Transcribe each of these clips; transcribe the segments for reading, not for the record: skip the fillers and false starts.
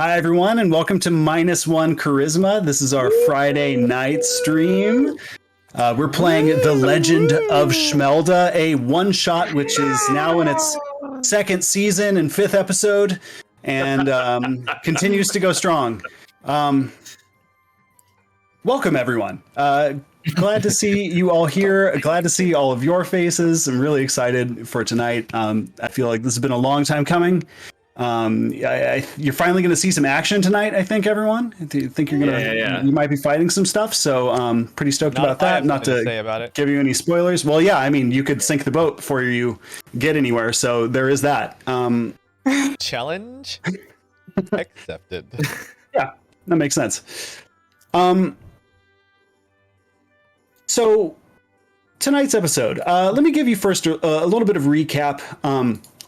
Hi, everyone, and welcome to MinusOneCharisma. This is our Friday night stream. We're playing The Legend of Shmelda, a one-shot, which is now in its second season and fifth episode, and continues to go strong. Welcome, everyone. Glad to see you all here. Glad to see all of your faces. I'm really excited for tonight. I feel like this has been a long time coming. You're finally going to see some action tonight, I think, everyone. I think you're going to, you might be fighting some stuff. So pretty stoked about that. Not to say about it. give you any spoilers. Well, yeah, I mean, you could sink the boat before you get anywhere. So there is that. Challenge accepted. Yeah, that makes sense. So tonight's episode, let me give you first a little bit of recap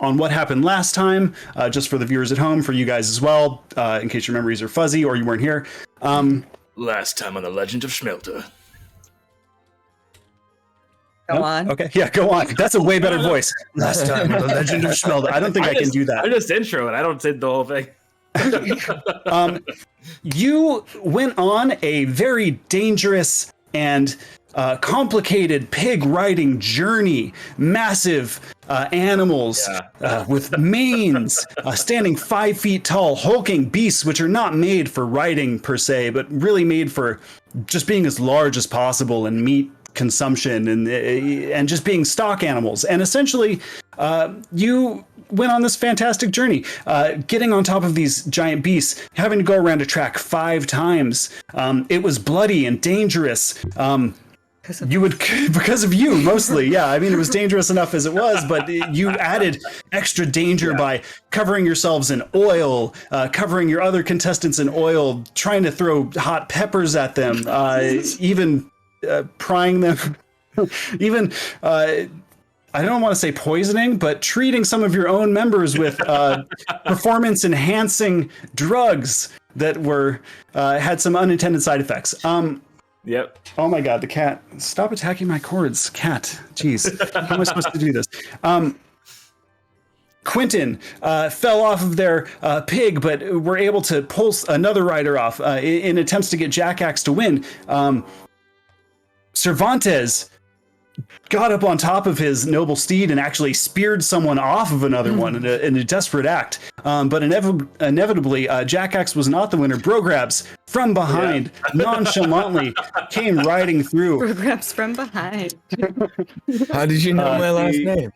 on what happened last time, just for the viewers at home, for you guys as well, in case your memories are fuzzy or you weren't here. Last time on The Legend of Shmelda. Go on. Okay, yeah, go on. That's a way better voice. Last time on The Legend of Shmelda. I don't think I can do that. I just intro it. I don't say the whole thing. You went on a very dangerous and complicated pig riding journey. Massive animals with manes, standing 5 feet tall, hulking beasts, which are not made for riding per se, but really made for just being as large as possible and meat consumption and just being stock animals. And essentially, you went on this fantastic journey, getting on top of these giant beasts, having to go around a track 5 times. It was bloody and dangerous. You would, because of you mostly. Yeah, I mean, it was dangerous enough as it was, but you added extra danger by covering yourselves in oil, covering your other contestants in oil, trying to throw hot peppers at them, even prying them, even I don't want to say poisoning, but treating some of your own members with performance enhancing drugs that were had some unintended side effects. Yep. Oh my God, the cat! Stop attacking my cords, cat. Jeez, how am I supposed to do this? Quentin fell off of their pig, but were able to pull another rider off in attempts to get Jackaxe to win. Cervantes got up on top of his noble steed and actually speared someone off of another one in a desperate act. But inevitably, Jackaxe was not the winner. Brograbs from behind nonchalantly came riding through. Brograbs from behind. How did you know my last name?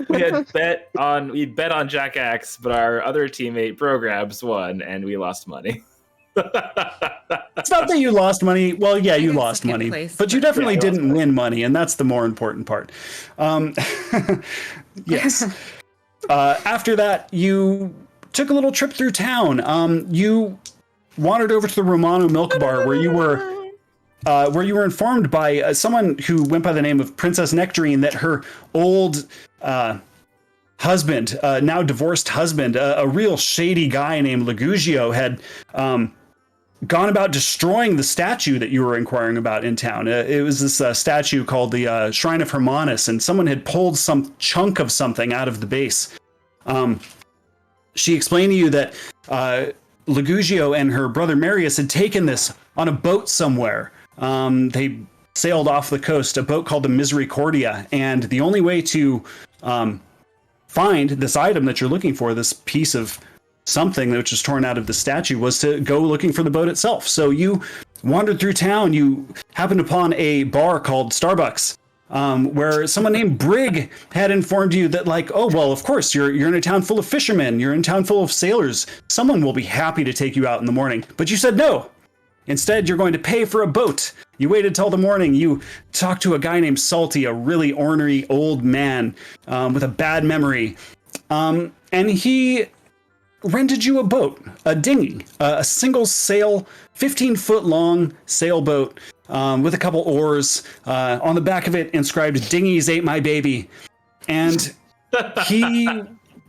We'd bet on Jackaxe, but our other teammate Brograbs won, and we lost money. It's not that you lost money. Well, yeah, you lost money, but you definitely didn't win money, and that's the more important part. Yes. After that, you took a little trip through town. You wandered over to the Romano Milk Bar, where you were informed by someone who went by the name of Princess Nectarine that her old husband, now divorced husband, a real shady guy named Legugio, had gone about destroying the statue that you were inquiring about in town. It was this statue called the Shrine of Hermanus, and someone had pulled some chunk of something out of the base. She explained to you that Legugio and her brother Marius had taken this on a boat somewhere. They sailed off the coast, a boat called the Misericordia, and the only way to find this item that you're looking for, this piece of something that was torn out of the statue, was to go looking for the boat itself. So you wandered through town. You happened upon a bar called Starbucks, where someone named Brig had informed you that, like, oh, well, of course, you're in a town full of fishermen. You're in a town full of sailors. Someone will be happy to take you out in the morning. But you said no. Instead, you're going to pay for a boat. You waited till the morning. You talked to a guy named Salty, a really ornery old man with a bad memory. And he rented you a boat, a dinghy, a single sail, 15-foot long sailboat with a couple oars. On the back of it inscribed, "Dinghies ate my baby." And he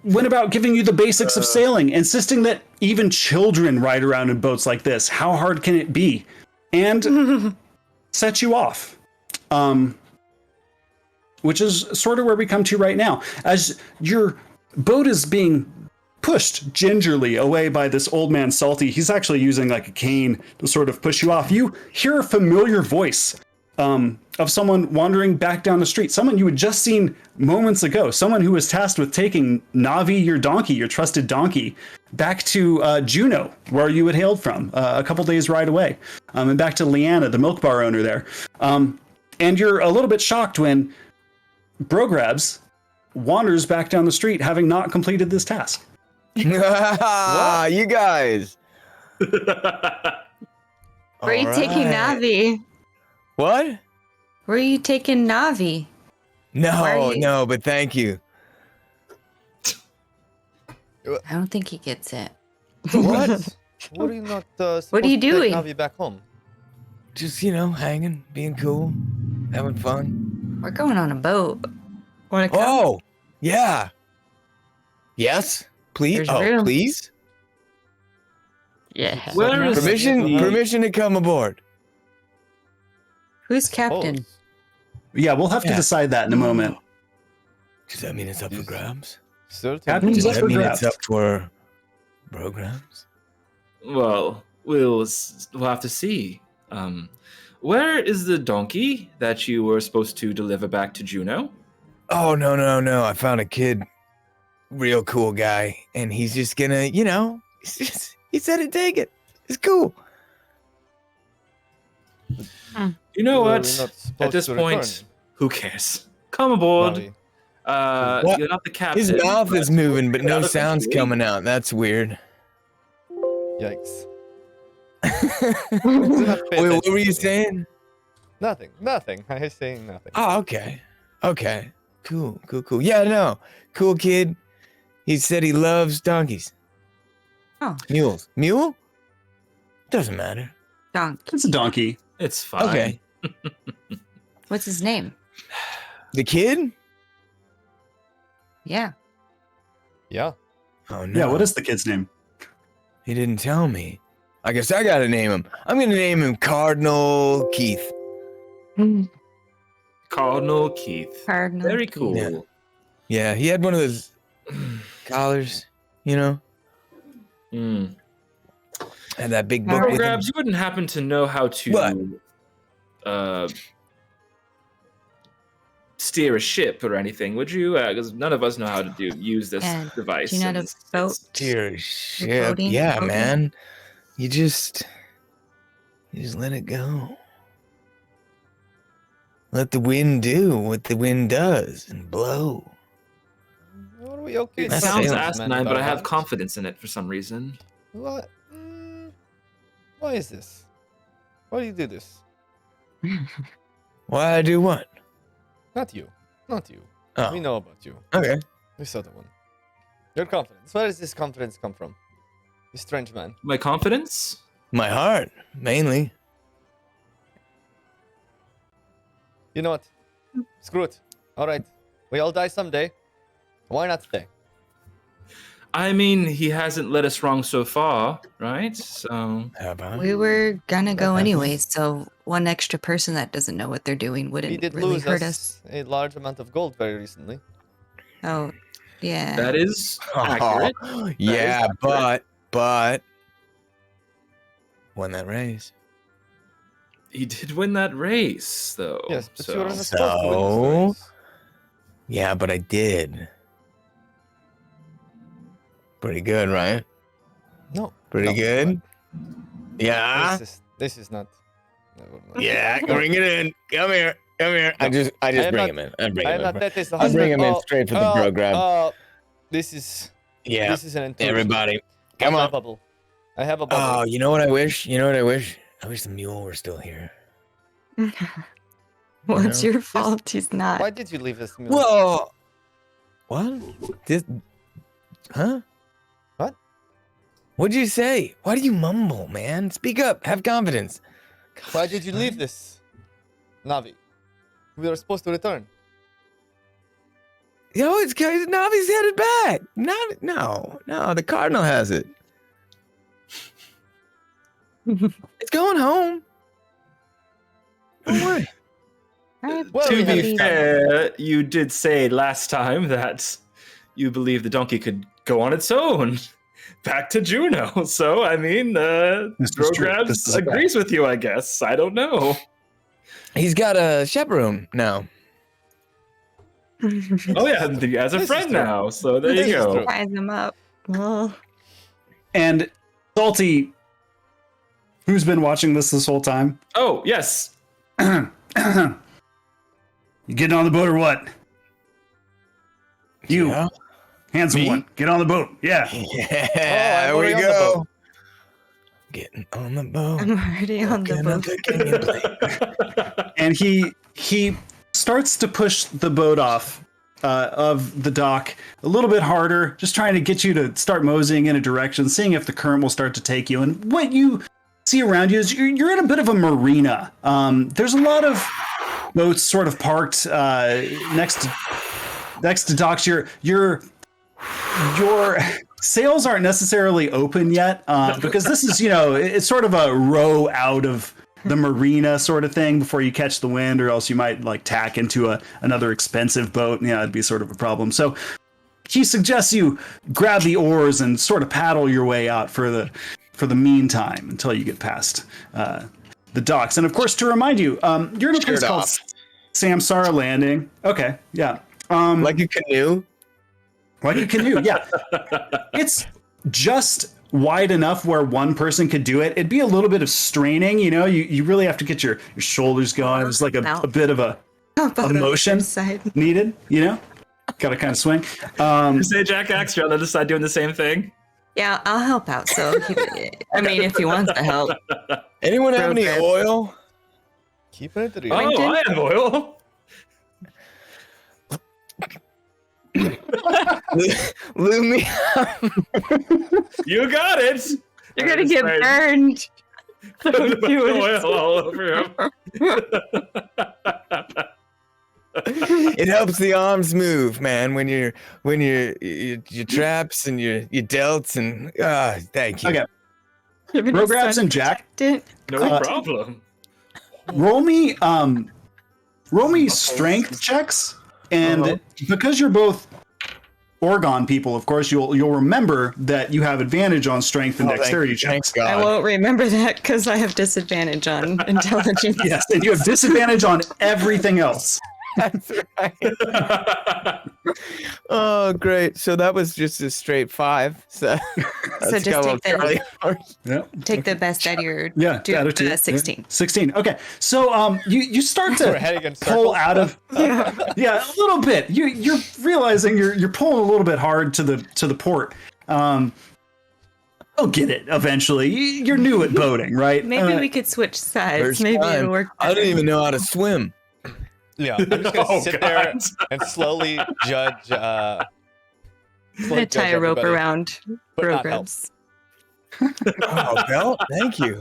went about giving you the basics of sailing, insisting that even children ride around in boats like this. How hard can it be? And set you off. Which is sort of where we come to right now. As your boat is being pushed gingerly away by this old man Salty. He's actually using like a cane to sort of push you off. You hear a familiar voice of someone wandering back down the street, someone you had just seen moments ago, someone who was tasked with taking Navi, your donkey, your trusted donkey, back to Juneau, where you had hailed from a couple days ride away, and back to Leanna, the milk bar owner there. And you're a little bit shocked when Brograbs wanders back down the street, having not completed this task. You guys. Where are you All taking right. Navi? What? Where are you taking Navi? No, but thank you. I don't think he gets it. What? What are you not? What are you doing? Navi back home. Just, hanging, being cool, having fun. We're going on a boat. Want to come? Oh, yeah. Yes, please. There's room. Please. Yeah. Where is Permission to come aboard. Who's captain? Yeah, we'll have to Yeah. decide that in a moment. Does that mean it's up for grabs? Certainly. Captain's Does up that for mean grabs. it's up for programs? Well, we'll have to see. Where is the donkey that you were supposed to deliver back to Juneau? Oh, no. I found a kid, real cool guy, and he's just gonna, he said he'd take it. It's cool. You know Well, what? we're not At supposed this to point, return. who cares? Come aboard. Navi. What? You're not the captain. His mouth is moving, but no Another sound's country. coming out. That's weird. Yikes. Wait, what were you saying? Nothing. I was saying nothing. Oh, okay. Cool. Yeah, no. Cool kid. He said he loves donkeys. Oh. Mules. Mule? Doesn't matter. Donkey. It's a donkey. It's fine. Okay. What's his name? The kid? Yeah. Yeah. Oh, no. Yeah, what is the kid's name? He didn't tell me. I guess I gotta name him. I'm gonna name him Cardinal Keith. Cardinal Keith. Cardinal. Very cool. Yeah. Yeah, he had one of those collars, Mm. and that big book Alright. with him. Grabs, you wouldn't happen to know how to steer a ship or anything, would you? Because none of us know how to use this And device. do you know how to and boat? Dear ship. Boating? Yeah, Boating? man. You just let it go. Let the wind do what the wind does and blow. What are we okay? It That's sounds sailing. asinine, but I have confidence. confidence in it for some reason. What? Why is this? Why do you do this? Why I do what? Not you. We Oh, know about you. okay. This other one. Your confidence. Where does this confidence come from? You strange man. My confidence? My heart, mainly. You know what? Screw it. All right. We all die someday. Why not today? I mean, he hasn't led us wrong so far, right? So How about? We were gonna go happens. anyway, so one extra person that doesn't know what they're doing We wouldn't did really lose hurt us. a large amount of gold very recently. Oh, yeah. that is accurate. Yeah, accurate. but won that race. He did win that race, though. Yes, but so. you were supposed to win So? this race. Yeah, but I did. Pretty good, right? No. Pretty no, good. Yeah. This is not. Never mind. Yeah, bring it in. Come here. I just am bring not- him in. I bring I him am not in. that is the I bring husband. him in straight for the program. This is Yeah, this is an intrusion. everybody, I come have a on. bubble. I have a bubble. Oh, you know what I wish? I wish the mule were still here. Well, it's know? your fault he's not. Why did you leave this meal? Well, what? This, huh? What? What'd you say? Why do you mumble, man? Speak up. Have confidence. Why did you leave this? Navi. We were supposed to return. Yo, it's because Navi's headed back. Navi, no, the Cardinal has it. It's going home. Don't worry. Well, To we had be a- fair, you did say last time that you believe the donkey could go on its own back to Juno. So, I mean, Grograbs agrees with you, I guess. I don't know. He's got a chaperone now. Oh, yeah, he has a This friend is true. now. So there This you is go. true. Ties them up. Well, And Salty, who's been watching this whole time? Oh, yes. You getting on the boat or what? You, Yeah. handsome Me? one, get on the boat. Yeah. Yeah, I'm there we already on the go. boat. Getting on the boat. I'm already on the boat. And he starts to push the boat off of the dock a little bit harder, just trying to get you to start moseying in a direction, seeing if the current will start to take you. And what you see around you is you're in a bit of a marina. There's a lot of boats sort of parked next to docks. Your sails aren't necessarily open yet because this is, it's sort of a row out of the marina sort of thing before you catch the wind, or else you might like tack into another expensive boat. Yeah, it'd be sort of a problem. So he suggests you grab the oars and sort of paddle your way out for the meantime until you get past the docks. And of course, to remind you, you're in a place called Samsara Landing. Okay, yeah. Like a canoe? Like a canoe, yeah. It's just wide enough where one person could do it. It'd be a little bit of straining, you really have to get your shoulders going. There's like a bit of a motion needed, Gotta kind of swing. You say Jack Axe, you're on the other side doing the same thing? Yeah, I'll help out. So, if he wants to help. Anyone have any oil? Keeping it to the Oh, I have oil. Lube me up. You got it. You're gonna get burned. Don't do it. Oil all over him. It helps the arms move, man. When your traps and your delts and thank you. Okay. Grograbs and Jack, No problem. roll me strength checks, and because you're both Oregon people, of course, you'll remember that you have advantage on strength and dexterity checks. Thanks God. I won't remember that because I have disadvantage on intelligence. Yes, and you have disadvantage on everything else. That's right. Oh, great. So that was just a straight 5. So, just take the best out of your Out of 2. 16. 16. Okay, so you start We're to heading in pull circles. out of a little bit. You're realizing you're pulling a little bit hard to the port. I'll get it eventually. You're new at boating, right? Maybe we could switch sides. First Maybe time. it'll work. I don't even know how to swim. Yeah, I'm just gonna sit there and slowly judge. I'm gonna tie a rope around but not help. Grograbs. Oh, belt? Thank you.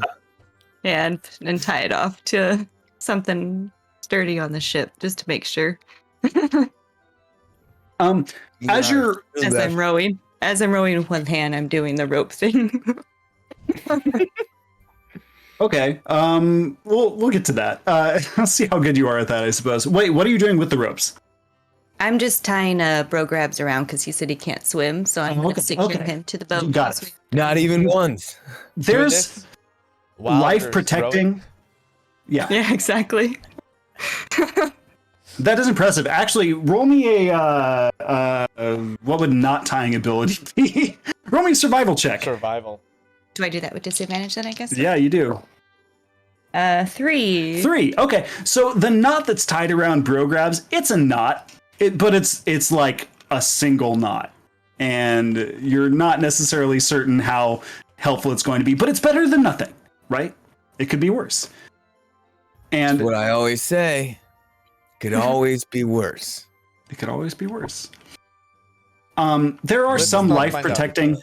Yeah, and tie it off to something sturdy on the ship just to make sure. As you're As I'm rowing with one hand, I'm doing the rope thing. okay, we'll get to that. I'll see how good you are at that, I suppose. Wait, what are you doing with the ropes? I'm just tying Grograbs around because he said he can't swim, so I'm going to secure him to the boat. Got it. Not even once. There's life there's protecting. rowing. Yeah, Yeah, exactly. that is impressive. Actually, roll me a what would not tying ability be? Roll me a survival check. Survival. Do I do that with disadvantage then, I guess? Yeah, you do. 3. 3. Okay, so the knot that's tied around Grograbs, it's a knot, but it's like a single knot, and you're not necessarily certain how helpful it's going to be, but it's better than nothing, right? It could be worse. And That's what I always say. Could always be worse. it could always be worse. There are Let's some not life find out. protecting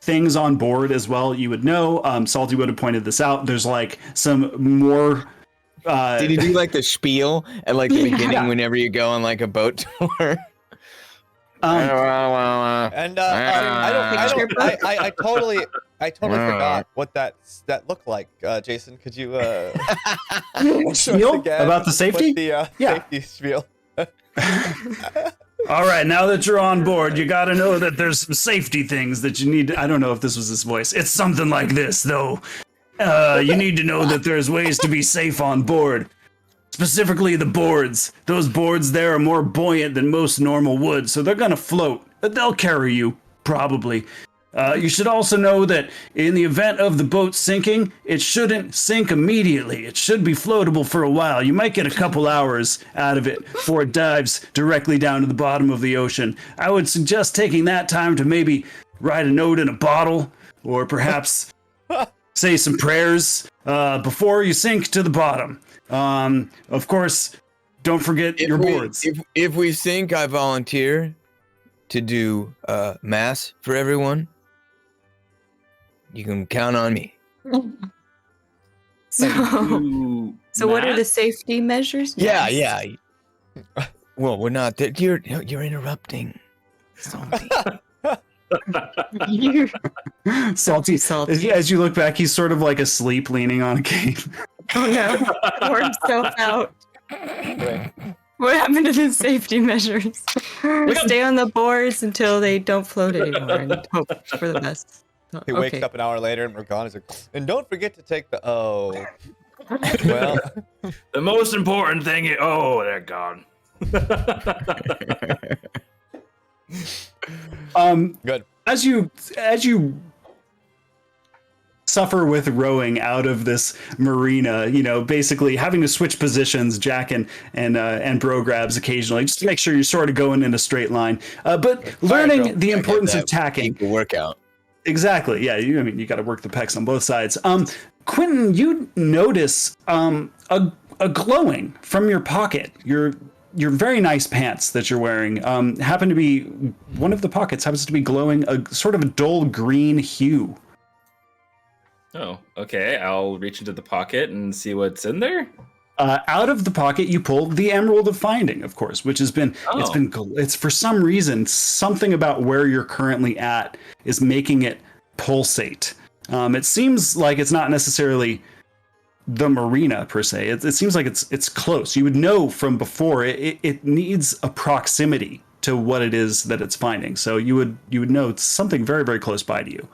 things on board as well. You would know. Salty would have pointed this out. There's like some more. Did you do like the spiel at like the beginning Yeah. whenever you go on like a boat tour? And I totally forgot what that looked like. Jason, could you show us Spiel again about the safety? what the Yeah. safety spiel? All right, now that you're on board, you got to know that there's some safety things that you need to... I don't know if this was his voice. It's something like this, though. You need to know that there's ways to be safe on board. Specifically the boards. Those boards there are more buoyant than most normal wood, so they're going to float. But they'll carry you, probably. You should also know that in the event of the boat sinking, it shouldn't sink immediately. It should be floatable for a while. You might get a couple hours out of it before it dives directly down to the bottom of the ocean. I would suggest taking that time to maybe write a note in a bottle, or perhaps say some prayers before you sink to the bottom. Of course, don't forget your boards. If we sink, I volunteer to do mass for everyone. You can count on me. So what are the Matt? safety measures? Yeah. Well, we're not there. You're interrupting something. Salty. As you look back, he's sort of like asleep, leaning on a cane. Oh no, wore himself out. What happened to the safety measures? Stay on the boards until they don't float anymore and hope for the best. He wakes up an hour later and we're gone. He's like, and don't forget to take the... Oh. Well, The most important thing is... Oh, they're gone. good. As you suffer with rowing out of this marina, basically having to switch positions, Jack and Bro grabs occasionally, just to make sure you're sort of going in a straight line. But learning the importance of tacking. Workout. Exactly. Yeah. You got to work the pecs on both sides. Quentin, you notice a glowing from your pocket. Your very nice pants that you're wearing happen to be, one of the pockets happens to be glowing a sort of a dull green hue. Oh, okay. I'll reach into the pocket and see what's in there. Out of the pocket, you pull the Emerald of Finding, of course, which has been, it's for some reason, something about where you're currently at is making it pulsate. It seems like it's not necessarily the marina per se. It seems like it's close. You would know from before it needs a proximity to what it is that it's finding. So you would know it's something very, very close by to you.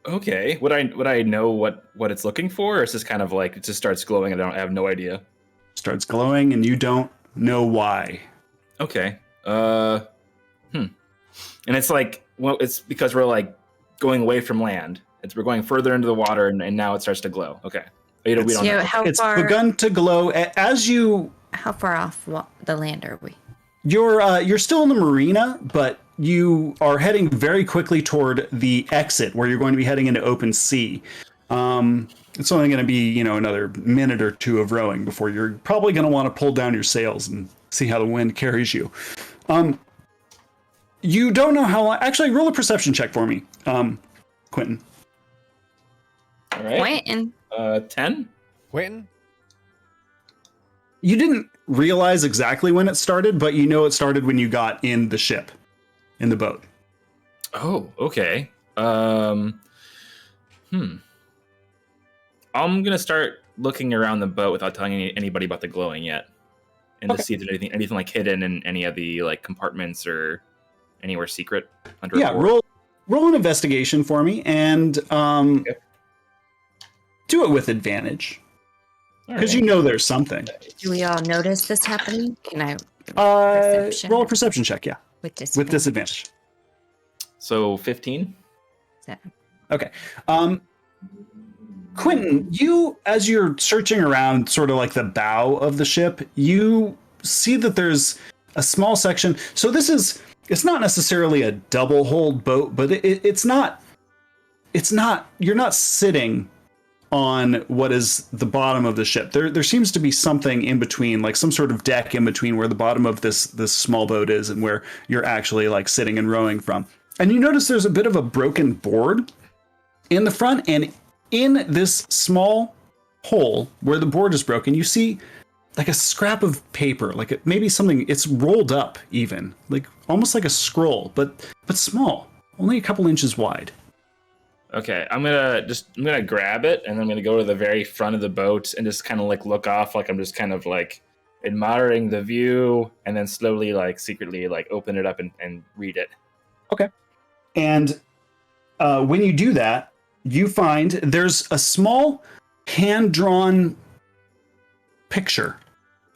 Okay. Would I know what it's looking for, or is this kind of like it just starts glowing and I have no idea? Starts glowing and you don't know why. Okay. And it's like, well, it's because we're like going away from land. We're going further into the water and now it starts to glow. Okay. We don't know. It's begun to glow as you. How far off the land are we? You're still in the marina, but you are heading very quickly toward the exit where you're going to be heading into open sea. It's only going to be, another minute or two of rowing before you're probably going to want to pull down your sails and see how the wind carries you. You don't know how long. Actually, roll a perception check for me, Quentin. All right. Quentin. 10? Quentin? You didn't realize exactly when it started, but you know it started when you got in the ship, in the boat. Oh, okay. I'm gonna start looking around the boat without telling anybody about the glowing yet, and to see if there's anything like hidden in any of the like compartments or anywhere secret under. Yeah, a board. roll an investigation for me, and do it with advantage because you know there's something. Do we all notice this happening? Can I roll a perception check? Yeah, with disadvantage? So 15. 7. Okay. Quentin, as you're searching around sort of like the bow of the ship, you see that there's a small section. So it's not necessarily a double hold boat, but it's not, you're not sitting on what is the bottom of the ship. There seems to be something in between, like some sort of deck in between where the bottom of this small boat is and where you're actually like sitting and rowing from. And you notice there's a bit of a broken board in the front, and in this small hole where the board is broken, you see like a scrap of paper, like maybe something, it's rolled up even, like almost like a scroll, but small, only a couple inches wide. Okay, I'm gonna grab it and I'm gonna go to the very front of the boat and just kind of like look off, like I'm just kind of like admiring the view, and then slowly, like secretly, like open it up and read it. Okay. And when you do that, you find there's a small hand-drawn picture.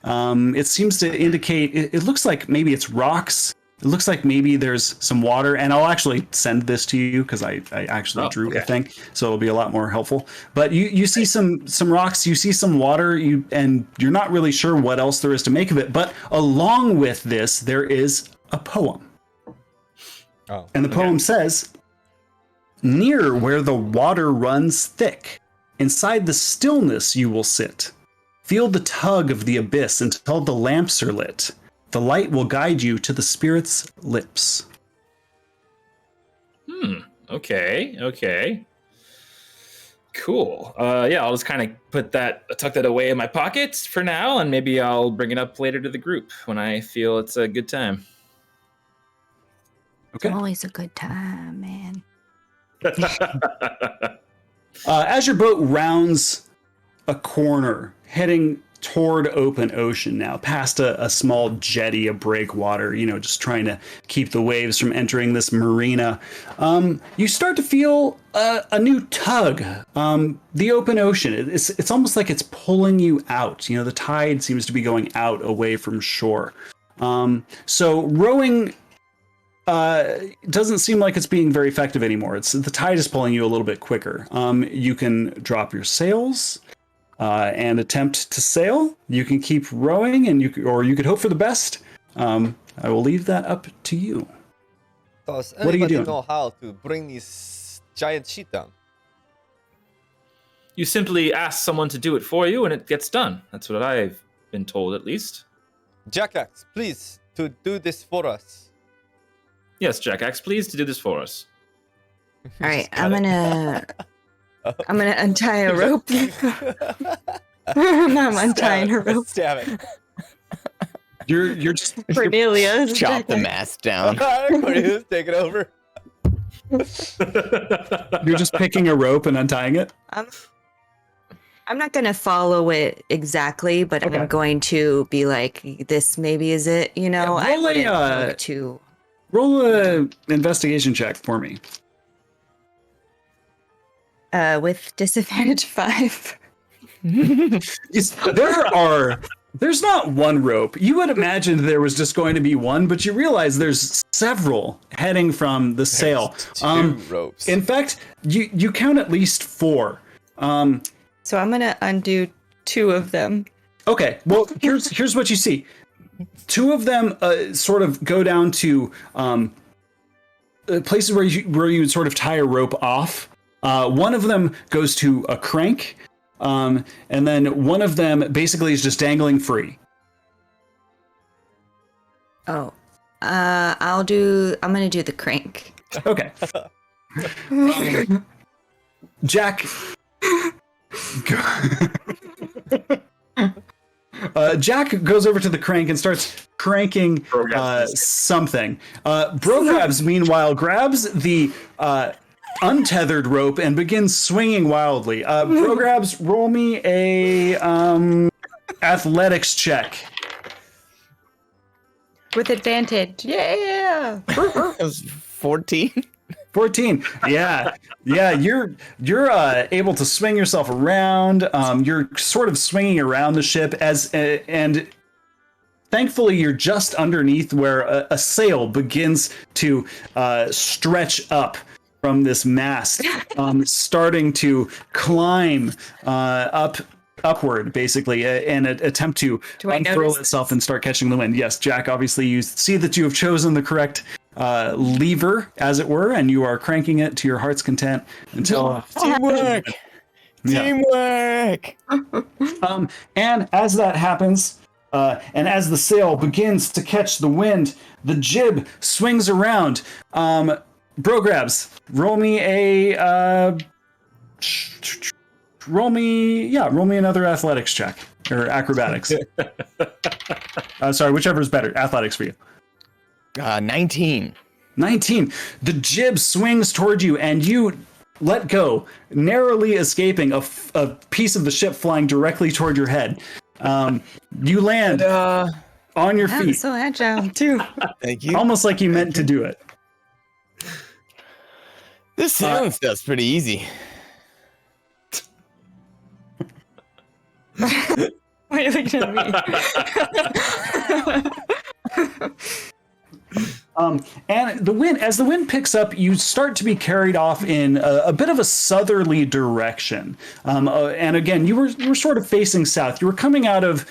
It seems to indicate, it looks like maybe it's rocks. It looks like maybe there's some water, and I'll actually send this to you because I actually drew a thing, so it'll be a lot more helpful. But you see some rocks, you see some water, and you're not really sure what else there is to make of it. But along with this, there is a poem. Oh, and the poem says, "Near where the water runs thick, inside the stillness you will sit. Feel the tug of the abyss until the lamps are lit. The light will guide you to the spirit's lips." Okay. Cool. Yeah, I'll just kind of tuck that away in my pockets for now, and maybe I'll bring it up later to the group when I feel it's a good time. Okay. Always a good time, man. As your boat rounds a corner, heading toward open ocean now, past a small jetty, a breakwater, just trying to keep the waves from entering this marina, you start to feel a new tug. The open ocean, it's almost like it's pulling you out. The tide seems to be going out away from shore. So rowing doesn't seem like it's being very effective anymore. The tide is pulling you a little bit quicker. You can drop your sails and attempt to sail. You can keep rowing, and you could hope for the best. I will leave that up to you. Does What are you anybody doing? know how to bring this giant sheet down? You simply ask someone to do it for you, and it gets done. That's what I've been told, at least. Jackax, please, to do this for us. Yes, Jackax, please to do this for us. All right, I'm gonna untie a rope. I'm untying a rope. Stab it. You're just Cornelia. Chop the mast down. Cornelius, take it over. you're just picking a rope and untying it. I'm not gonna follow it exactly, but Okay. I'm going to be like, this maybe is it. I roll wouldn't a, look to. Roll a investigation check for me. With disadvantage 5. There's not one rope. You would imagine there was just going to be one, but you realize there's several heading from the sail. Two ropes. In fact, you count at least 4. So I'm gonna undo 2 of them. Okay, well, here's what you see. 2 of them sort of go down to places where you would sort of tie a rope off. One of them goes to a crank, and then one of them basically is just dangling free. Oh, I'm gonna do the crank. Okay. Jack. Jack goes over to the crank and starts cranking something. Brograbs, meanwhile, grabs the untethered rope and begins swinging wildly. Brograbs, roll me a athletics check. With advantage. Yeah. It was 14. 14. Yeah. You're able to swing yourself around. You're sort of swinging around the ship and thankfully you're just underneath where a sail begins to stretch up from this mast, starting to climb upward, basically, and attempt to unfurl itself and start catching the wind. Yes, Jack, obviously you see that you have chosen the correct lever, as it were, and you are cranking it to your heart's content until Teamwork! Teamwork! And as that happens, and as the sail begins to catch the wind, the jib swings around. Brograbs, roll me another athletics check or acrobatics. Sorry, whichever is better. Athletics for you. 19. 19. The jib swings toward you, and you let go, narrowly escaping a piece of the ship flying directly toward your head. You land on your I'm feet, so agile too. Thank you. almost like you meant to do it. This sailing stuff's pretty easy. Why are you looking at me? And the wind, as the wind picks up, you start to be carried off in a bit of a southerly direction. And again, you were sort of facing south. You were coming out of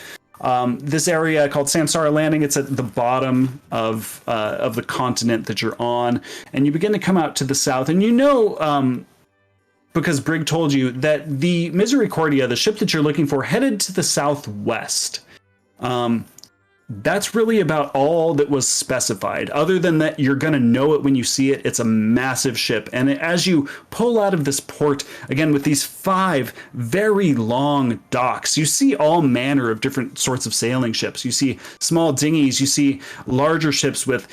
this area called Samsara Landing. It's at the bottom of the continent that you're on, and you begin to come out to the south. And you know, because Brig told you that the Misericordia, the ship that you're looking for, headed to the southwest. That's really about all that was specified. Other than that, you're going to know it when you see it. It's a massive ship. And as you pull out of this port, again, with these 5 very long docks, you see all manner of different sorts of sailing ships. You see small dinghies. You see larger ships with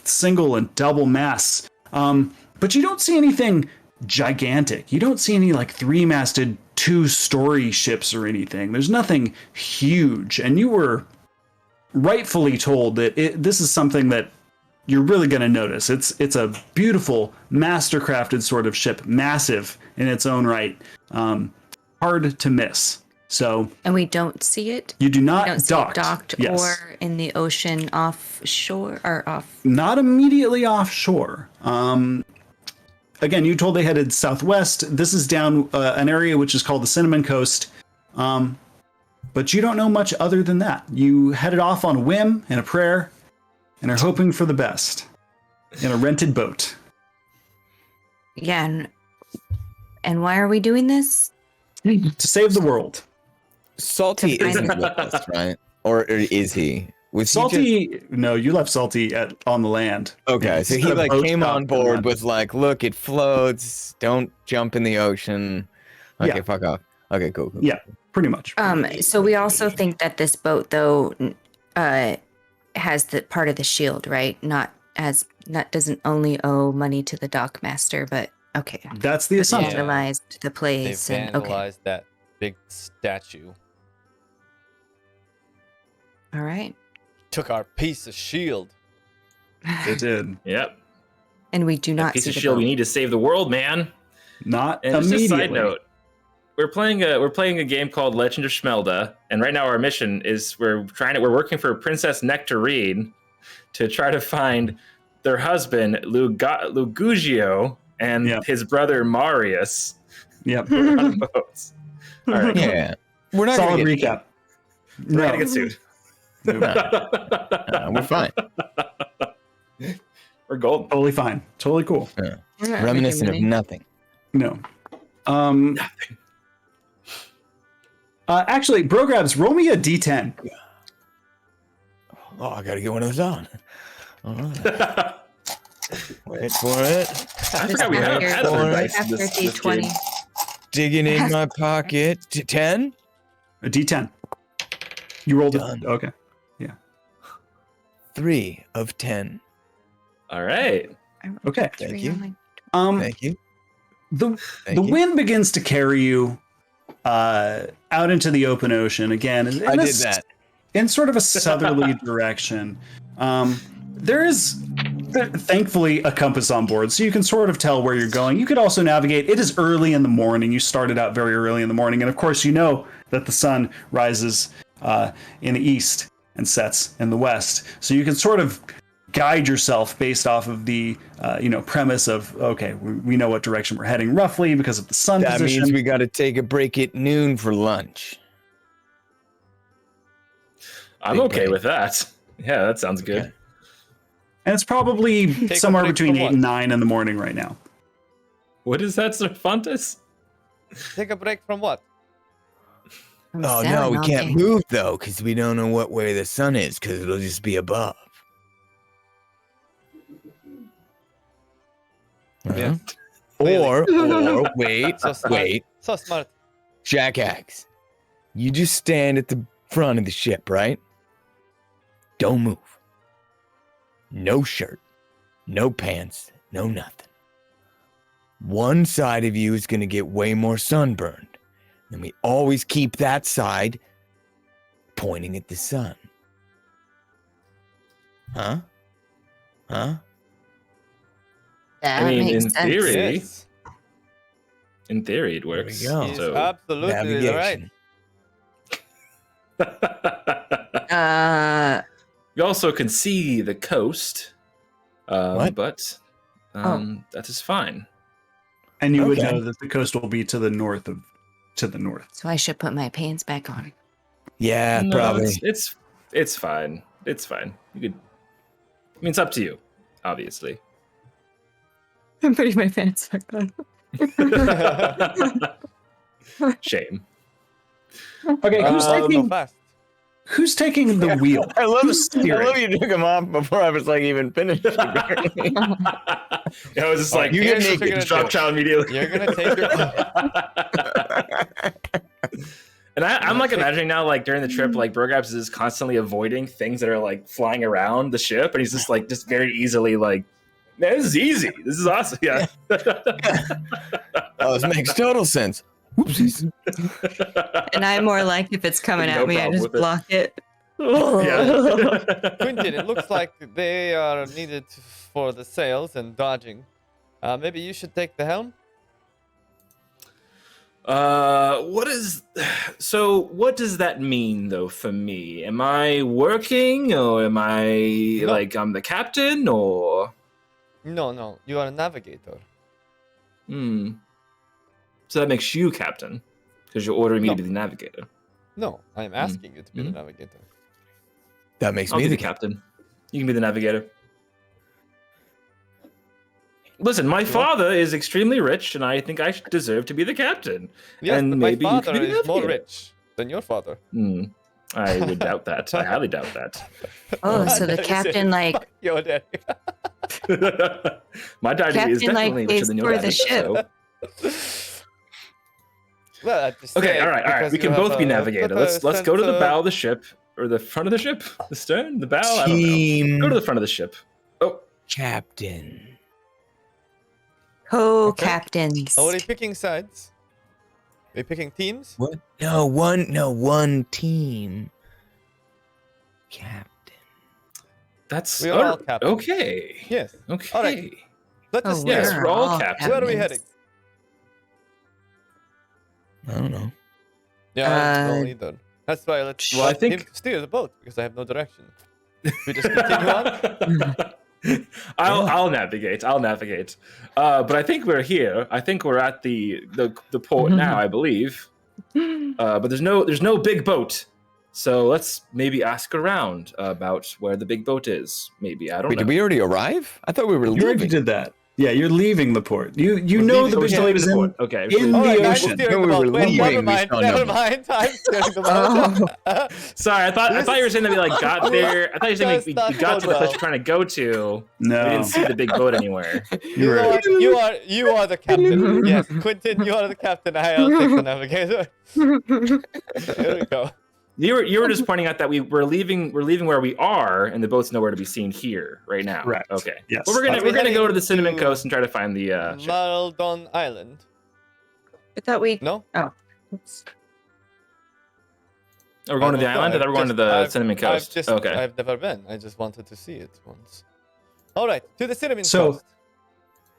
single and double masts. But you don't see anything gigantic. You don't see any like 3-masted 2-story ships or anything. There's nothing huge. And you were rightfully told that this is something that you're really going to notice. It's a beautiful, mastercrafted sort of ship, massive in its own right, hard to miss. So, And we don't see it. You do not We don't see it docked, docked yes. or in the ocean offshore or off. Not immediately offshore. Again, you told they headed southwest. This is down an area which is called the Cinnamon Coast. But you don't know much other than that. You headed off on a whim and a prayer and are hoping for the best in a rented boat. Yeah, and why are we doing this? To save the world. Salty To find- isn't with us, right? Or is he? Was Salty, no, you left Salty on the land. Okay, Yeah, so he's he got a like boat came docked on board with like, look, it floats. Don't jump in the ocean. Okay, Yeah. fuck off. Okay, cool. Yeah, pretty much. So we also think that this boat, though, has the part of the shield, right? Not doesn't only owe money to the dockmaster, but okay. That's the assumption. Vandalized the They place. And, okay. vandalized that big statue. All right. Took our piece of shield. They did. Yep. And we do That not piece see of the shield. boat. We need to save the world, man. Not And just a immediately. side note, we're playing a game called Legend of Shmelda, and right now our mission is we're working for Princess Nectarine to try to find their husband Lugugio and Yeah. his brother Marius Yep. on boats. All right, Yeah, we're not Solid gonna get, recap. we're No. gonna get sued. we're fine. We're golden. Totally fine. Totally cool. We're not Reminiscent of making money. nothing. No. Actually, Brograbs, roll me a d10. Oh, I gotta get one of those on. All right. Wait for it. I forgot we had After- other dice in After this D20. game. Digging in my pocket. 10? A d10. You rolled Done. it. Okay. 3 of 10. All right. Okay. Thank you. The Thank you. Thank you. wind begins to carry you out into the open ocean again. I did that. In sort of a southerly direction. There is thankfully a compass on board, so you can sort of tell where you're going. You could also navigate. It is early in the morning. You started out very early in the morning, and of course you know that the sun rises in the east and sets in the west. So you can sort of guide yourself based off of the premise of, okay, we know what direction we're heading roughly because of the sun That position. means we got to take a break at noon for lunch. I'm Big okay break. with that. Yeah, that sounds good. Okay. And it's probably a somewhere break between from 8 what? and 9 in the morning right now. What is that, Cervantes? Take a break from what? I'm Oh, no, sailing we all can't day. move, though, because we don't know what way the sun is, because it'll just be above. Yeah. Or, wait, So smart. wait, So smart. Jackaxe. You just stand at the front of the ship, right? Don't move. No shirt, no pants, no nothing. One side of you is going to get way more sunburned. And we always keep that side pointing at the sun. Huh? That I mean, makes in sense. theory, Yes. in theory, it works. go. He's So, absolutely right. Navigation. you also can see the coast, What? but that is fine. And you would Okay. know that the coast will be to the north. So I should put my pants back on. Yeah, No, probably. It's fine. It's fine. You could. I mean, it's up to you, obviously. I'm putting my pants back on. Shame. Okay, who's taking the wheel? I love Who's I steering? love you took him off before I was like even finished. Yeah, I was just like, you you get get naked. drop child immediately. You're gonna take your. And I'm like imagining now, like during the trip, like Burgaps is constantly avoiding things that are like flying around the ship, and he's just like just very easily like, man, this is easy. This is awesome. Yeah. Oh, this makes total sense. Whoopsies. And I'm more like if it's coming No at me, I problem just with it. block it. Yeah. Quentin, it looks like they are needed for the sails and dodging. Maybe you should take the helm. What does that mean though for me? Am I working or am I No. like I'm the captain or No, you are a navigator. So that makes you captain because you're ordering me No. to be the navigator. No, I am asking you to be the Mhm. navigator. That makes I'll me be the the captain. You can be the navigator. Listen, my You father is extremely rich, and I think I deserve to be the captain. Yes, And but my maybe you father can be the is more navigator. rich than your father. I would doubt that. I highly doubt that. Oh, so the Daddy said, captain like "Fuck your daddy." My daddy is Captain, like, definitely richer pays than your for the daddy. ship. So. Well, I just Okay, said all right. because We you can have both be a navigator. proper Let's go to the sense bow of the ship, or the front of the ship, the stern, the bow. I don't know. Team Go to the front of the ship. Oh, captain. co-captains. Oh, are we picking sides? Are we picking teams? What? No, one team. Captain. that's We are all captains. okay. Yes. Okay. All right. Let us Oh, steer. Yes, we're all all captains. Where are we captains. heading? I don't know. Yeah, I Uh, don't either. That's why let's Well, I let think- him steer the boat because I have no direction. We just continue on. I'll navigate. But I think we're here. I think we're at the port now, I believe. But there's no big boat. So let's maybe ask around about where the big boat is. Maybe I don't Wait, know. did we already arrive? I thought we were You already leaving. did that. Yeah, you're leaving the port. You We're know leaving- the we're still boat leaving is the in, port. Okay. in All right, the I'm ocean. steering No, the we were boat. Wait, leaving, never we mind. saw Never no boat. mind. I'm steering the boat. Sorry, I thought you were saying that we like got there. I thought you were saying That's we not got to the place well. we're trying to go to. No. We didn't see the big boat anywhere. You know what? You are the captain. Yes, Quentin, you are the captain. I'll take the navigator. Here we go. You were just pointing out that we're leaving where we are, and the boat's nowhere to be seen here right now. Correct. Okay. Yes. Well, we're gonna We're go to the heading Cinnamon to Coast and try to find the ship. Maldon Island. I thought we. No? Oops. Oh, we're going to the don't know. island. I thought we were going to the I've- Cinnamon Coast. Okay. I've never been. I just wanted to see it once. All right, to the Cinnamon So- Coast.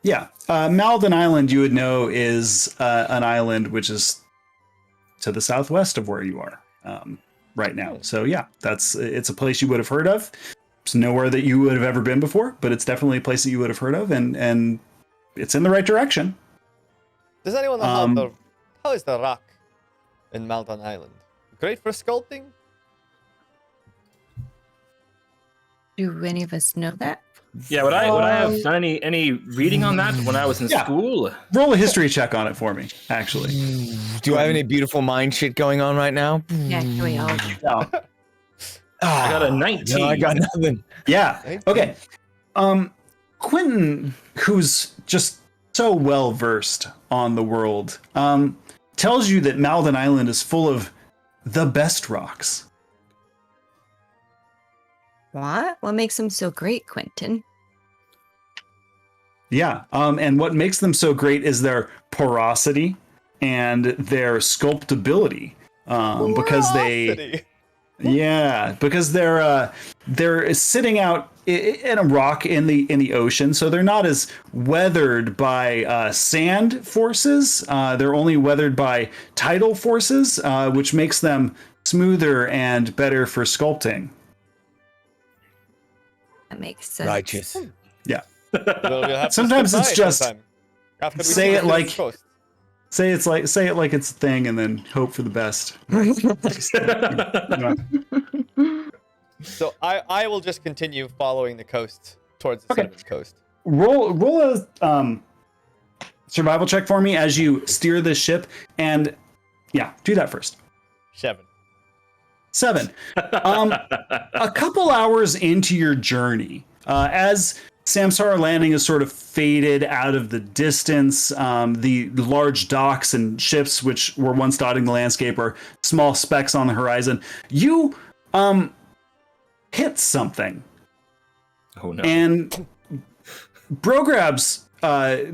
Yeah, Maldon Island, you would know, is an island which is to the southwest of where you are right now. So yeah, it's a place you would have heard of. It's nowhere that you would have ever been before, but it's definitely a place that you would have heard of, and it's in the right direction. Does anyone know how is the rock in Maldon Island? Great for sculpting? Do any of us know that? Yeah. Would I have done any reading on that when I was in Yeah. school? Roll a history check on it for me, actually. Do I have any beautiful mind shit going on right now? Yeah, can we all? I got a 19. No, I got nothing. Yeah. Okay. Quentin, who's just so well versed on the world, tells you that Maldon Island is full of the best rocks. What? What makes them so great, Quentin? Yeah. And what makes them so great is their porosity and their sculptability. Because they Porosity. Yeah, because they're sitting out in a rock in the ocean, so they're not as weathered by sand forces. They're only weathered by tidal forces, which makes them smoother and better for sculpting. That makes sense. Righteous. Yeah. We'll have to Sometimes stop it's by just sometime after we say see it the like- coast. Say it like it's a thing, and then hope for the best. So I will just continue following the coast towards the Okay. cinnamon coast. Roll a survival check for me as you steer this ship, and yeah, do that first. 7. A couple hours into your journey, as Samsara Landing is sort of faded out of the distance, the large docks and ships which were once dotting the landscape are small specks on the horizon. You hit something. Oh no. And Brograbs,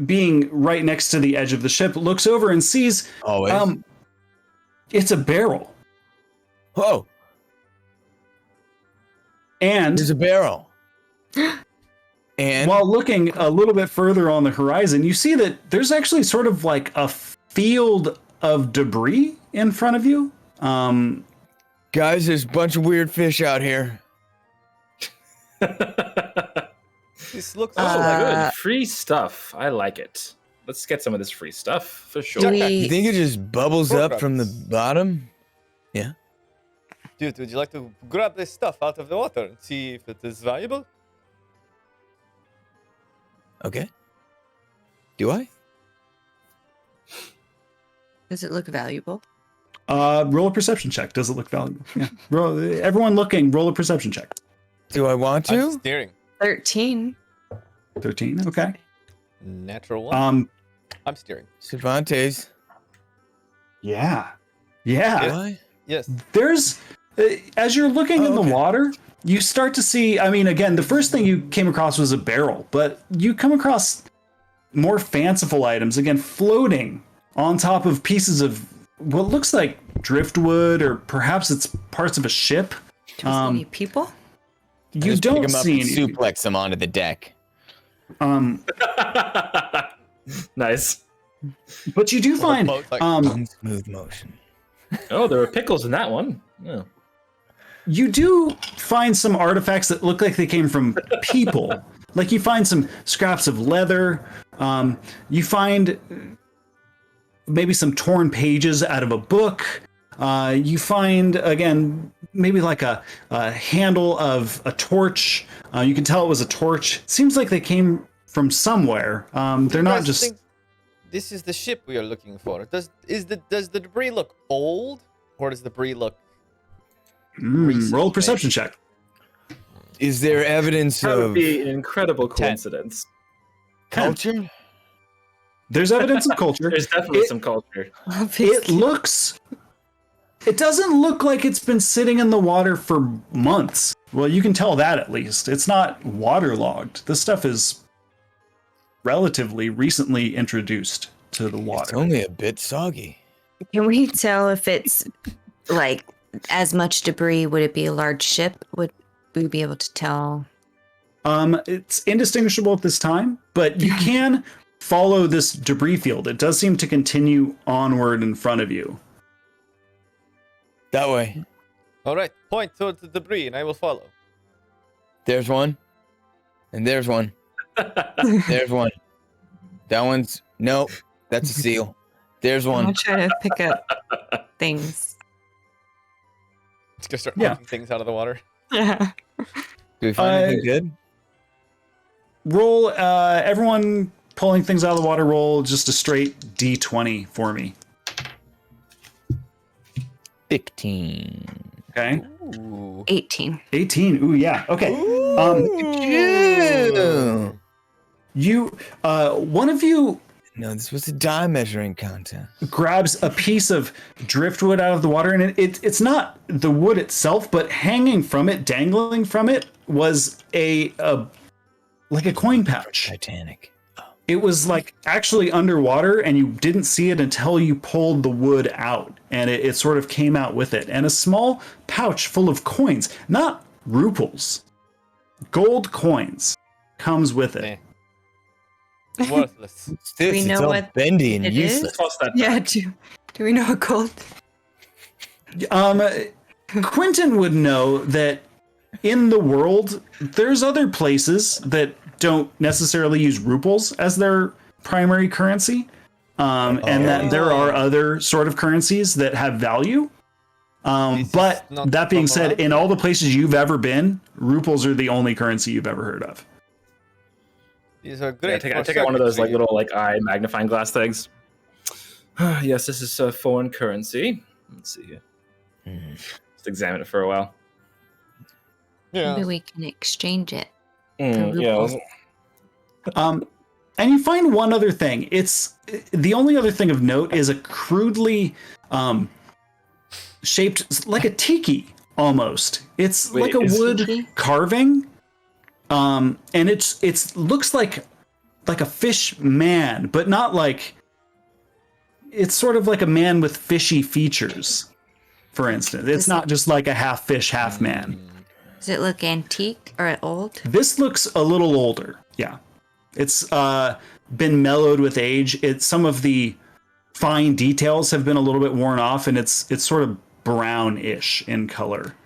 being right next to the edge of the ship, looks over and sees Always. it's a barrel. Whoa, And there's a barrel. And while looking a little bit further on the horizon, you see that there's actually sort of like a field of debris in front of you. guys, there's a bunch of weird fish out here. This looks Good. Free stuff. I like it. Let's get some of this free stuff for sure. Do You we, think it just bubbles up from the bottom? Dude, would you like to grab this stuff out of the water and see if it is valuable? Okay. Do I? does it look valuable? Roll a perception check. Does it look valuable? Yeah. Everyone looking, roll a perception check. Do I want I'm to? steering. 13. 13. Okay. Natural one. I'm steering. Cervantes. Yeah. Do Yeah. I? Yes. There's as you're looking in the okay. water, you start to see, I mean, again, the first thing you came across was a barrel, but you come across more fanciful items, again, floating on top of pieces of what looks like driftwood, or perhaps it's parts of a ship. Do we see any people? I You just don't pick 'em up see and any. suplex them onto the deck. Nice. But you do find boat, like, In smooth motion. Oh, there were pickles in that one. Oh. you do find some artifacts that look like they came from people. Like you find some scraps of leather. You find maybe some torn pages out of a book. You find, again, maybe like a handle of a torch. You can tell it was a torch. Seems like they came from somewhere. They're not guys just. think this is the ship we are looking for. Does the debris look old, or does the debris look? Roll a perception check. Is there evidence That would of be an incredible coincidence. culture? There's evidence of culture. There's definitely some culture. It doesn't look like it's been sitting in the water for months. Well, you can tell that at least. It's not waterlogged. This stuff is relatively recently introduced to the It's water. only a bit soggy. Can we tell if it's like as much debris? Would it be a large ship? Would we be able to tell? It's indistinguishable at this time, but you can follow this debris field. It does seem to continue onward in front of you. That way. All right, point towards the debris, and I will follow. There's one. And there's one. There's one. That one's nope. That's a seal. There's I'm one. gonna try to pick up things. It's gonna start Yeah. poking things out of the water. Yeah. Do we find anything good? Roll, everyone pulling things out of the water, roll just a straight D20 for me. 15. Okay. Ooh. 18. 18. Ooh, yeah. Okay. Ew. You, one of you No, this was a die measuring contest. grabs a piece of driftwood out of the water, and it's not the wood itself, but hanging from it, dangling from it, was a like a coin pouch. Titanic. it was like actually underwater, and you didn't see it until you pulled the wood out, and it sort of came out with it. And a small pouch full of coins, not ruples, gold coins, comes with it. Worthless. we It's know all what bendy and it useless. is? Toss that Yeah, back. do we know what gold? Quentin would know that in the world, there's other places that don't necessarily use ruples as their primary currency, and that there are other sort of currencies that have value. But that being said, in all the places you've ever been, ruples are the only currency you've ever heard of. These are I great. take out one of those like little like eye magnifying glass things. Yes, this is foreign currency. Let's see here. Let's examine it for a while. Yeah. Maybe we can exchange it. Yeah. And you find one other thing. It's the only other thing of note is a crudely shaped like a tiki almost. It's Wait, like a is- wood Tiki? carving. And it's looks like a fish man, but not like, it's sort of like a man with fishy features. For instance, it's not just like a half fish, half man. Does it look antique or old? This looks a little older. Yeah. It's been mellowed with age. Some of the fine details have been a little bit worn off, and it's sort of brownish in color.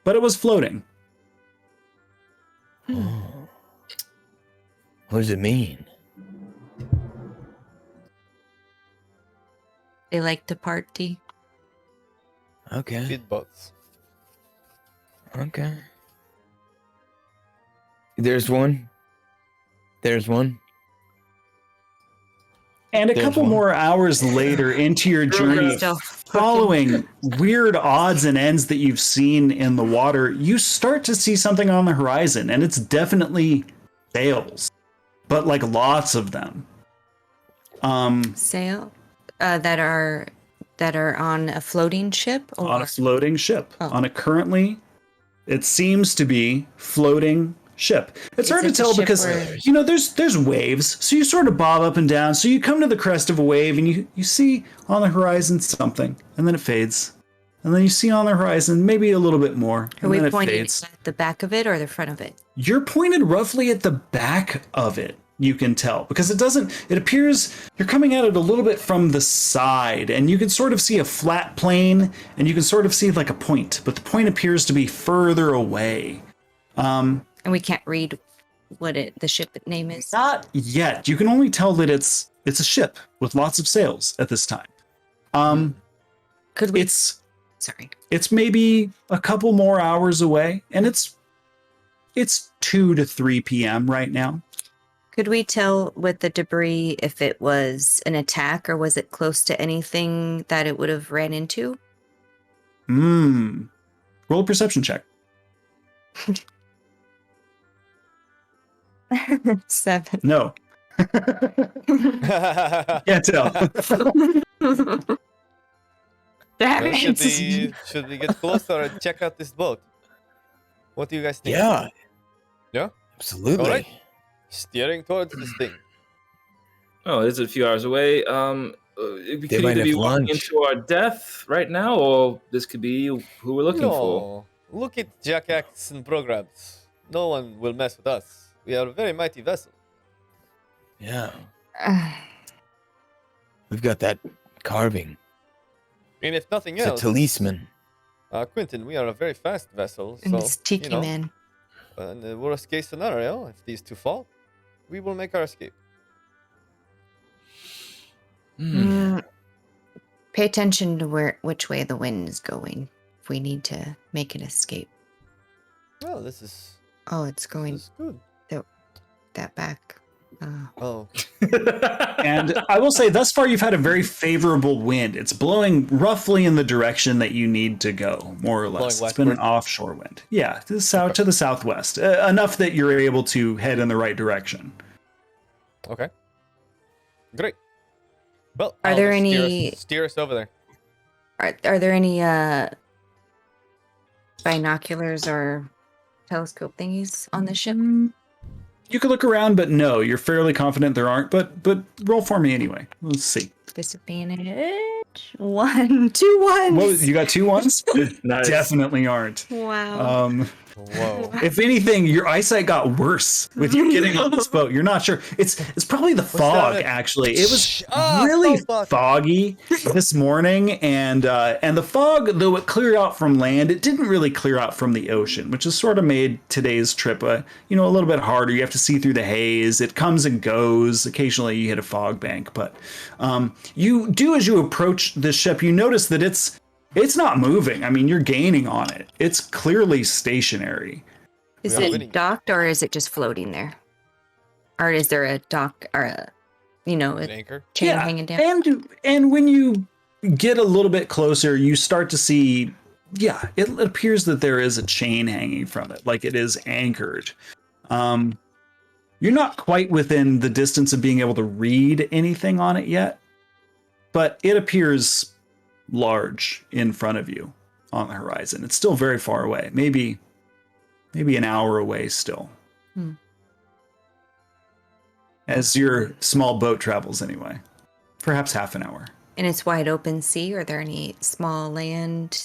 But it was floating. What does it mean? They like to party. Okay. Speedboats. Okay. There's one. There's one. And a There's couple one. more hours later into your journey, Still following weird odds and ends that you've seen in the water, you start to see something on the horizon, and it's definitely sails, but like lots of them. sail that are on a floating ship or On a floating ship. Oh. On a currently, it seems to be floating ship. It's Is hard to it the tell ship because where- there's waves, so you sort of bob up and down. So you come to the crest of a wave and you see on the horizon something, and then it fades, and then you see on the horizon maybe a little bit more, are and we then it pointing fades. at the back of it or the front of it? You're pointed roughly at the back of it. You can tell because it appears you're coming at it a little bit from the side, and you can sort of see a flat plane, and you can sort of see like a point, but the point appears to be further away. And we can't read what the ship name is. Not yet. You can only tell that it's a ship with lots of sails at this time. Could we? It's Sorry. maybe a couple more hours away, and it's 2 to 3 p.m. right now. Could we tell with the debris if it was an attack or was it close to anything that it would have ran into? Roll a perception check. 7. No. Can't tell. Damn Well, it. should we get closer and check out this boat? What do you guys think? Yeah. Yeah? Absolutely. All right. Steering towards this thing. Oh, it is a few hours away. We could might either be have walking lunch. into our death right now, or this could be who we're looking for. No. Look at Jackass and programs. No one will mess with us. We are a very mighty vessel. Yeah. We've got that carving. And if nothing It's a else, talisman. Quentin, we are a very fast vessel. And So, it's Tiki Man. in the worst case scenario, if these two fall, we will make our escape. Pay attention to which way the wind is going if we need to make an escape. Well, this is Oh, it's going good. that back. Oh, And I will say, thus far, you've had a very favorable wind. It's blowing roughly in the direction that you need to go, more or less. Blowing It's been an westward? offshore wind. Yeah, to the southwest, enough that you're able to head in the right direction. okay. Great. Well, Are I'll there just any- steer us over there? Are there any binoculars or telescope thingies on the ship? You could look around, but no, you're fairly confident there aren't. But roll for me anyway. Let's see. Disadvantage. 1, 2 ones. What, you got 2 ones? Nice. Definitely aren't. Wow. Whoa. If anything, your eyesight got worse with you getting on this boat. You're not sure. It's probably the fog. Actually, it was really foggy this morning, and the fog, though it cleared out from land, it didn't really clear out from the ocean, which has sort of made today's trip a little bit harder. You have to see through the haze. It comes and goes. Occasionally, you hit a fog bank, but you do, as you approach the ship, you notice that it's not moving. I mean, you're gaining on it. It's clearly stationary. Is it docked or is it just floating there? Or is there a dock or an anchor chain hanging down? And when you get a little bit closer, you start to see, it appears that there is a chain hanging from it, like it is anchored. You're not quite within the distance of being able to read anything on it yet, but it appears large in front of you on the horizon. It's still very far away, maybe an hour away still. As your small boat travels anyway, perhaps half an hour. And it's wide open sea. Are there any small land?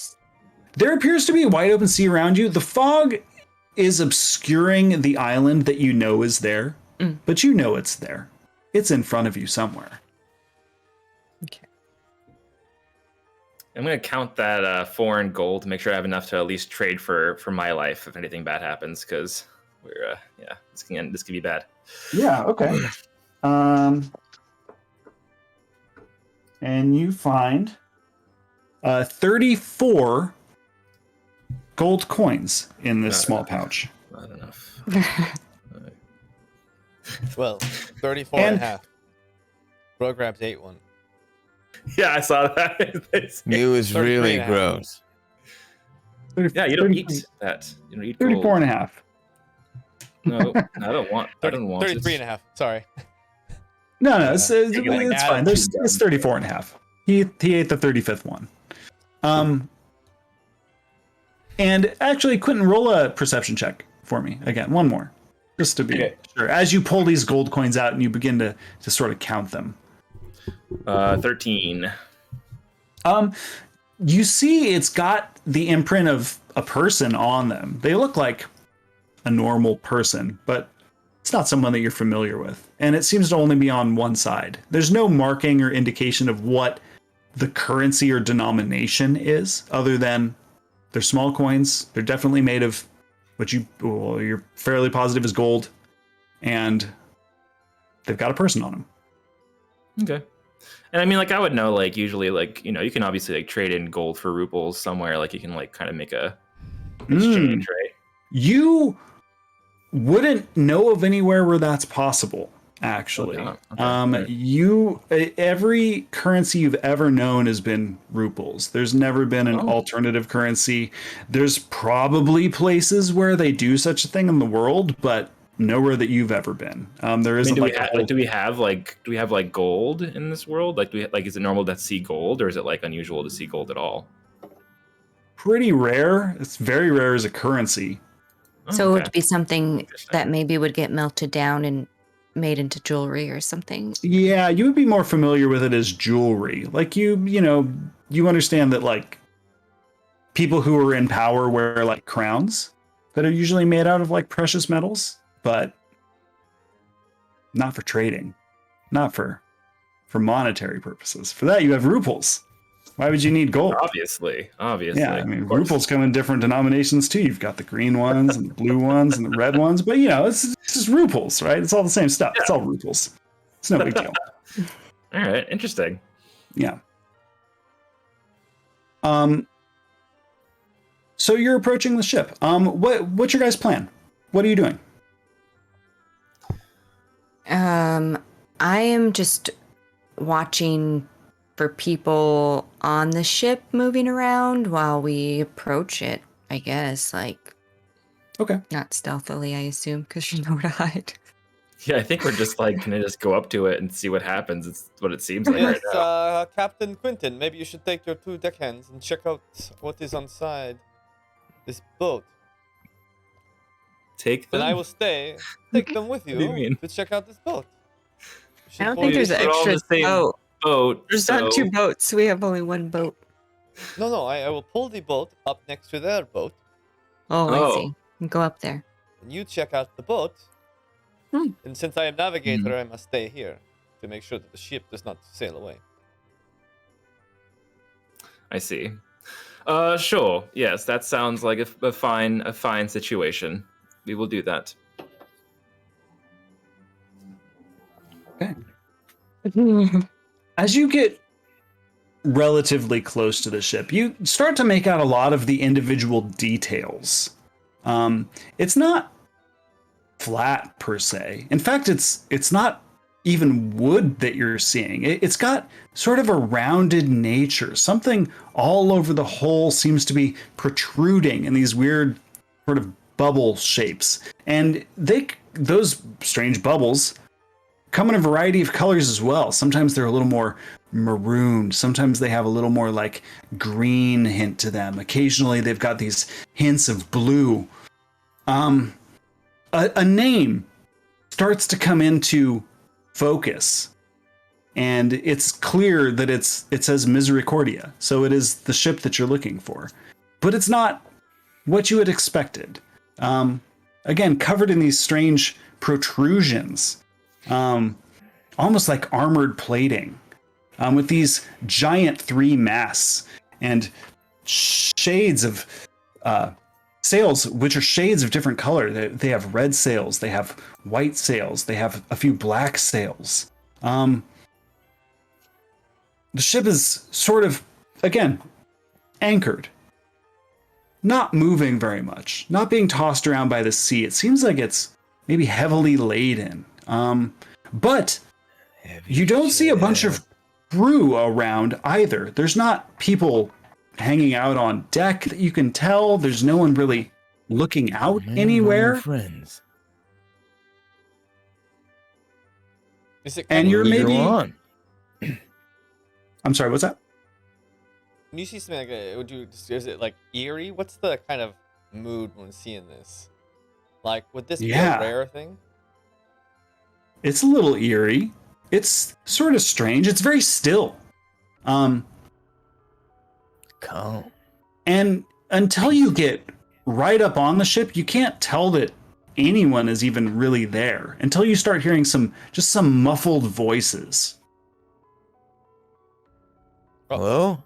There appears to be a wide open sea around you. The fog is obscuring the island that you know is there, but you know it's there. It's in front of you somewhere. Okay. I'm gonna count that 4 in gold to make sure I have enough to at least trade for my life if anything bad happens, because we're this can be bad. Yeah. Okay. And you find 34 gold coins in this small pouch. Not enough. Well, 34 and a half. Bro grabs 8 one. Yeah, I saw that. It was really gross. Yeah, you don't eat that. You don't eat 34 gold. and a half. No, I don't want. I don't want 33 and a half. Sorry. No, it's fine. attitude It's 34 and a half. He ate the 35th one. And actually, Quentin, roll a perception check for me again. One more, just to be sure. As you pull these gold coins out and you begin to sort of count them. 13. You see, it's got the imprint of a person on them. They look like a normal person, but it's not someone that you're familiar with. And it seems to only be on one side. There's no marking or indication of what the currency or denomination is, other than they're small coins. They're definitely made of what you're fairly positive is gold, and they've got a person on them. Okay. And I mean, like, I would know, like, usually, like, you can obviously, like, trade in gold for rubles somewhere. Like, you can, like, kind of make a exchange, right? You wouldn't know of anywhere where that's possible, actually. Okay. Every currency you've ever known has been ruples. There's never been an alternative currency. There's probably places where they do such a thing in the world, but nowhere that you've ever been. There isn't do we have gold in this world? Like, is it normal to see gold, or is it like unusual to see gold at all? Pretty rare. It's very rare as a currency. So it would be something that maybe would get melted down and made into jewelry or something. Yeah, you would be more familiar with it as jewelry. Like you understand that, like, people who are in power wear like crowns that are usually made out of like precious metals, but not for trading, not for monetary purposes. For that, you have ruples. Why would you need gold? Obviously. Yeah, I mean, ruples come in different denominations too. You've got the green ones and the blue ones and the red ones, but it's just ruples, right? It's all the same stuff. Yeah. It's all ruples. It's no big deal. All right, interesting. Yeah. So you're approaching the ship. What's your guys' plan? What are you doing? I am just watching for people on the ship moving around while we approach it, I guess. Like, okay, not stealthily, I assume, because you know where to hide. Yeah, I think we're just like gonna just go up to it and see what happens. It's what it seems like right now. Captain Quentin, maybe you should take your 2 deckhands and check out what is on side this boat. Take them. Then I will stay. Take them with What do you you mean? to check out this boat. I don't think there's an We're all in extra the same boat. boat. There's so... not 2 boats. We have only 1 boat. No, I will pull the boat up next to their boat, Oh, I Oh. see. And go up there. and you check out the boat. Hmm. And since I am navigator, I must stay here to make sure that the ship does not sail away. I see. Sure. Yes, that sounds like a fine situation. We will do that. As you get relatively close to the ship, you start to make out a lot of the individual details. It's not flat per se. In fact, it's not even wood that you're seeing. It's got sort of a rounded nature. Something all over the whole seems to be protruding in these weird sort of bubble shapes. And those strange bubbles come in a variety of colors as well. Sometimes they're a little more maroon. Sometimes they have a little more like green hint to them. Occasionally they've got these hints of blue. A name starts to come into focus, and it's clear that it says Misericordia. So it is the ship that you're looking for, but it's not what you had expected. Again, covered in these strange protrusions, almost like armored plating, with these giant 3 masts and shades of sails, which are shades of different color. They have red sails, they have white sails, they have a few black sails. The ship is sort of, again, anchored, not moving very much, not being tossed around by the sea. It seems like it's maybe heavily laden. But you don't see a bunch of crew around either. There's not people hanging out on deck that you can tell. There's no one really looking out anywhere. Friends. Is it? And you're Lead her maybe. on. I'm sorry. What's that? When you see something like is it like eerie? What's the kind of mood when seeing this? Like, would this be Yeah. a rare thing? It's a little eerie. It's sort of strange. It's very still. Calm. And until you get right up on the ship, you can't tell that anyone is even really there until you start hearing some muffled voices. Hello?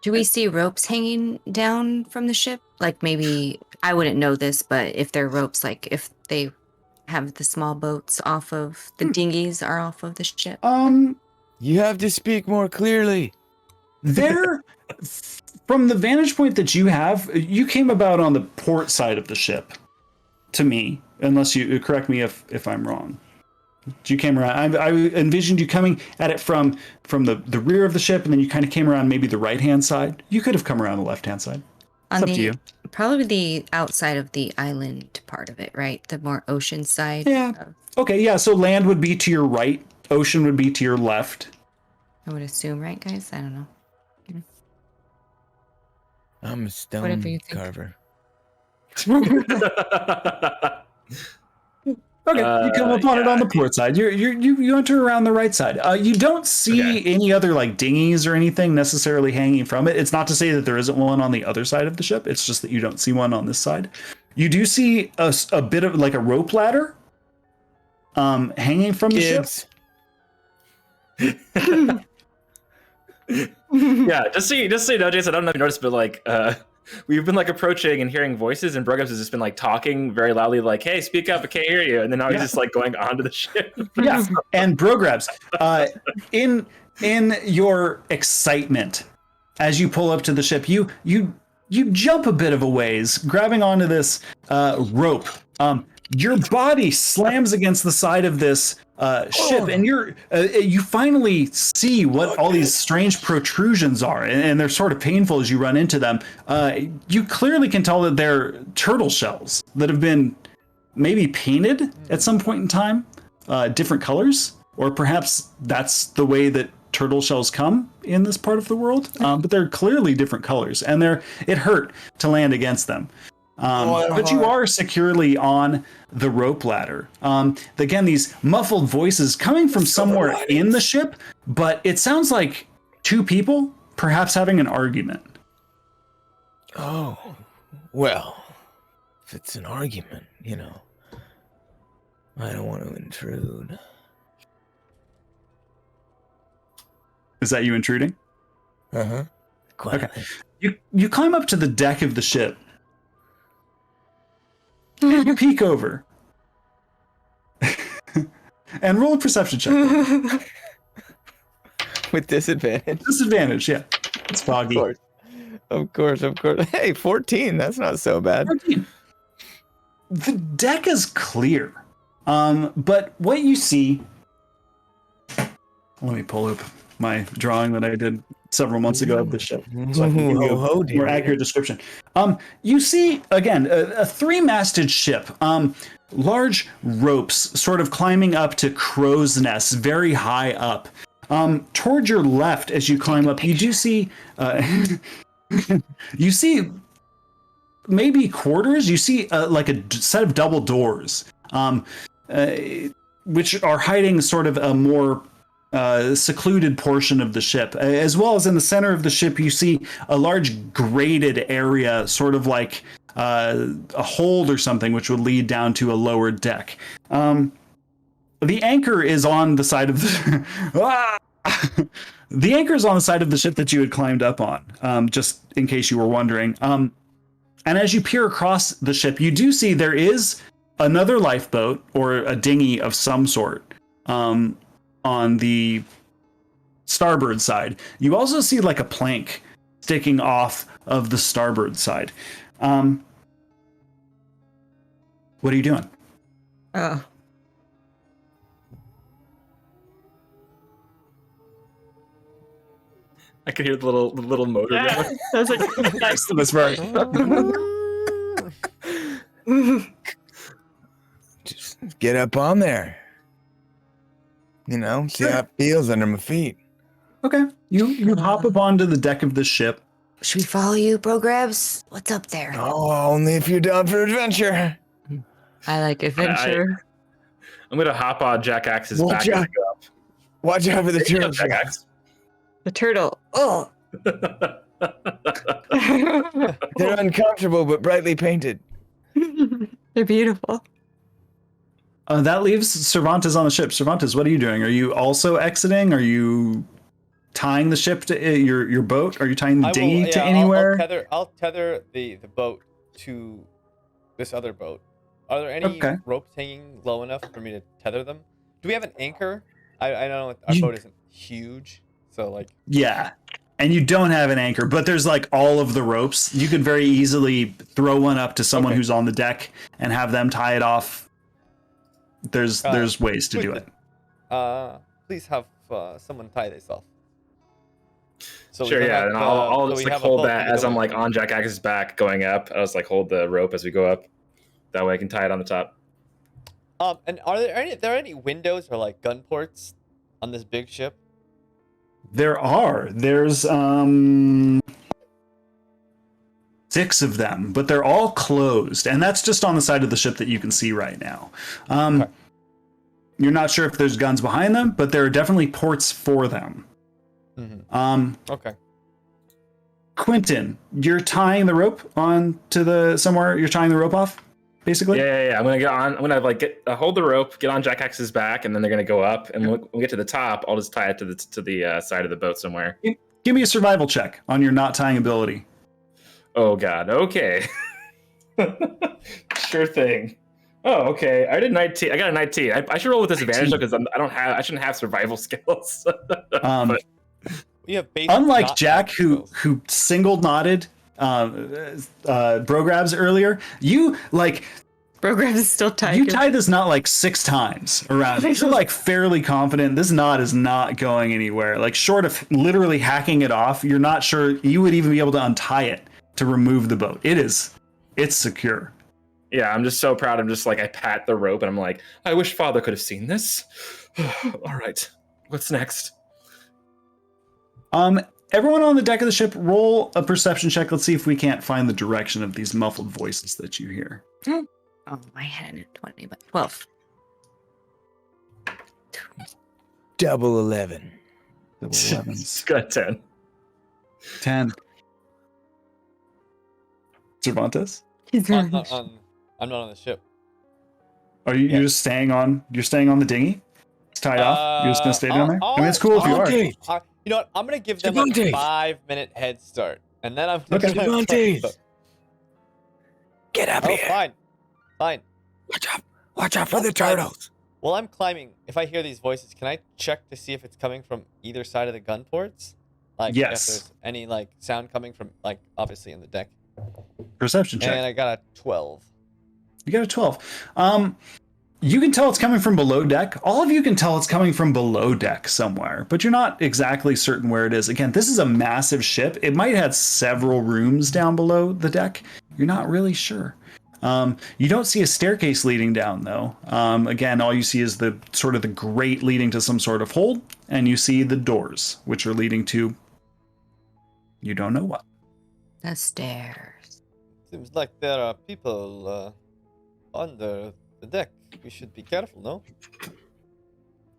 Do we see ropes hanging down from the ship? Like maybe, I wouldn't know this, but if they're ropes, like if they have the small boats off of, the dinghies are off of the ship. You have to speak more clearly. There, from the vantage point that you have, you came about on the port side of the ship, to me, unless you correct me if I'm wrong. You came around. I envisioned you coming at it from the rear of the ship, and then you kind of came around maybe the right-hand side. You could have come around the left-hand side. It's up to you. Probably the outside of the island part of it, right? The more ocean side. Yeah. Okay, yeah, so land would be to your right, ocean would be to your left. I would assume, right, guys? I don't know. I'm a stone Whatever you think. carver. Okay, you come upon it on the port side. You enter around the right side. You don't see any other like dinghies or anything necessarily hanging from it. It's not to say that there isn't one on the other side of the ship. It's just that you don't see one on this side. You do see a bit of like a rope ladder hanging from the ship. Yeah, just so you know, Jason, I don't know if you noticed, but like we've been like approaching and hearing voices, and Brogams has just been like talking very loudly, like, "Hey, speak up! I can't hear you." And then now he's just like going onto the ship. Yeah, and Brograbs, in your excitement as you pull up to the ship, you jump a bit of a ways, grabbing onto this rope. Your body slams against the side of this ship, and you finally see what all these strange protrusions are, and they're sort of painful as you run into them. You clearly can tell that they're turtle shells that have been maybe painted at some point in time, different colors, or perhaps that's the way that turtle shells come in this part of the world. But they're clearly different colors, and it hurt to land against them. But you are securely on the rope ladder. Again, these muffled voices coming from somewhere in the ship, but it sounds like two people perhaps having an argument. Oh, well, if it's an argument, I don't want to intrude. Is that you intruding? Uh-huh. Okay. You climb up to the deck of the ship. And you peek over. And roll a perception check. With disadvantage? Disadvantage, yeah. It's foggy. Of course. Hey, 14. That's not so bad. 14. The deck is clear. But what you see... Let me pull up my drawing that I did several months ago of the ship, so I can give you a more accurate description. You see, again, a three-masted ship. Large ropes sort of climbing up to crow's nests very high up. Toward your left, as you climb up, you do see... you see maybe quarters. You see like a set of double doors, which are hiding sort of a more secluded portion of the ship. As well as in the center of the ship, you see a large grated area, sort of like a hold or something, which would lead down to a lower deck. The anchor is on the side of the... The anchor is on the side of the ship that you had climbed up on, just in case you were wondering. And as you peer across the ship, you do see there is another lifeboat or a dinghy of some sort on the starboard side. You also see like a plank sticking off of the starboard side. What are you doing? Oh. I could hear the little motor going. That's like Next to this verse. Just get up on there. See how it feels under my feet. Okay. You hop up onto the deck of the ship. Should we follow you, Bro Grabs? What's up there? Oh, only if you're down for adventure. I like adventure. I'm gonna hop on Jack Axe's back. Watch out. Watch out for the turtle. Jack Axe. The turtle. Oh. They're uncomfortable but brightly painted. They're beautiful. That leaves Cervantes on the ship. Cervantes, what are you doing? Are you also exiting? Are you tying the ship to your boat? Are you tying the dinghy to anywhere? I'll tether the boat to this other boat. Are there any ropes hanging low enough for me to tether them? Do we have an anchor? I know our boat isn't huge, so like... Yeah, and you don't have an anchor, but there's like all of the ropes. You could very easily throw one up to someone who's on the deck and have them tie it off. There's ways to do it. Please have someone tie this off. So sure, yeah, and I'll just like hold that as I'm like on Jack Axe's back going up. I'll just like hold the rope as we go up. That way I can tie it on the top. And are there any windows or like gun ports on this big ship? There's 6 of them, but they're all closed, and that's just on the side of the ship that you can see right now. You're not sure if there's guns behind them, but there are definitely ports for them. Okay. Quentin, you're tying the rope on to somewhere. You're tying the rope off, basically. Yeah. I'm gonna get on. I'm gonna like hold the rope, get on Jack Axe's back, and then they're gonna go up. And when we get to the top, I'll just tie it to the side of the boat somewhere. Give me a survival check on your not tying ability. Oh God. Okay. Sure thing. Oh, okay. I did 19. I got a 19. I should roll with disadvantage though, because I shouldn't have survival skills. But, we have unlike Jack, who single knotted Bro Grabs earlier, you like Bro Grabs is still tied. You tie this knot like 6 times around. You're like fairly confident this knot is not going anywhere. Like short of literally hacking it off, you're not sure you would even be able to untie it to remove the boat. It's secure. Yeah, I'm just so proud. I'm just like, I pat the rope and I'm like, I wish Father could have seen this. All right, what's next? everyone on the deck of the ship, roll a perception check. Let's see if we can't find the direction of these muffled voices that you hear. Oh, I had a 20, but 12. Double 11. Double 11s. Got 10. 10. Cervantes? I'm not on the ship. Are you you're just staying on? You're staying on the dinghy? It's tied off. You're just gonna stay down there. I mean, it's cool if you are. You know what? I'm gonna give them a Cervantes. 5-minute head start, and then I'm gonna Okay. try and Cervantes. Get up Oh, here. fine. Watch out for the Fine. turtles. While I'm climbing, if I hear these voices, can I check to see if it's coming from either side of the gun ports? Like, Yes. if there's any like sound coming from, like, obviously in the deck. Perception check. And I got a 12. You got a 12. You can tell it's coming from below deck. All of you can tell it's coming from below deck somewhere, but you're not exactly certain where it is. Again, this is a massive ship. It might have several rooms down below the deck. You're not really sure. You don't see a staircase leading down, though. Again, all you see is the sort of the grate leading to some sort of hold, and you see the doors, which are leading to you don't know what. The stairs. Seems like there are people under the deck. We should be careful, no?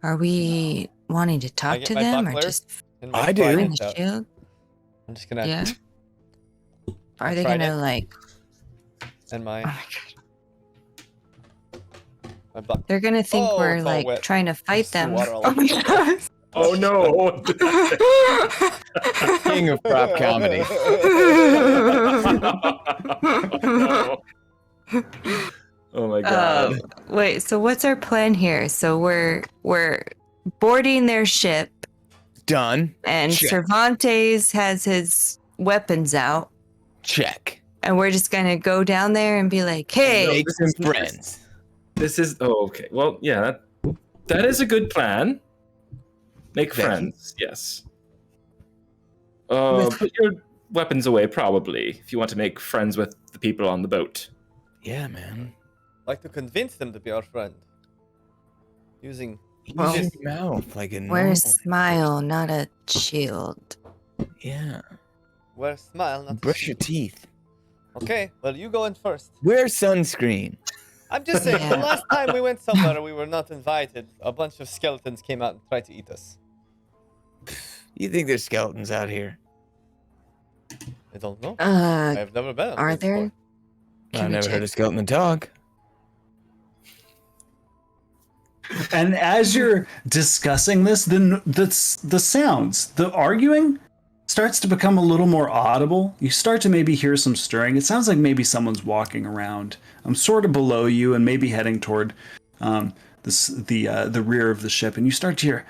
Are we wanting to talk get to my them or buckler? just And my I do. pride find the out. shield? I'm just gonna Yeah. Are they Trident. gonna like? and Oh my my God. my buck. They're gonna think Oh, we're it's all like wet. trying to fight There's them. water all Oh over my the God. Oh no! King of prop comedy. Oh my god. Wait, so what's our plan here? So we're boarding their ship, Done. and Check. Cervantes has his weapons out, Check. and we're just gonna go down there and be like, "Hey, Make some friends. This is okay. Well, yeah, that is a good plan. Make Thank you. friends, yes. Put your weapons away, probably, if you want to make friends with the people on the boat. Yeah, man. Like to convince them to be our friend. Using Well, Use your mouth like a wear normal. a smile, not a shield." Yeah. wear a smile, not a Brush your shield. teeth. Okay, well you go in first. Wear sunscreen. I'm just saying, the Yeah. last time we went somewhere we were not invited, a bunch of skeletons came out and tried to eat us. You think there's skeletons out here? I don't know. I've never been. on Are one there? before. Can I've we never heard check? a skeleton talk. And as you're discussing this, then the sounds, the arguing starts to become a little more audible. You start to maybe hear some stirring. It sounds like maybe someone's walking around. I'm sort of below you and maybe heading toward the rear of the ship, and you start to hear,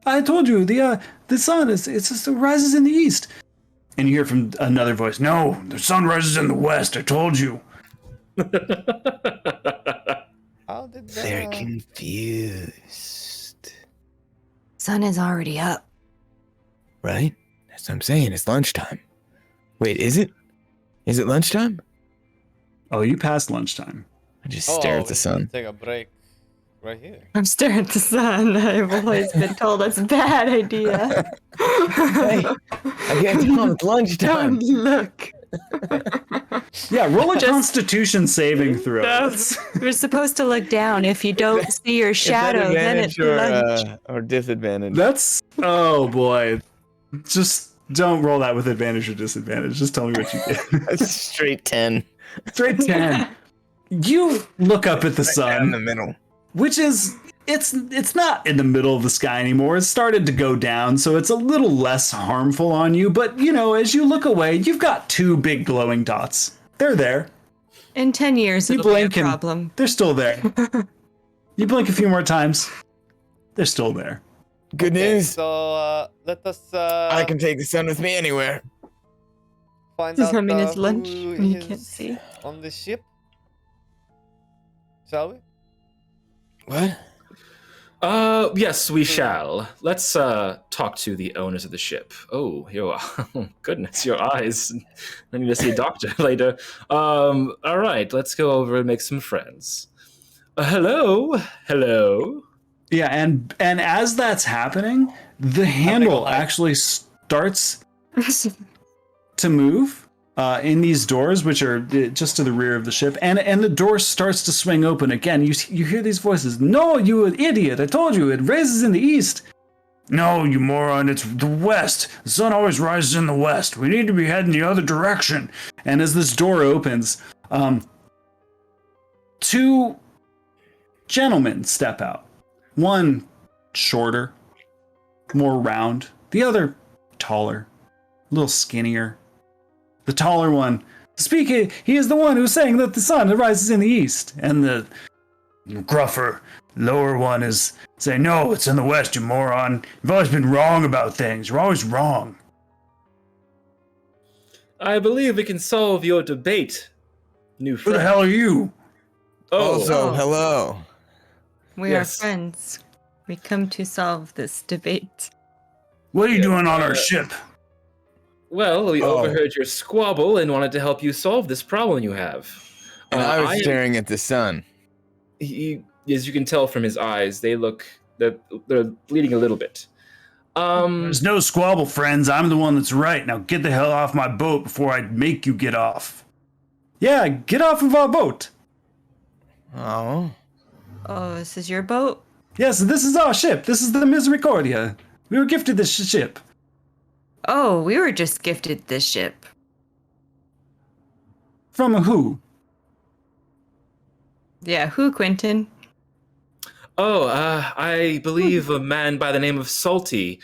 "I told you the sun it rises in the east." And you hear from another voice, "No, the sun rises in the west. I told you." How did They're that? confused. Sun is already up. Right? That's what I'm saying. It's lunchtime. Wait, is it? Is it lunchtime? Oh, you passed lunchtime. I just stare at the we sun. should Take a break right here. I'm staring at the sun. I've always been told that's a bad idea. Hey, I can't tell. It's lunchtime. Don't look. Yeah, roll a Just- Constitution saving throw. We're supposed to look down. If you don't see your shadow, then it's lunch. or disadvantage. That's oh boy. Just don't roll that with advantage or disadvantage. Just tell me what you did. That's straight 10. Straight 10. You look up at the Down in the sun, middle. which is it's not in the middle of the sky anymore. It's started to go down, so it's a little less harmful on you. But you know, as you look away, you've got two big glowing dots. They're there. In 10 years, You it'll be a blink and problem. they're still there. You blink a few more times, they're still there. Good Okay, news. So let us I can take the sun with me anywhere. find Does out that mean it's lunch who when you can't is see? on the ship. Shall we? What? Yes, we shall. Let's talk to the owners of the ship. Oh, oh goodness, your eyes. I need to see a doctor later. All right, let's go over and make some friends. Hello. Yeah, and as that's happening, the handle hide. actually starts to move in these doors, which are just to the rear of the ship, and the door starts to swing open again. You hear these voices. No, you idiot! I told you it rises in the east. No, you moron! It's the west. The sun always rises in the west. We need to be heading the other direction. And as this door opens, two gentlemen step out. One shorter, more round. The other taller, a little skinnier. The taller one, he is the one who's saying that the sun rises in the east. And the gruffer, lower one is saying, no, it's in the west, you moron. You've always been wrong about things. You're always wrong. I believe we can solve your debate, new friend. Who the hell are you? Also, hello. We are friends. We come to solve this debate. What are you doing on our ship? Well, we overheard your squabble and wanted to help you solve this problem you have. And I was staring at the sun. He, as you can tell from his eyes, they're bleeding a little bit. There's no squabble, friends. I'm the one that's right. Now get the hell off my boat before I make you get off. Yeah, get off of our boat. Oh. Oh, this is your boat? Yes, this is our ship. This is the Misericordia. We were gifted this ship. Oh, we were just gifted this ship. From who? Yeah, who, Quentin? I believe a man by the name of Salty.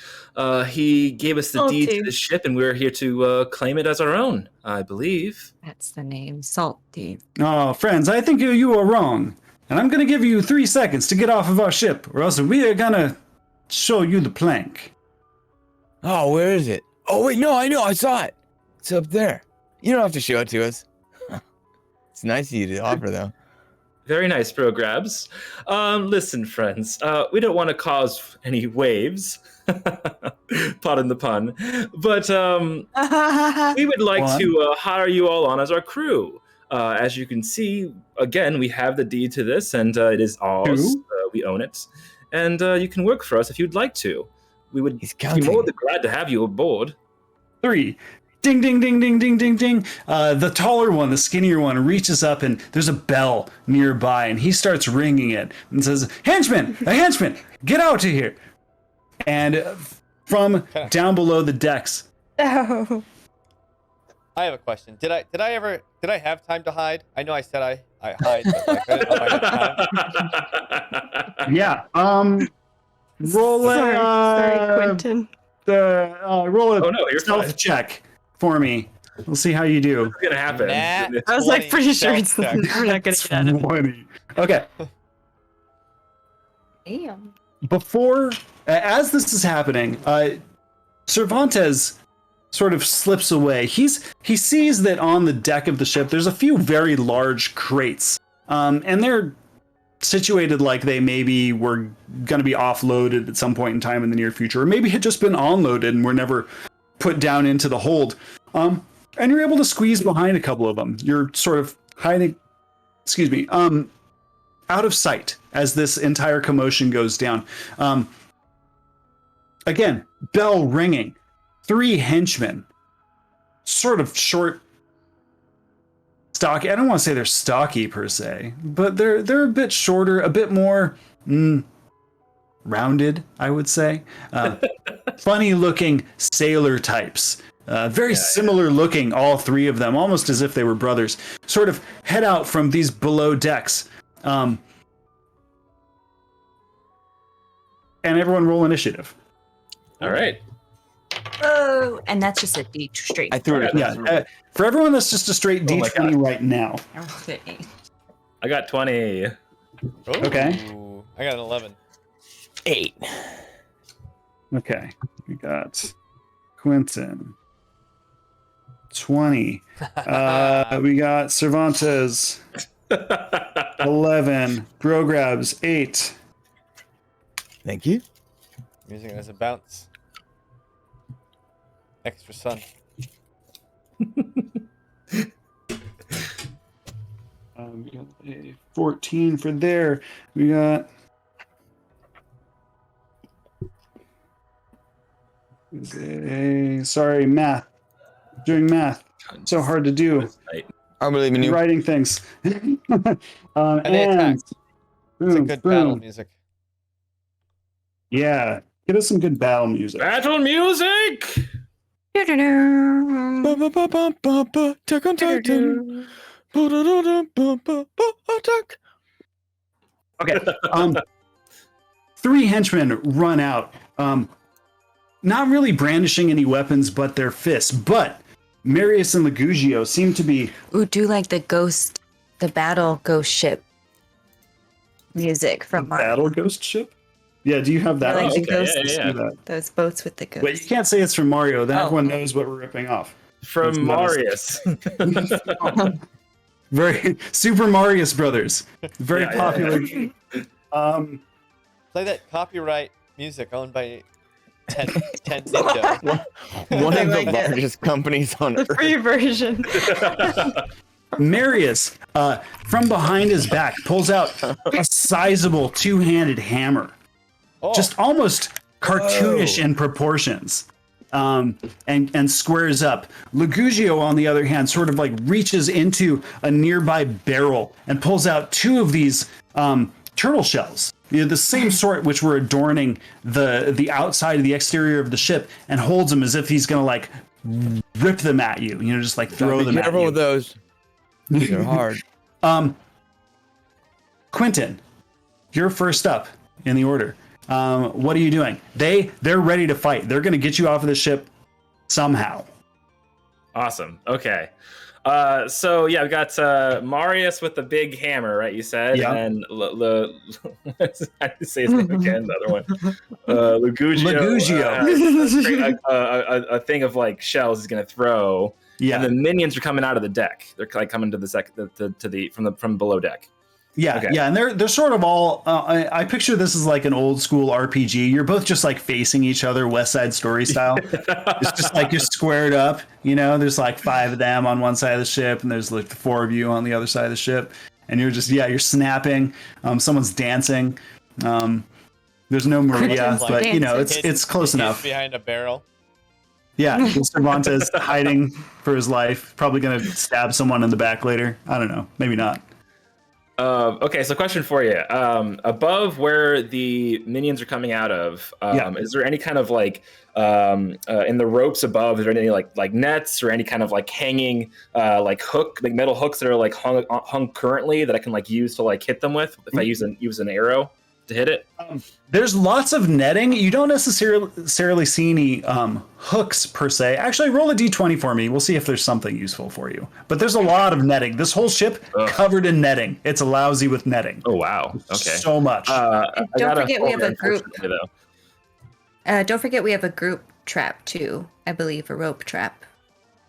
He gave us the deed to the ship, and we're here to claim it as our own, I believe. That's the name, Salty. Oh, friends, I think you are wrong. And I'm going to give you 3 seconds to get off of our ship, or else we are going to show you the plank. Oh, where is it? Oh, wait, no, I know. I saw it. It's up there. You don't have to show it to us. It's nice of you to offer, though. Very nice, Bro Grabs. Listen, friends, we don't want to cause any waves. Pardon the pun. But we would like to hire you all on as our crew. As you can see, again, we have the deed to this, and it is ours. We own it. And you can work for us if you'd like to. We would be more than glad to have you aboard. 3. Ding, ding, ding, ding, ding, ding, ding. The taller one, the skinnier one, reaches up and there's a bell nearby and he starts ringing it and says, henchman, a henchman, get out of here. And from down below the decks. Oh. I have a question. Did I have time to hide? I know I said I hide, but like, I didn't know if I had time. Yeah. Roll Sorry, Quentin. Roll a stealth fine. check for me. We'll see how you do. What's going to happen? I was like pretty sure it's we're not going to get out of it. 20. Okay. Damn. Before, as this is happening, Cervantes sort of slips away. He sees that on the deck of the ship, there's a few very large crates, and they're situated like they maybe were going to be offloaded at some point in time in the near future, or maybe had just been onloaded and were never put down into the hold. And you're able to squeeze behind a couple of them. You're sort of hiding, out of sight as this entire commotion goes down. Again, bell ringing. 3 henchmen, sort of short, stocky. I don't want to say they're stocky per se, but they're a bit shorter, a bit more rounded, I would say. Funny looking sailor types. Very similar looking, all 3 of them, almost as if they were brothers. Sort of head out from these below decks. And everyone roll initiative. All right. Oh, and that's just a D straight. I threw it. Yeah. For everyone, that's just a straight D20 right now. Okay. I got 20. Okay. I got an 11. 8. Okay. We got Quentin. 20. We got Cervantes. 11. Bro Grabs. 8. Thank you. I'm using it as a bounce. Extra sun. We got a 14 for there. We got Sorry, math. Doing math. So hard to do. I believe in you. Writing things. And they attack. It's a good battle music. Yeah. Get us some good battle music. Battle music! Attack on Titan. Attack. Okay. 3 henchmen run out. Not really brandishing any weapons but their fists. But Marius and Legugio seem to be... Ooh, do like the battle ghost ship music from Mario. Battle ghost ship? Yeah, do you have that? I like the okay, ghosts. yeah. Those boats with the ghosts. Wait, you can't say it's from Mario. Then Oh. everyone knows what we're ripping off. From Marius. Very Super Marius Brothers. Very Yeah, popular. Play that copyright music owned by Nintendo. One of the like it. largest companies on The earth. free version. Marius, from behind his back, pulls out a sizable 2-handed hammer. Oh, Just almost cartoonish in proportions. And squares up. Legugio, on the other hand, sort of like reaches into a nearby barrel and pulls out 2 of these turtle shells. The same sort which were adorning the outside of the exterior of the ship, and holds them as if he's gonna like rip them at you. Just like throw them Be at careful you. with those. They're hard. Quentin, you're first up in the order. What are you doing? They're ready to fight. They're going to get you off of the ship somehow. Awesome. Okay. So yeah, we got Marius with the big hammer, right? You said, Yeah. and I have to say his name again. The other one, Legugio. A thing of like shells he's gonna throw. Yeah, And the minions are coming out of the deck. They're like coming to the from below deck. yeah, Okay. yeah. And they're sort of all. I picture this as like an old school RPG. You're both just like facing each other, West Side Story style. It's just like you're squared up. There's like 5 of them on one side of the ship, and there's like 4 of you on the other side of the ship. And you're just you're snapping. Someone's dancing. There's no Maria, Like but dancing. it's close hid enough. behind a barrel. Yeah, Cervantes hiding for his life. Probably gonna stab someone in the back later. I don't know. Maybe not. Okay, so question for you. Above where the minions are coming out of, is there any kind of like in the ropes above? Is there any like nets or any kind of like hanging like hook, like metal hooks that are like hung currently that I can like use to like hit them with if I use an arrow to hit it? There's lots of netting. You don't necessarily see any hooks per se. Actually, roll a d20 for me. We'll see if there's something useful for you. But there's a lot of netting. This whole ship covered in netting. It's lousy with netting. Oh wow! Okay, So much. Don't forget we have a group. Though. Don't forget we have a group trap too. I believe a rope trap.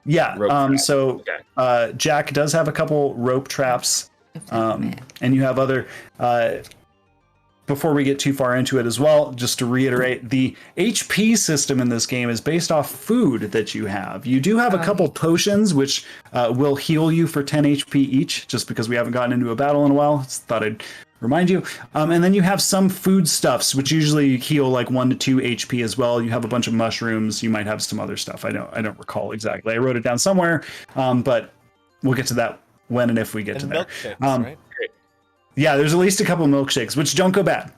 Yeah. Rope trap. So Okay. Jack does have a couple rope traps, If that's it. and you have other. Before we get too far into it as well, just to reiterate, the HP system in this game is based off food that you have. You do have a couple potions which will heal you for 10 HP each, just because we haven't gotten into a battle in a while. Just thought I'd remind you. And then you have some foodstuffs which usually heal like 1 to 2 HP as well. You have a bunch of mushrooms. You might have some other stuff. I don't recall exactly. I wrote it down somewhere, but we'll get to that when and if we get to there. Milkshakes, right? Yeah, there's at least a couple milkshakes, which don't go bad.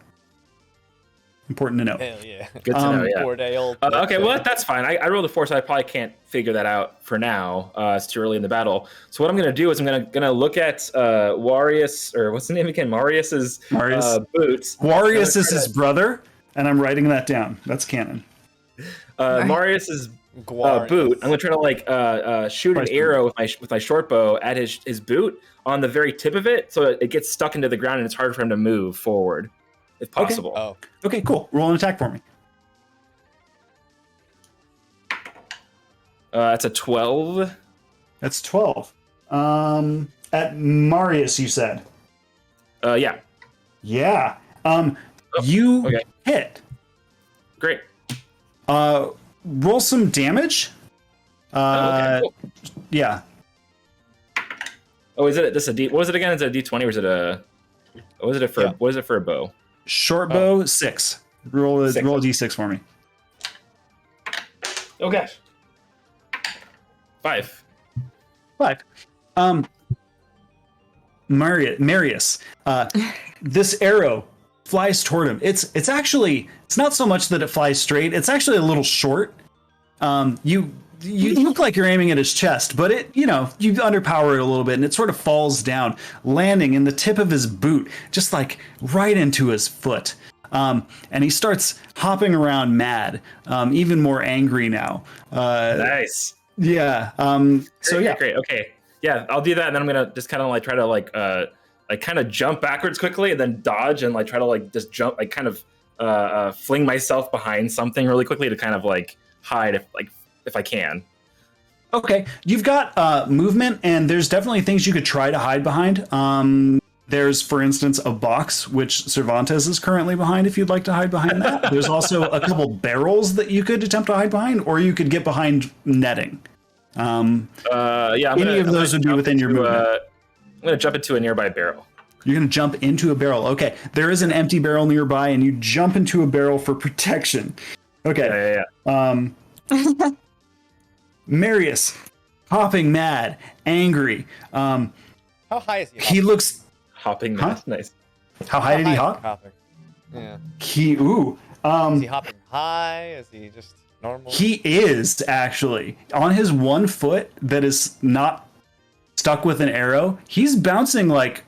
Important to know. Hell yeah. Good to know. Yeah. 4-day-old. Okay, well that's fine. I rolled a 4, so I probably can't figure that out for now. It's too early in the battle. So what I'm gonna do is I'm gonna look at Warius, or what's the name again? Marius's boots. Warius is his brother, and I'm writing that down. That's canon. Marius's boot. I'm gonna try to like shoot an arrow with my short bow at his boot on the very tip of it, so it gets stuck into the ground and it's hard for him to move forward, if possible. Oh. Okay, cool. Roll an attack for me. That's a 12. That's 12. At Marius, you said. Yeah. Yeah. You okay. hit. Great. Roll some damage. Okay, cool. Yeah. Oh, is it this a D? What was it again? Is it a D20 or is it a? What is it for? Yeah. What is it for a bow? Short bow, 6. Roll a 6. D6 for me. Oh gosh. 5. 5. Marius, this arrow flies toward him. It's actually, it's not so much that it flies straight. It's actually a little short. You look like you're aiming at his chest, but you underpower it a little bit, and it sort of falls down, landing in the tip of his boot, just like right into his foot. And he starts hopping around mad, even more angry now. Nice. Yeah. So yeah. Great. Okay. Yeah, I'll do that, and then I'm gonna just kind of like try to like kind of jump backwards quickly, and then dodge, and like try to like just jump, like kind of fling myself behind something really quickly to kind of like hide if I can. Okay, you've got movement, and there's definitely things you could try to hide behind. There's, for instance, a box which Cervantes is currently behind if you'd like to hide behind that. There's also a couple barrels that you could attempt to hide behind, or you could get behind netting. Yeah, any of those would be within your movement. I'm going to jump into a nearby barrel. You're going to jump into a barrel. Okay, there is an empty barrel nearby, and you jump into a barrel for protection. Okay. Yeah. Marius, hopping mad, angry. How high is he? He looks... Hopping mad. Huh? Nice. How high did he is hop? hopping? Yeah. Is he hopping high? Is he just normal? He is actually on his one foot that is not stuck with an arrow. He's bouncing like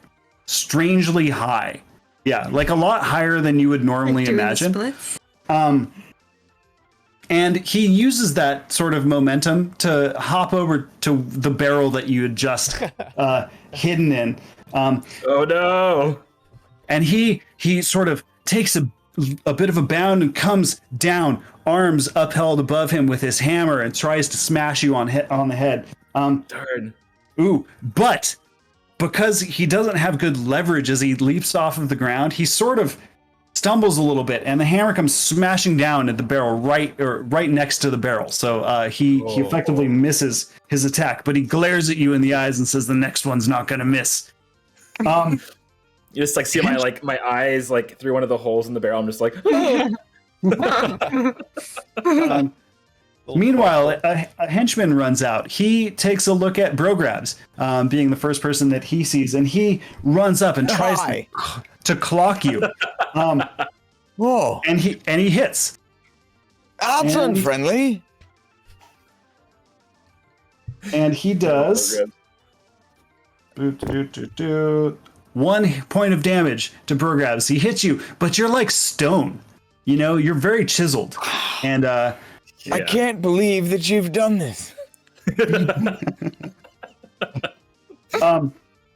strangely high. Yeah, like a lot higher than you would normally Doing imagine. splits? And he uses that sort of momentum to hop over to the barrel that you had just hidden in. Oh no! And he sort of takes a bit of a bound and comes down, arms upheld above him with his hammer, and tries to smash you on the head. Darn. Ooh, but because he doesn't have good leverage as he leaps off of the ground, he sort of stumbles a little bit, and the hammer comes smashing down at the barrel right next to the barrel. So he effectively misses his attack, but he glares at you in the eyes and says, "The next one's not gonna miss." You just like see my eyes like through one of the holes in the barrel. I'm just like. Meanwhile, a henchman runs out. He takes a look at Brograbs, being the first person that he sees, and he runs up and tries to clock you. Whoa! And he hits. That's unfriendly. And he does 1 point of damage to Brograbs. He hits you, but you're like stone. You know, you're very chiseled, and I can't believe that you've done this.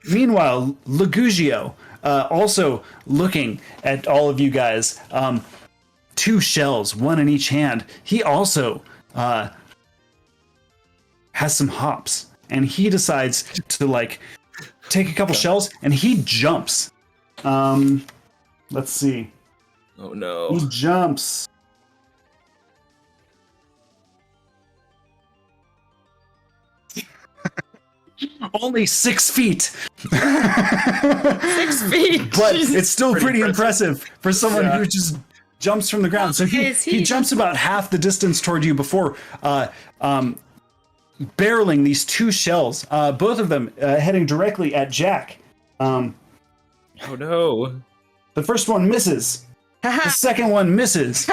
Meanwhile, Lugugio, also looking at all of you guys, 2 shells, 1 in each hand. He also has some hops, and he decides to like take a couple shells, and he jumps. Let's see. Oh no! He jumps. Only 6 feet. 6 feet. But it's still pretty impressive for someone who just jumps from the ground. So he jumps about half the distance toward you before barreling these 2 shells, both of them heading directly at Jack. Oh no! The first one misses. The second one misses.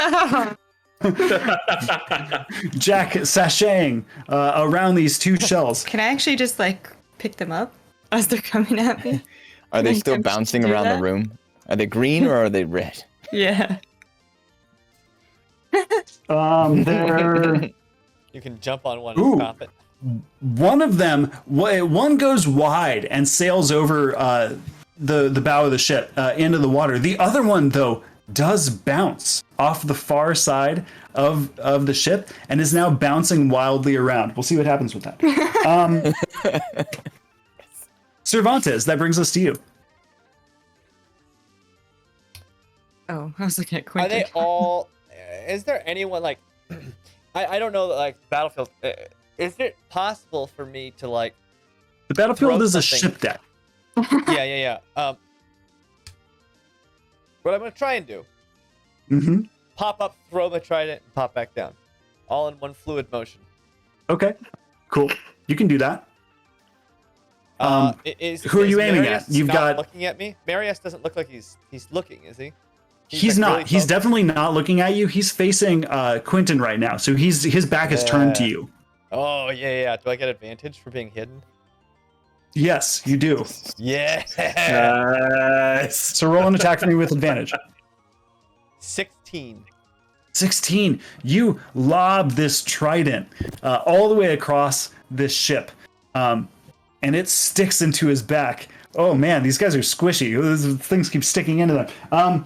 Jack sashaying around these 2 shells. Can I actually just like pick them up as they're coming at me? Are they still bouncing around the room? Are they green or are they red? Yeah. They're... You can jump on one and stop it. One of them, one goes wide and sails over the bow of the ship into the water. The other one, though, does bounce off the far side of the ship and is now bouncing wildly around. We'll see what happens with that. Cervantes, that brings us to you. Oh, I was looking at Are Quentin. they all? Is there anyone like? I don't know. Like Battlefield, is it possible for me to like? The battlefield throw is a something- ship deck. Yeah. What I'm gonna try and do: Mm-hmm. pop up, throw my trident, and pop back down. all in one fluid motion. Okay, cool. You can do that. Who are you aiming at? You've got looking at me. Marius doesn't look like he's looking, is he? He's like not. really He's focused. definitely not looking at you. He's facing Quentin right now, so his back is turned to you. Oh yeah. Do I get advantage for being hidden? Yes, you do. Yeah. So roll an attack for me with advantage. 16. 16. You lob this trident all the way across this ship, and it sticks into his back. Oh man, these guys are squishy. Those things keep sticking into them.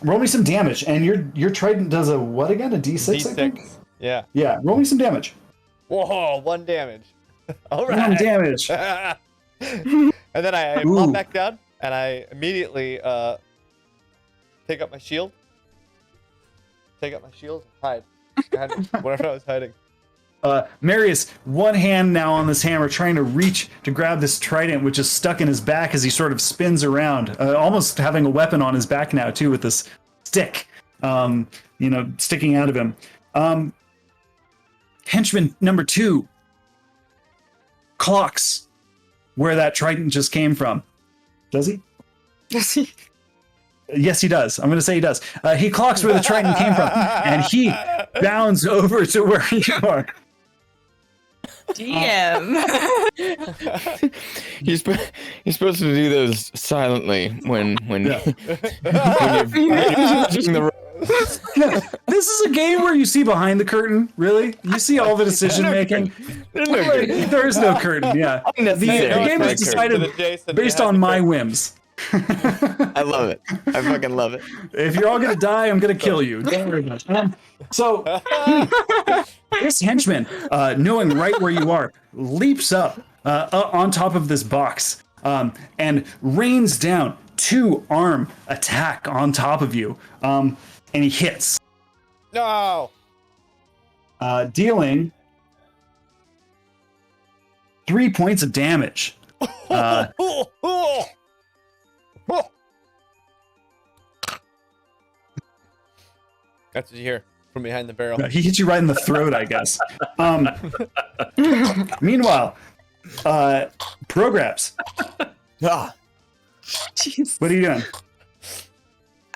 Roll me some damage, and your trident does a what again? A D6? I think? Yeah. Yeah. Roll me some damage. Whoa, 1 damage. All right. 1 damage. And then I pop back down, and I immediately take up my shield. Hide. Whatever I was hiding. Marius, one hand now on this hammer, trying to reach to grab this trident, which is stuck in his back as he sort of spins around, almost having a weapon on his back now too, with this stick, sticking out of him. Henchman number 2 clocks where that trident just came from. Does he? Does he? Yes, he does. I'm going to say he does. He clocks where the trident came from, and he bounds over to where you are. DM. You're supposed to do those silently when you're using the Yeah, this is a game where you see behind the curtain. Really, you see all the decision making. There is no curtain. Yeah, the game is decided based on my whims. I love it. I fucking love it. If you're all gonna die, I'm gonna kill you. Don't worry about it. So this henchman, knowing right where you are, leaps up on top of this box and rains down 2-arm attack on top of you. And he hits. No. Dealing 3 points of damage. That's what you hear from behind the barrel. He hit you right in the throat, I guess. Meanwhile, Prograbs, Ah, Jeez. what are you doing?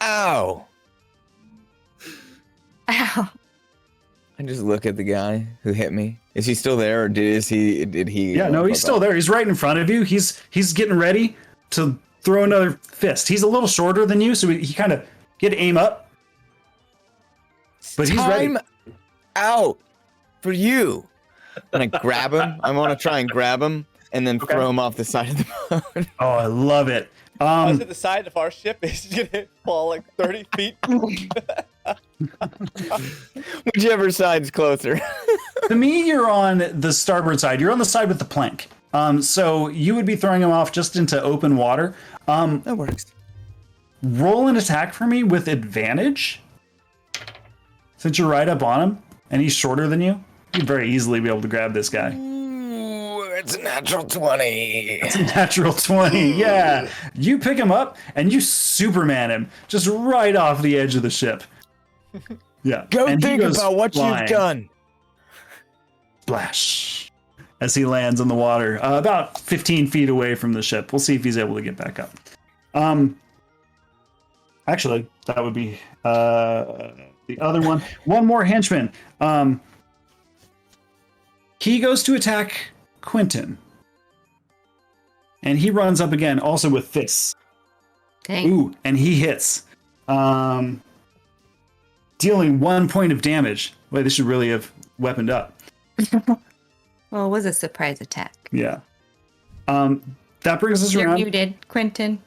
ow. Ow. I just look at the guy who hit me. Is he still there, or did he? Yeah, no, he's still there. He's right in front of you. He's getting ready to throw another fist. He's a little shorter than you, so he kind of get aim up. But he's ready. Time out for you. And I grab him. I want to try and grab him and then throw him off the side of the boat. Oh, I love it. I was at the side of our ship. It's gonna fall like 30 feet. Whichever side's closer. To me, you're on the starboard side. You're on the side with the plank. So you would be throwing him off just into open water. That works. Roll an attack for me with advantage. Since you're right up on him and he's shorter than you, you'd very easily be able to grab this guy. Ooh, it's a natural 20. It's a natural 20. Yeah. You pick him up and you Superman him just right off the edge of the ship. Yeah. Go And he think goes about what flying. you've done. Splash. As he lands in the water, about 15 feet away from the ship. We'll see if he's able to get back up. Actually, that would be the other one. One more henchman. He goes to attack Quentin. And he runs up again, also with fists. Dang. Ooh, and he hits. Dealing 1 point of damage. Wait, this should really have weaponed up. Well, it was a surprise attack. Yeah. That brings us You're around. muted, Quentin.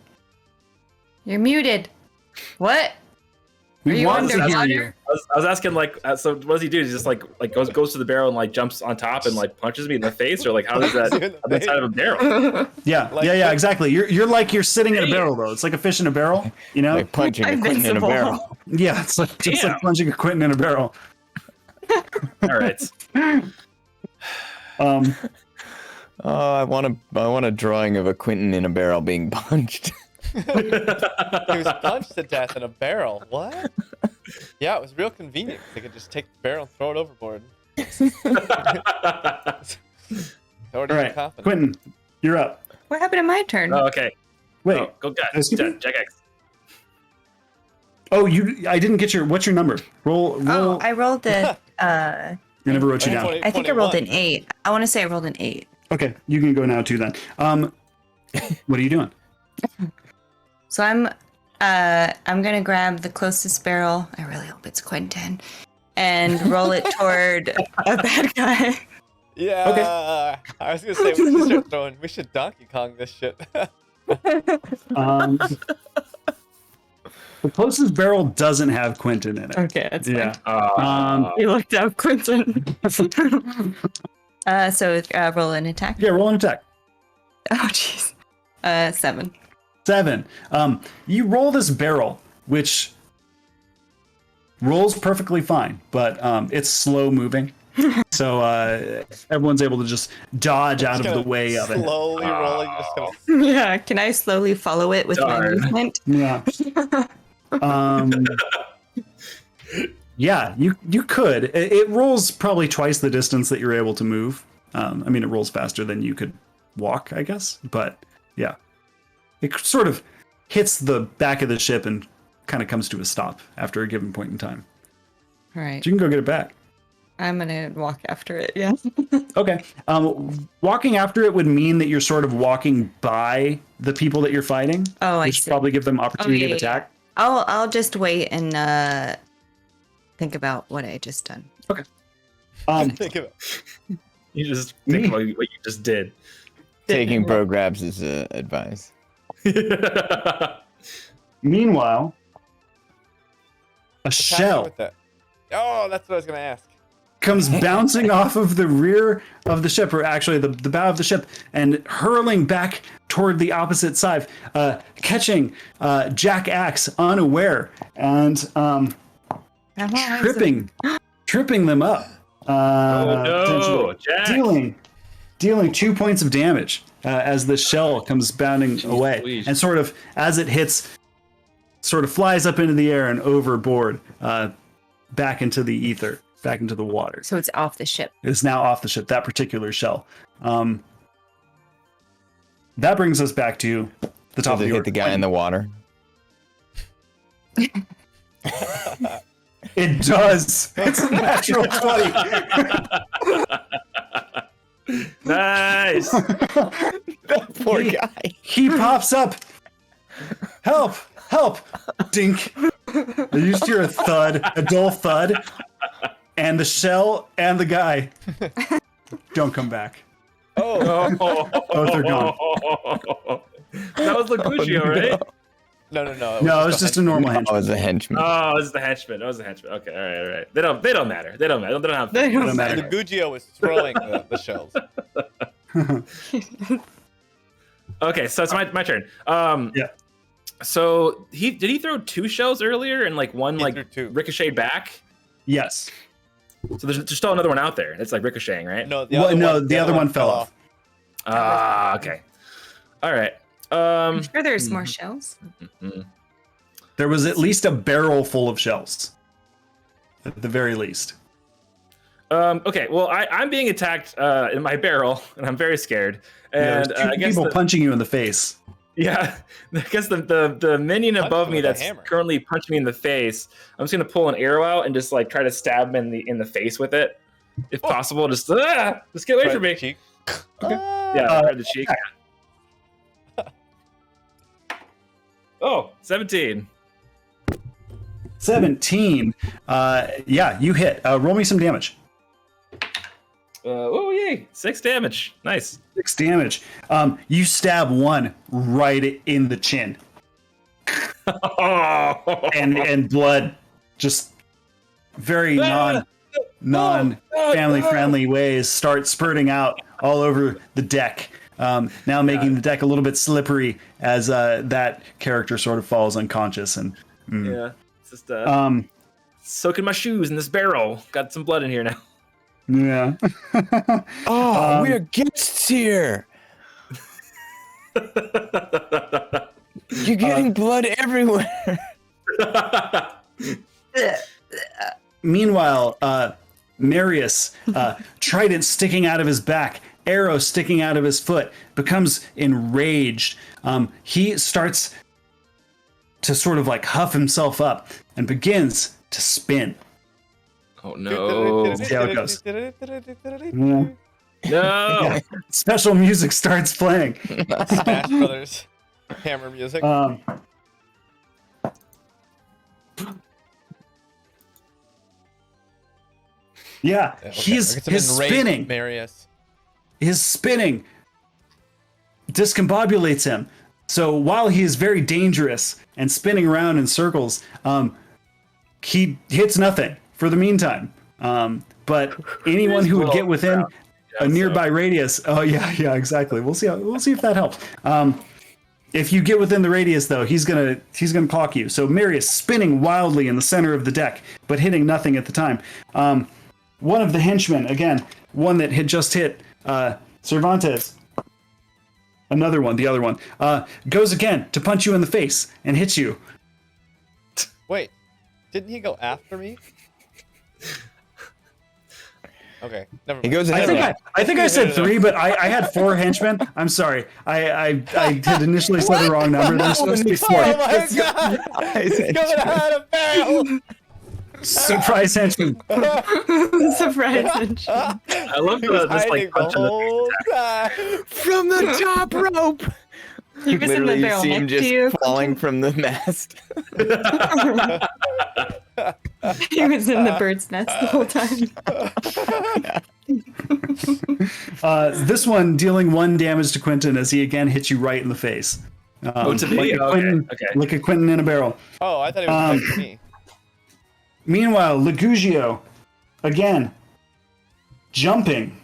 You're muted. What? Are We you want to hear underwater? you. I was asking so what does he do? He just like goes to the barrel and like jumps on top and like punches me in the face, or like how does that on the side of a barrel? Yeah, Like- yeah, exactly. You're sitting in a barrel though. It's like a fish in a barrel, you know? Like punching a Quentin in a Invincible. barrel. Yeah, it's like punching a Quentin in a barrel. All right. Oh, I want a drawing of a Quentin in a barrel being punched. He was punched to death in a barrel. What? Yeah, it was real convenient. They could just take the barrel and throw it overboard. All right, Quentin, you're up. What happened to my turn? Oh, okay. Wait, Oh, go excuse me? Jack X. Oh, I didn't get what's your number? Roll. Oh, I rolled a. I never wrote you down. I think I rolled an 8. I want to say I rolled an 8. Okay, you can go now too then. What are you doing? So I'm gonna grab the closest barrel. I really hope it's Quentin, and roll it toward a bad guy. Yeah. Okay. I was gonna say we should start throwing. We should Donkey Kong this shit. The closest barrel doesn't have Quentin in it. Okay, that's fine. Yeah. You looked up Quentin. So roll an attack. Yeah, roll an attack. Oh jeez. 7. 7. You roll this barrel, which rolls perfectly fine, but it's slow moving. So everyone's able to just dodge out of the way of it. Slowly rolling. Just gonna... Yeah, can I slowly follow it with my movement? Yeah. Yeah, you could. It rolls probably twice the distance that you're able to move. I mean, it rolls faster than you could walk, I guess. But yeah, it sort of hits the back of the ship and kind of comes to a stop after a given point in time. All right. So you can go get it back. I'm gonna walk after it. Yeah. Okay. Walking after it would mean that you're sort of walking by the people that you're fighting. Oh, I which see. probably give them opportunity of attack. I'll just wait and think about what I just done. Okay. Think of it. You just think about what you just did. Taking bro grabs is advice. Meanwhile, a What's happening shell with that? Oh, that's what I was gonna ask. comes bouncing off of the rear of the ship, or actually the bow of the ship, and hurling back toward the opposite side, catching Jack Axe unaware and tripping them up. Jack. Dealing 2 points of damage as the shell comes bounding away, please. and sort of as it hits, sort of flies up into the air and overboard, back into the ether, back into the water. So it's off the ship. It's now off the ship, that particular shell. That brings us back to the top of the hit the guy in the water. It does. It's a natural 20. Nice. That poor guy. He pops up. Help! Help! Dink. You just hear a thud, a dull thud, and the shell and the guy don't come back. Oh, Both are gone. That was Lagugio, right? no. No, it was just a normal I henchman. was a henchman. Oh, it was the henchman. It was the henchman. Okay, all right. They don't matter. They don't matter. They don't have. They don't matter. The Gugio was throwing the shells. Okay, so it's my turn. Yeah. So did he throw 2 shells earlier and like one He threw 2. ricocheted back? Yes. So there's still another one out there. It's like ricocheting, right? No, The other one fell off. Ah, okay. All right. I'm sure there's more shells. There was at least a barrel full of shells. At the very least. Okay. Well, I'm being attacked in my barrel, and I'm very scared. And There's 2 I guess people punching you in the face. yeah, I guess the minion Punch above him me with a that's hammer. currently punching me in the face. I'm just gonna pull an arrow out and just like try to stab him in the face with it, if possible. Just get away from me. Cheek. Yeah, right in the cheek. Oh, 17. 17. Yeah, you hit. Roll me some damage. Oh yay! 6 damage. Nice. 6 damage. You stab one right in the chin, and blood just very non family friendly ways start spurting out all over the deck. Now making the deck a little bit slippery as that character sort of falls unconscious and Yeah, it's just soaking my shoes in this barrel. Got some blood in here now. yeah. Oh, we are guests here. You're getting blood everywhere. Meanwhile, Marius, trident sticking out of his back, arrow sticking out of his foot, becomes enraged. He starts to sort of like huff himself up and begins to spin. Oh no! See how it goes. No! Yeah. Special music starts playing. Smash Brothers hammer music. Yeah, Okay, his enraged spinning. Marius. His spinning discombobulates him. So while he is very dangerous and spinning around in circles, he hits nothing for the meantime. But anyone who would get within a nearby radius, oh yeah, exactly. We'll see if that helps. If you get within the radius, though, he's gonna clock you. So Marius spinning wildly in the center of the deck, but hitting nothing at the time. One of the henchmen, again, one that had just hit Cervantes, another one, the other one, goes again to punch you in the face and hits you. Wait, didn't he go after me? Okay, never mind. He goes ahead. I think I said 3, but I had 4 henchmen. I'm sorry. I had initially said the wrong number. There's supposed to be 4. Oh my god! He's going out of barrel! Surprise henchman. Surprise henchman. I love He was this hiding like the punch in the whole time. From the top rope. He was in the Literally, you barrel see him next just to you. falling from the mast. He was in the bird's nest the whole time. This one dealing 1 damage to Quentin as he again hits you right in the face. to me? Like a Quentin, Okay. like a Quentin in a barrel. Oh, I thought it was fighting me. Meanwhile, Legugio, again, jumping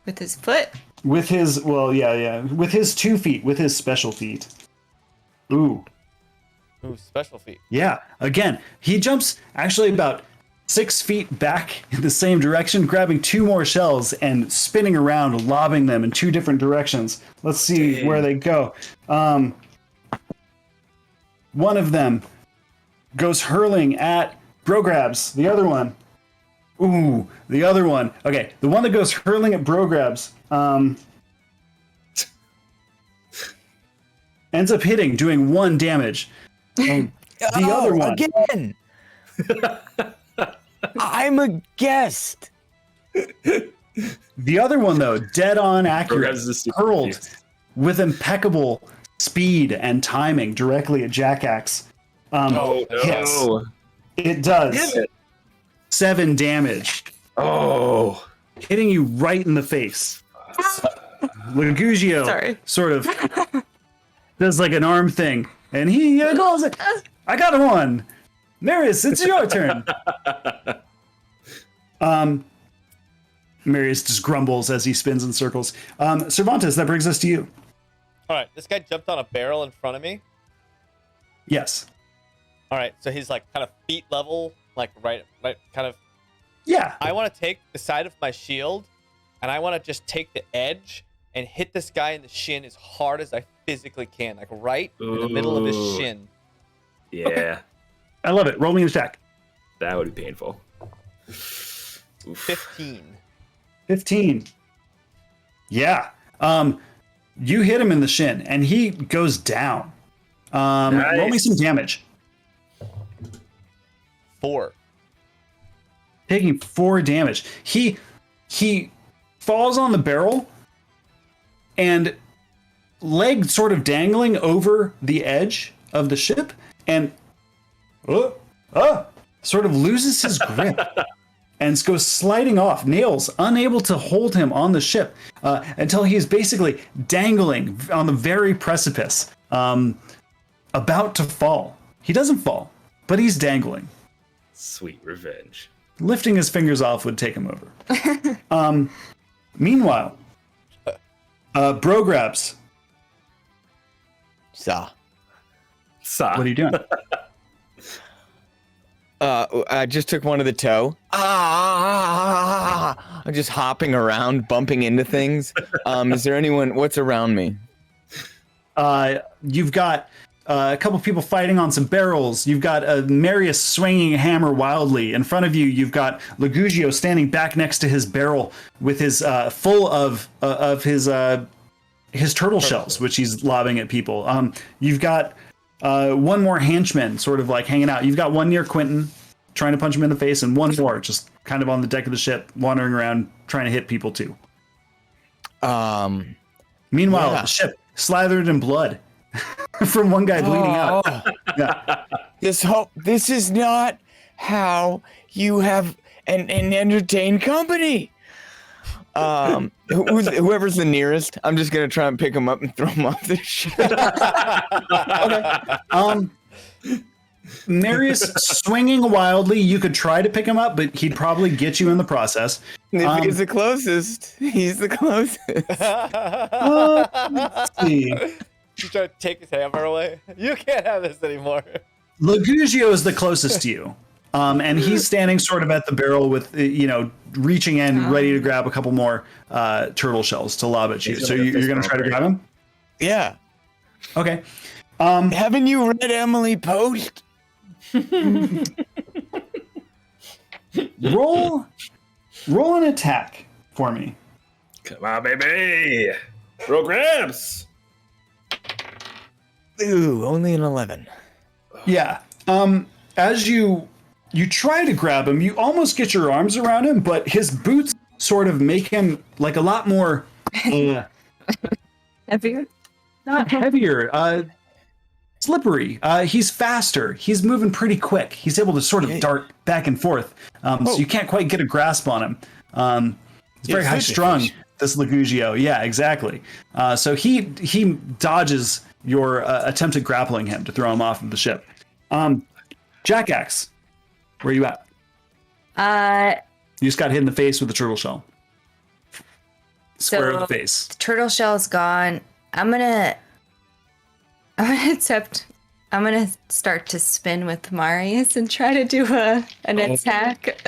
With his foot. with his, with his 2 feet, with his special feet. Ooh. Ooh, special feat. Yeah, again, he jumps actually about 6 feet back in the same direction, grabbing 2 more shells and spinning around, lobbing them in 2 different directions. Let's see where they go. One of them goes hurling at Brograbs. The other one, the other one. Okay, the one that goes hurling at Brograbs ends up hitting, doing 1 damage. The other one. Again. I'm a guest. The other one, though, dead on accurate, Brograbs is super hurled confused. with impeccable speed and timing directly at Jackaxe. Hits. Oh, It does. damn it. 7 damage, Oh. hitting you right in the face. Legugio Sorry. sort of does like an arm thing, and he calls it, I got 1. Marius, it's your turn. Marius just grumbles as he spins in circles. Cervantes, that brings us to you. All right, this guy jumped on a barrel in front of me. Yes. All right, so he's like kind of feet level, like right, kind of. Yeah. I want to take the side of my shield, and I want to just take the edge and hit this guy in the shin as hard as I physically can, like right in the middle of his Ooh. shin. Yeah, I love it. Roll me an attack. that would be painful. Oof. 15. 15. Yeah. You hit him in the shin, and he goes down. Roll me Nice. some damage. 4. Taking 4 damage. He falls on the barrel, and leg sort of dangling over the edge of the ship, and sort of loses his grip and goes sliding off. Nails unable to hold him on the ship until he is basically dangling on the very precipice, about to fall. He doesn't fall, but he's dangling. Sweet revenge. Lifting his fingers off would take him over. Meanwhile, Brograbs, Saw. Sa. what are you doing? I just took one of the toe. I'm just hopping around, bumping into things. Is there anyone? What's around me? You've got a couple people fighting on some barrels. You've got Marius swinging a hammer wildly. In front of you, you've got Lugugio standing back next to his barrel with his full of his turtle shells, which he's lobbing at people. You've got one more henchman sort of like hanging out. You've got one near Quentin trying to punch him in the face, and one more just kind of on the deck of the ship, wandering around trying to hit people too. Meanwhile, the ship slathered in blood from one guy bleeding out. Yeah. This is not how you have an entertained company. Whoever's the nearest, I'm just gonna try and pick him up and throw him off the ship. Okay. Marius swinging wildly. You could try to pick him up, but he'd probably get you in the process. If he's the closest, he's the closest. Let's see. You try to take his hammer away. You can't have this anymore. Lugugio is the closest to you. And he's standing sort of at the barrel with, reaching in, ready to grab a couple more turtle shells to lob at you. So you're going to try to grab him? Yeah. Okay. Haven't you read Emily Post? Roll an attack for me. Come on, baby. Roll grabs. Ooh, only an 11. Yeah. As you try to grab him, you almost get your arms around him, but his boots sort of make him like a lot more Heavier? not heavier, slippery. He's faster. He's moving pretty quick. He's able to sort of dart back and forth. So you can't quite get a grasp on him. He's very high strung, this Lugugio. Yeah, exactly. So he dodges your attempt at grappling him to throw him off of the ship. Jackaxe, where are you at? You just got hit in the face with the turtle shell. Square in the face. Turtle shell's gone. I'm gonna start to spin with Marius and try to do a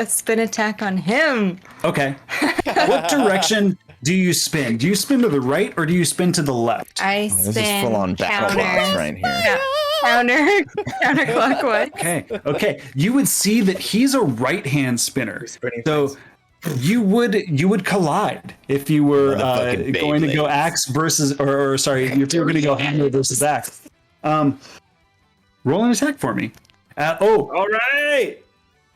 spin attack on him. Okay. What direction do you spin? Do you spin to the right or do you spin to the left? I This is spin full on battle box right here. counterclockwise. Okay. You would see that he's a right-hand spinner. So you would collide if you were going to go axe versus, or sorry, if you were going to go hammer versus axe. Roll an attack for me. All right.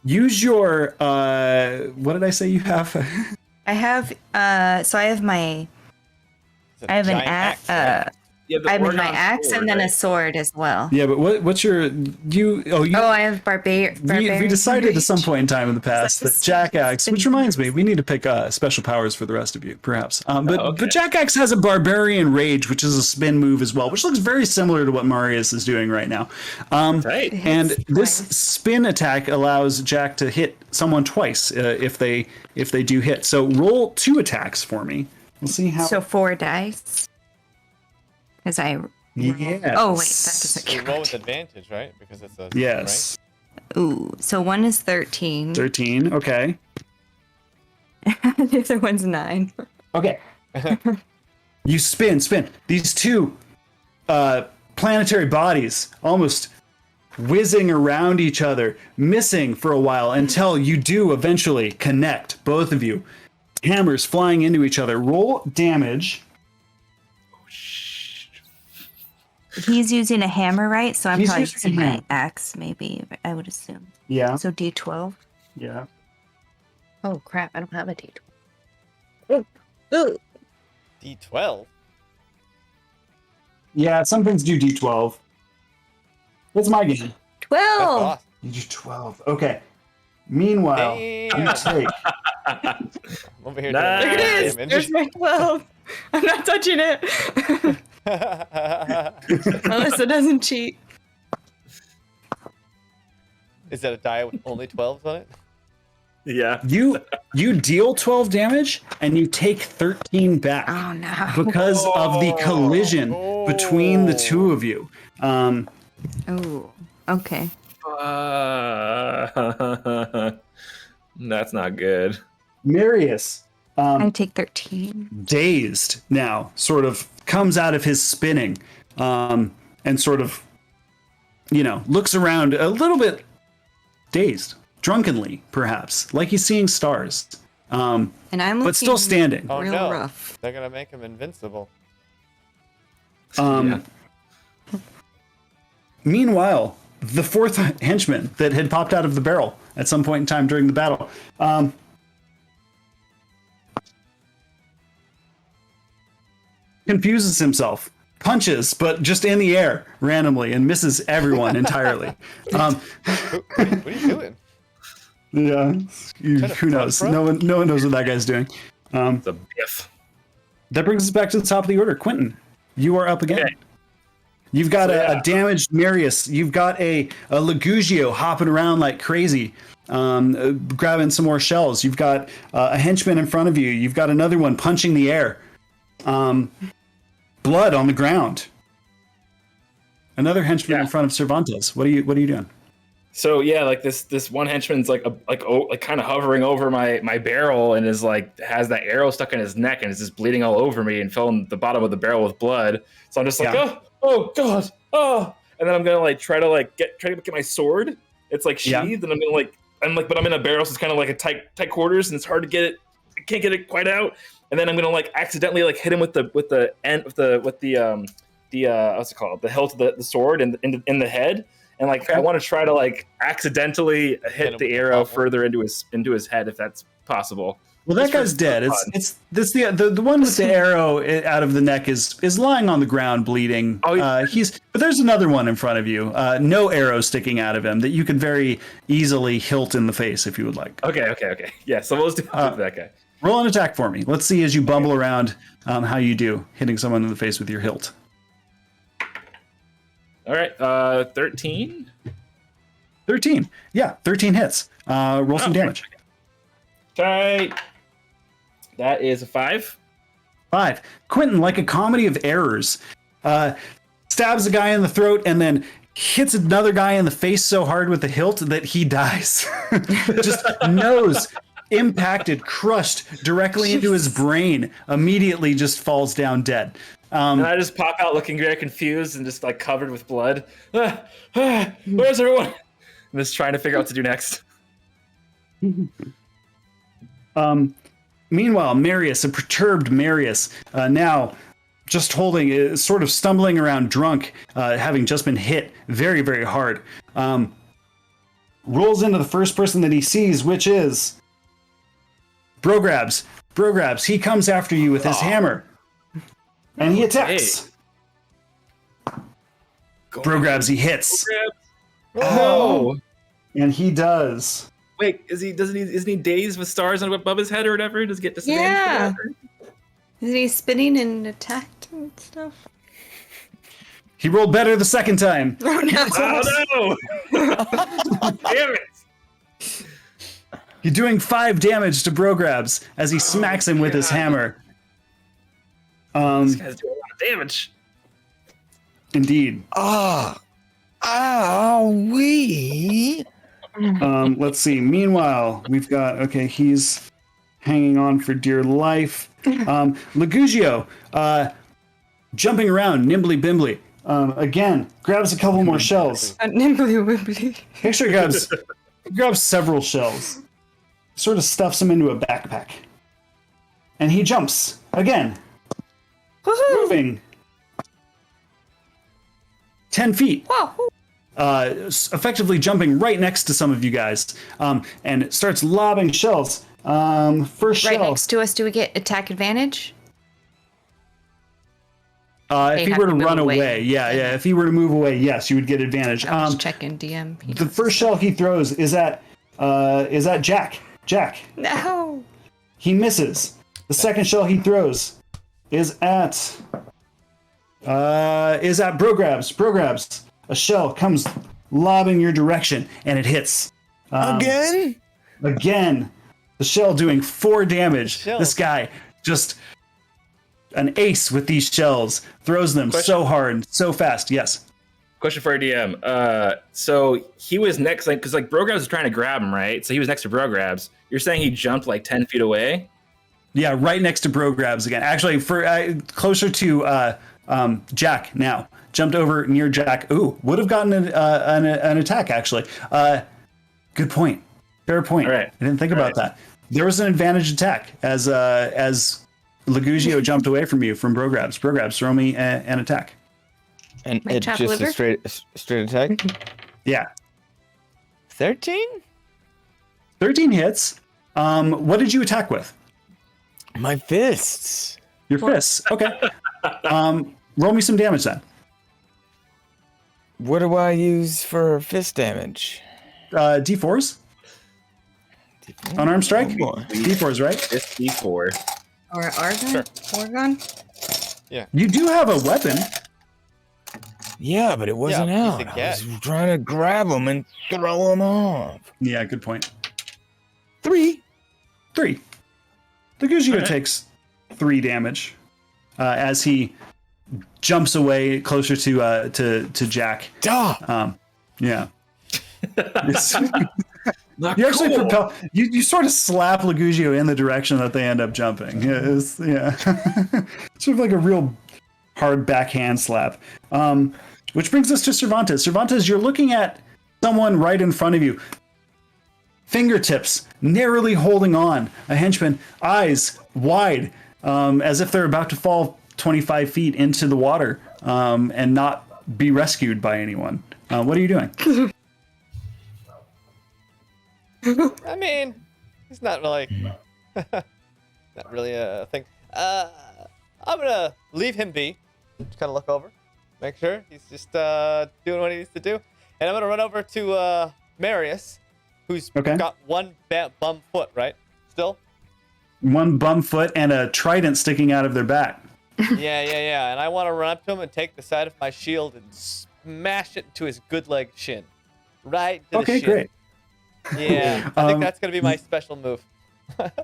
Use your what did I say you have? I have my axe. I have my axe and then a sword as well. Yeah, but what's your I have barbarian. We decided at some point in time in the past that Jackaxe, which reminds me, we need to pick special powers for the rest of you, perhaps. But Jackaxe has a barbarian rage, which is a spin move as well, which looks very similar to what Marius is doing right now. Right. And this spin attack allows Jack to hit someone twice if they do hit. So roll 2 attacks for me. We'll see how. So 4 dice. Because Yes. Oh wait, that doesn't You count. roll with advantage, right? Because it's a Yes. Ooh, so one is 13. 13. Okay. The other one's 9. Okay. You spin. These two planetary bodies almost whizzing around each other, missing for a while until you do eventually connect, both of you. Hammers flying into each other. Roll damage. He's using a hammer, right? So I'm He's probably using a using my hammer. axe, maybe, I would assume. Yeah. So D12. Yeah. Oh crap, I don't have a D12. Ooh. D12. Yeah, some things do D12. What's my game? 12! That's awesome. You do 12. Okay. Meanwhile, you take I'm over here Nice. doing Look at this. damage. There's my 12. I'm not touching it. Melissa doesn't cheat. Is that a die with only 12s on it? Yeah. you deal 12 damage and you take 13 back. Oh no. Because of the collision between the two of you. Oh, okay. That's not good. Marius, I take 13. dazed now, sort of comes out of his spinning and sort of looks around a little bit dazed, drunkenly, perhaps, like he's seeing stars. And I'm but still standing. Oh real no! rough. They're gonna make him invincible. Meanwhile, the fourth henchman that had popped out of the barrel at some point in time during the battle, confuses himself, punches, but just in the air randomly, and misses everyone entirely. What are you doing? Yeah, who knows? No one knows what that guy's doing. It's a biff. That brings us back to the top of the order. Quentin, you are up again. Okay. You've got a damaged Marius. You've got a Lugugio hopping around like crazy, grabbing some more shells. You've got a henchman in front of you. You've got another one punching the air. Blood on the ground. Another henchman in front of Cervantes. What are you doing? So yeah, like this one henchman's like kind of hovering over my barrel and is like has that arrow stuck in his neck and is just bleeding all over me and fell in the bottom of the barrel with blood. So I'm just like, oh god, oh, and then I'm gonna like try to get my sword. It's like sheathed, and but I'm in a barrel, so it's kind of like a tight quarters, and it's hard to get it. I can't get it quite out. And then I'm gonna like accidentally like hit him with the end with the what's it called, the hilt of the sword in the head. And like I want to try to like accidentally hit the arrow further into his head if that's possible. Well, that guy's dead. It's the one with the arrow out of the neck is lying on the ground bleeding. Oh, yeah. But there's another one in front of you. No arrow sticking out of him that you could very easily hilt in the face if you would like. Okay. Yeah, so let's do that guy. Roll an attack for me. Let's see as you bumble around how you do hitting someone in the face with your hilt. All right, 13. 13. Yeah, 13 hits. Roll some damage. Okay. That is a 5. 5. Quentin, like a comedy of errors, stabs a guy in the throat and then hits another guy in the face so hard with the hilt that he dies. Just nose impacted, crushed directly into his brain, immediately just falls down dead. And I just pop out looking very confused and just like covered with blood. Where's everyone? I'm just trying to figure out what to do next. Meanwhile, Marius, a perturbed Marius, now just holding, sort of stumbling around drunk, having just been hit very, very hard, rolls into the first person that he sees, which is Brograbs. Brograbs, he comes after you with his hammer. And he attacks. Brograbs, he hits. Oh. And he does. Wait, isn't he dazed with stars above his head or whatever? Does he get disadvantaged? Yeah. Is he spinning and attacking and stuff? He rolled better the second time. Oh no! Damn it! You're doing 5 damage to Brograbs as he smacks him with his hammer. This guy's doing a lot of damage. Indeed. We. Let's see. Meanwhile, we've got, he's hanging on for dear life. Lugugio, jumping around, nimbly bimbly. Again, grabs a couple more shells. Nimbly wibbly. Actually grabs several shells. Sort of stuffs them into a backpack. And he jumps again. Moving 10 feet. Effectively jumping right next to some of you guys, and starts lobbing shells. First Right shell. next to us, do we get attack advantage? If he were to run away, yeah. If he were to move away, yes, you would get advantage. I was checking DM. The first shell he throws is at Jack. Jack. No. He misses. The second shell he throws is at Brograbs. Brograbs. A shell comes lobbing your direction, and it hits. Again? Again. The shell doing 4 damage. This guy just an ace with these shells. Throws them so hard, so fast. Yes. Question for our DM. So he was next, because Brograbs was trying to grab him, right? So he was next to Brograbs. You're saying he jumped like 10 feet away? Yeah, right next to Brograbs again. Actually, for closer to Jack now. jumped over near Jack. Ooh, would have gotten an attack actually. Good point. Fair point. All right. I didn't think about that. There was an advantage attack as Legugio jumped away from you from Brograbs. Brograbs, throw me an attack. And Like it's chop just liver? a straight attack. Yeah, 13. 13 hits. What did you attack with? My fists. Your fists. Okay. Roll me some damage then. What do I use for fist damage? D4s. Unarmed strike. Oh, boy. D4s, right? This D4. Or Argon? Oregon? You do have a weapon. Yeah, but it wasn't Yeah, out. he's a I cat. was trying to grab him and throw him off. Yeah, good point. 3. 3. Legugio Okay. takes 3 damage as he jumps away closer to Jack. Duh. Yeah. You actually propel. You sort of slap Legugio in the direction that they end up jumping. Yeah, sort of like a real hard backhand slap. Which brings us to Cervantes. Cervantes, you're looking at someone right in front of you. Fingertips narrowly holding on. A henchman, eyes wide, as if they're about to fall 25 feet into the water and not be rescued by anyone. What are you doing? I mean, it's not really, not really a thing. I'm gonna leave him be. Just kind of look over, make sure he's just doing what he needs to do, and I'm gonna run over to Marius, who's Okay. got one bum foot, right? Still. One bum foot and a trident sticking out of their back. Yeah. And I want to run up to him and take the side of my shield and smash it into his good leg shin, right to the Okay, shin. great. Yeah, I think that's gonna be my special move.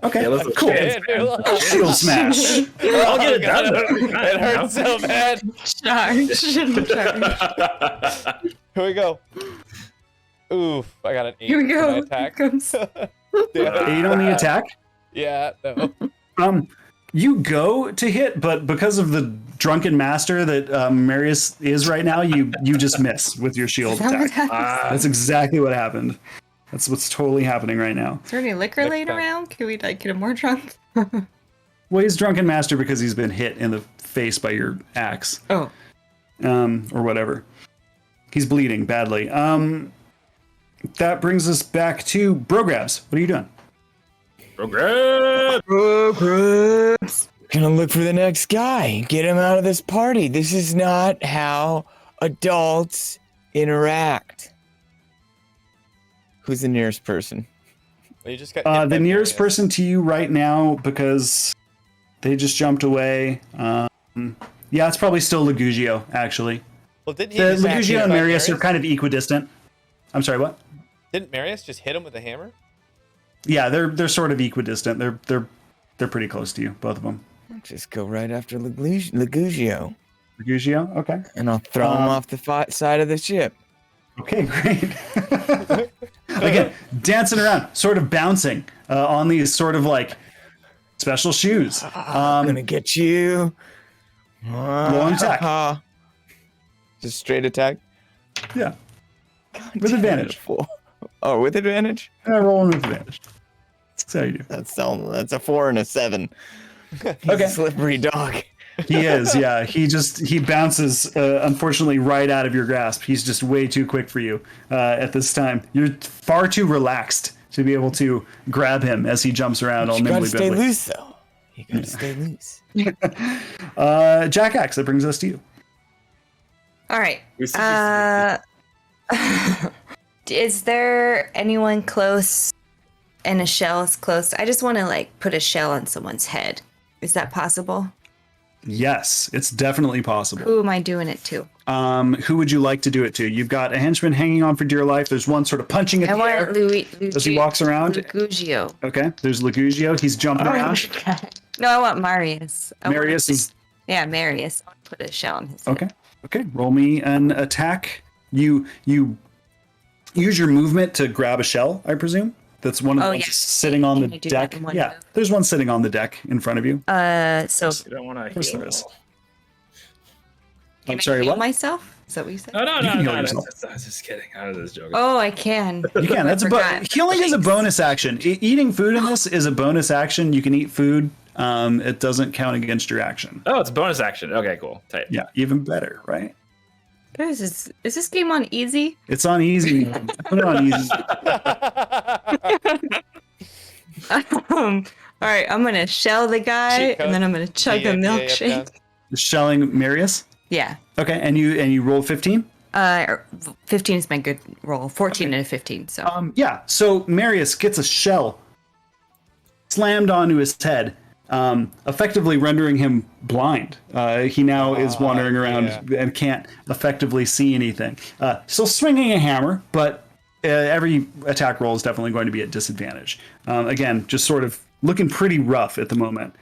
Okay, Yeah, let's cool. go. Shield smash. I'll get it God, done. it hurts so bad. Charge. Charge. Here we go. Oof, I got an 8 Here we for my go. attack. Here comes. Damn. 8 on the attack. Yeah, no. You go to hit, but because of the drunken master that Marius is right now, you just miss with your shield Is that what attack. happened? That's exactly what happened. That's what's totally happening right now. Is there any liquor Next laying time. around? Can we like get him more drunk? Well, he's drunken master because he's been hit in the face by your axe, Oh. or whatever. He's bleeding badly. That brings us back to Brograbs. What are you doing? Progress. Gonna look for the next guy. Get him out of this party. This is not how adults interact. Who's the nearest person? Well, you just got hit by The nearest Marius. person to you right now, because they just jumped away. Yeah, it's probably still Legugio, actually. Well, didn't he The just get hit Legugio and by Marius are kind of equidistant. I'm sorry, what? Didn't Marius just hit him with a hammer? Yeah, they're sort of equidistant. They're pretty close to you, both of them. Just go right after Legugio, Legugio, okay. and I'll throw him off the side of the ship. Okay, great. Again, dancing around, sort of bouncing on these sort of like special shoes. I'm gonna get you. Roll an attack. Just straight attack. Yeah, God with damn it, advantage. a 4. Oh, with advantage? Rolling with advantage. That's how you do. That's a 4 and a 7. He's Okay. a slippery dog. He is, yeah. He bounces, unfortunately, right out of your grasp. He's just way too quick for you at this time. You're far too relaxed to be able to grab him as he jumps around all You gotta nimbly stay bimbly. loose, though. You gotta stay loose. Jack Axe, that brings us to you. All right. We see Is there anyone close and a shell is close? I just want to like put a shell on someone's head. Is that possible? Yes, it's definitely possible. Who am I doing it to? Who would you like to do it to? You've got a henchman hanging on for dear life. There's one sort of punching at I the air want as he walks around. Legugio. Okay, there's Legugio. He's jumping around. No, I want Marius. Marius is Yeah, Marius. I'll put a shell on his head. okay. Okay, roll me an attack. You use your movement to grab a shell, I presume. That's one of the Oh, ones yeah. sitting on Can the I do that deck. in one Yeah, move? there's one sitting on the deck in front of you. So You don't want course to there is. Can I'm sorry, I heal what? myself? Is that what you said? No, You can heal I yourself. was just kidding. I was just joking. Oh, I can. You can. That's healing is a Thanks. bonus action. Eating food in this is a bonus action. You can eat food. It doesn't count against your action. Oh, it's a bonus action. Okay, cool. Tight. Yeah, even better, right? Guys, is this game on easy? It's on easy. Put it on easy. All right, I'm gonna shell the guy, Cheat code. and then I'm gonna chug a milkshake. Shelling Marius. Yeah. Okay, and you rolled 15. 15 is my good roll. 14 and a 15. So. Yeah. So Marius gets a shell slammed onto his head, effectively rendering him blind. He now is wandering around and can't effectively see anything. Still swinging a hammer, but every attack roll is definitely going to be at disadvantage. Again, just sort of looking pretty rough at the moment.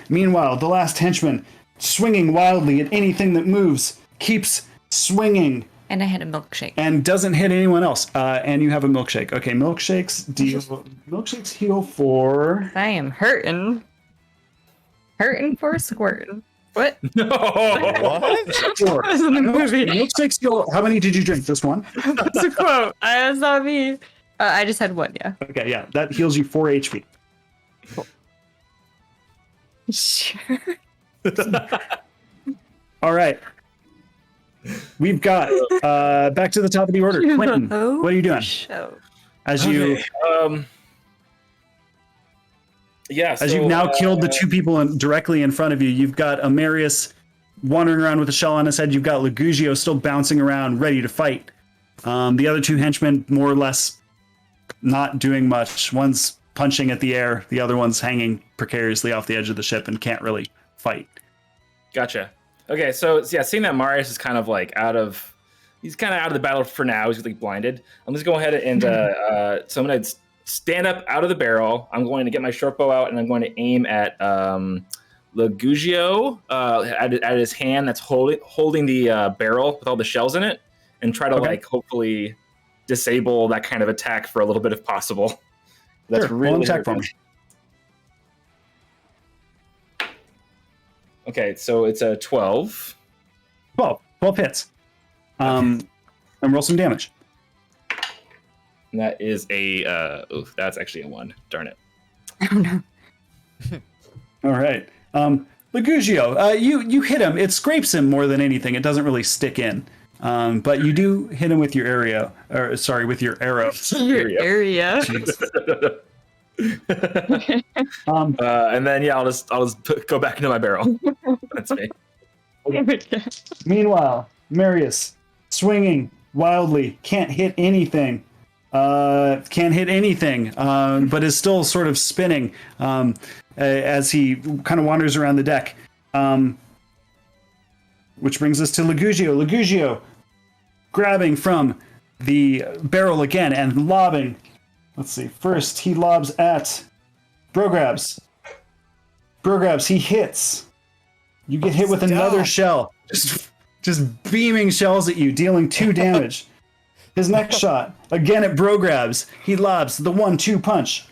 Meanwhile, the last henchman, swinging wildly at anything that moves, keeps swinging. And I had a milkshake. And doesn't hit anyone else. And you have a milkshake. Okay, milkshakes heal for... I am hurting. Hurting for a squirtin'. What? No. What? Four. That was in the movie. Milkshakes heal... How many did you drink? Just one? That's a quote. That's not me. I just had one, yeah. Okay, yeah. That heals you 4 HP. Sure. All right. We've got back to the top of the order. Quentin, what are you doing? Show. As you Yeah. as you've now killed the two people directly in front of you, you've got Amarius wandering around with a shell on his head. You've got Lugugio still bouncing around, ready to fight. The other two henchmen, more or less, not doing much. One's punching at the air. The other one's hanging precariously off the edge of the ship and can't really fight. Gotcha. Okay, so yeah, seeing that Marius is kind of like he's kind of out of the battle for now. He's like blinded. I'm just going ahead and so I'm gonna stand up out of the barrel. I'm going to get my short bow out and I'm going to aim at Lugugio at his hand that's holding the barrel with all the shells in it, and try to like hopefully disable that kind of attack for a little bit if possible. That's Sure, really attack for me. Okay, so it's a 12. 12 hits. And roll some damage. And that is that's actually a 1. Darn it. Oh, no. All right. Lugugio, you hit him. It scrapes him more than anything. It doesn't really stick in. But you do hit him with your arrow. With your arrow. Your area. And then I'll just go back into my barrel. That's me. Meanwhile, Marius swinging wildly, can't hit anything. But is still sort of spinning as he kind of wanders around the deck. Which brings us to Lugugio. Lugugio grabbing from the barrel again and lobbing. Let's see. First, he lobs at Brograbs. Brograbs, he hits. You get hit with another shell. Just beaming shells at you, dealing 2 damage. His next shot, again at Brograbs. He lobs the 1-2 punch.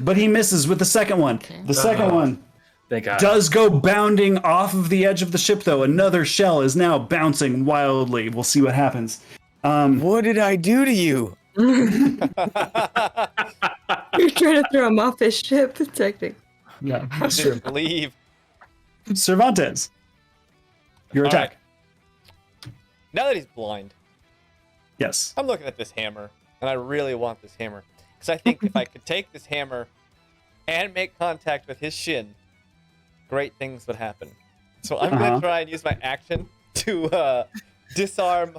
But he misses with the second one. The second one Thank God. does go bounding off of the edge of the ship, though. Another shell is now bouncing wildly. We'll see what happens. What did I do to you? You're trying to throw him off his ship, technically. Yeah, that's true. Just leave. Cervantes, your All attack. right. Now that he's blind, Yes. I'm looking at this hammer, and I really want this hammer. Because I think if I could take this hammer and make contact with his shin, great things would happen. So I'm going to try and use my action to disarm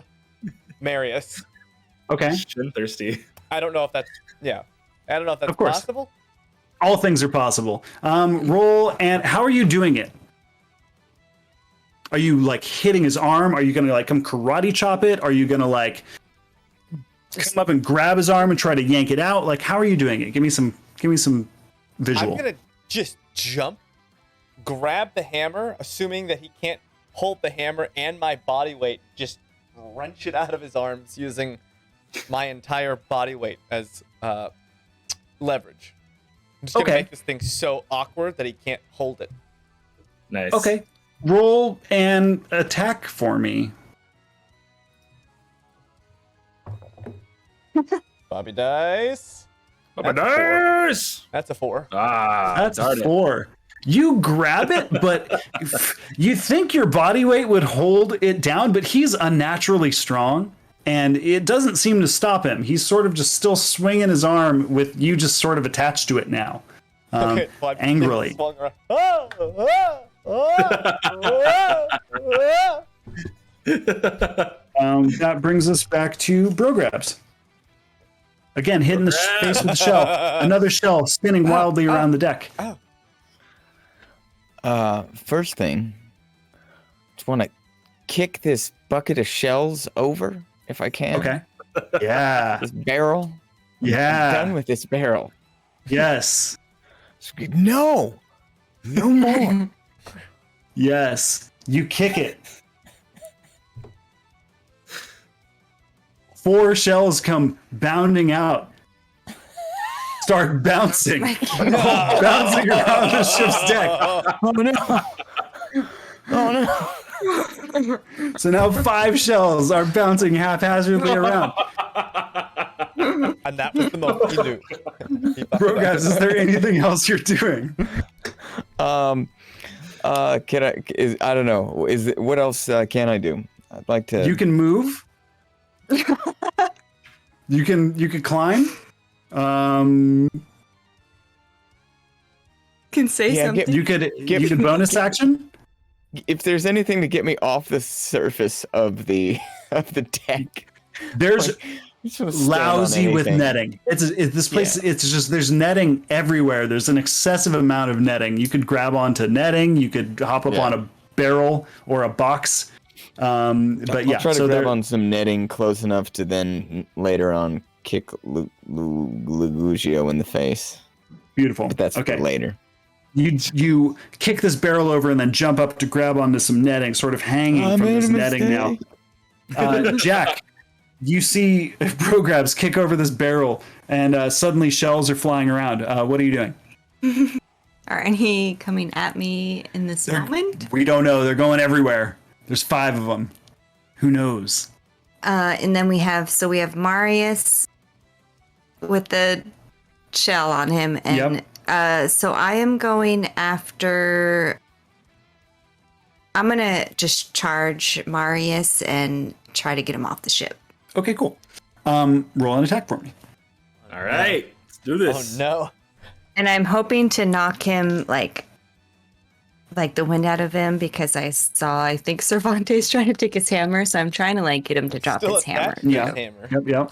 Marius. Okay. Shin thirsty. I don't know if that's Of course. possible. All things are possible. Roll, and how are you doing it? Are you like hitting his arm? Are you gonna like come karate chop it? Are you gonna like come up and grab his arm and try to yank it out? Like, how are you doing it? Give me some visual. I'm going to just jump, grab the hammer, assuming that he can't hold the hammer and my body weight, just wrench it out of his arms using my entire body weight as leverage. I'm just going to make this thing so awkward that he can't hold it. Nice. Okay. Roll an attack for me. Bobby dice. Nice. That's a 4. That's darn it. 4. You grab it, but you think your body weight would hold it down, but he's unnaturally strong, and it doesn't seem to stop him. He's sort of just still swinging his arm with you just sort of attached to it now, angrily. That brings us back to Bro Grabs. Again, hitting the face with the shell. Another shell spinning wildly around the deck. First thing, just want to kick this bucket of shells over if I can. Okay. Yeah. This barrel. Yeah. I'm done with this barrel. Yes. No more. Yes. You kick it. 4 shells come bounding out. Start bouncing. Bouncing around the ship's deck. Oh no. So now 5 shells are bouncing haphazardly around. And that was the most you do. Bro, guys, is there anything else you're doing? Can I don't know. What else can I do? I'd like to. You can move. You can climb. Can say something. You could bonus action. If there's anything to get me off the surface of the deck. There's lousy with netting. This place. Yeah. It's just there's netting everywhere. There's an excessive amount of netting. You could grab onto netting. You could hop up on a barrel or a box. But I'll try to grab on some netting close enough to then later on kick Lugugio in the face. Beautiful. But that's for later. You kick this barrel over and then jump up to grab onto some netting, sort of hanging from this netting now. Jack, you see Bro Grabs kick over this barrel, and suddenly shells are flying around. What are you doing? Are any coming at me in this moment? We don't know. They're going everywhere. There's 5 of them. Who knows? And then we have Marius with the shell on him, and so I am going after. I'm gonna just charge Marius and try to get him off the ship. Okay, cool. Roll an attack for me. All right, let's do this. Oh no! And I'm hoping to knock him like the wind out of him, because I think Cervantes trying to take his hammer, so I'm trying to get him to drop his hammer. Yeah. Yep.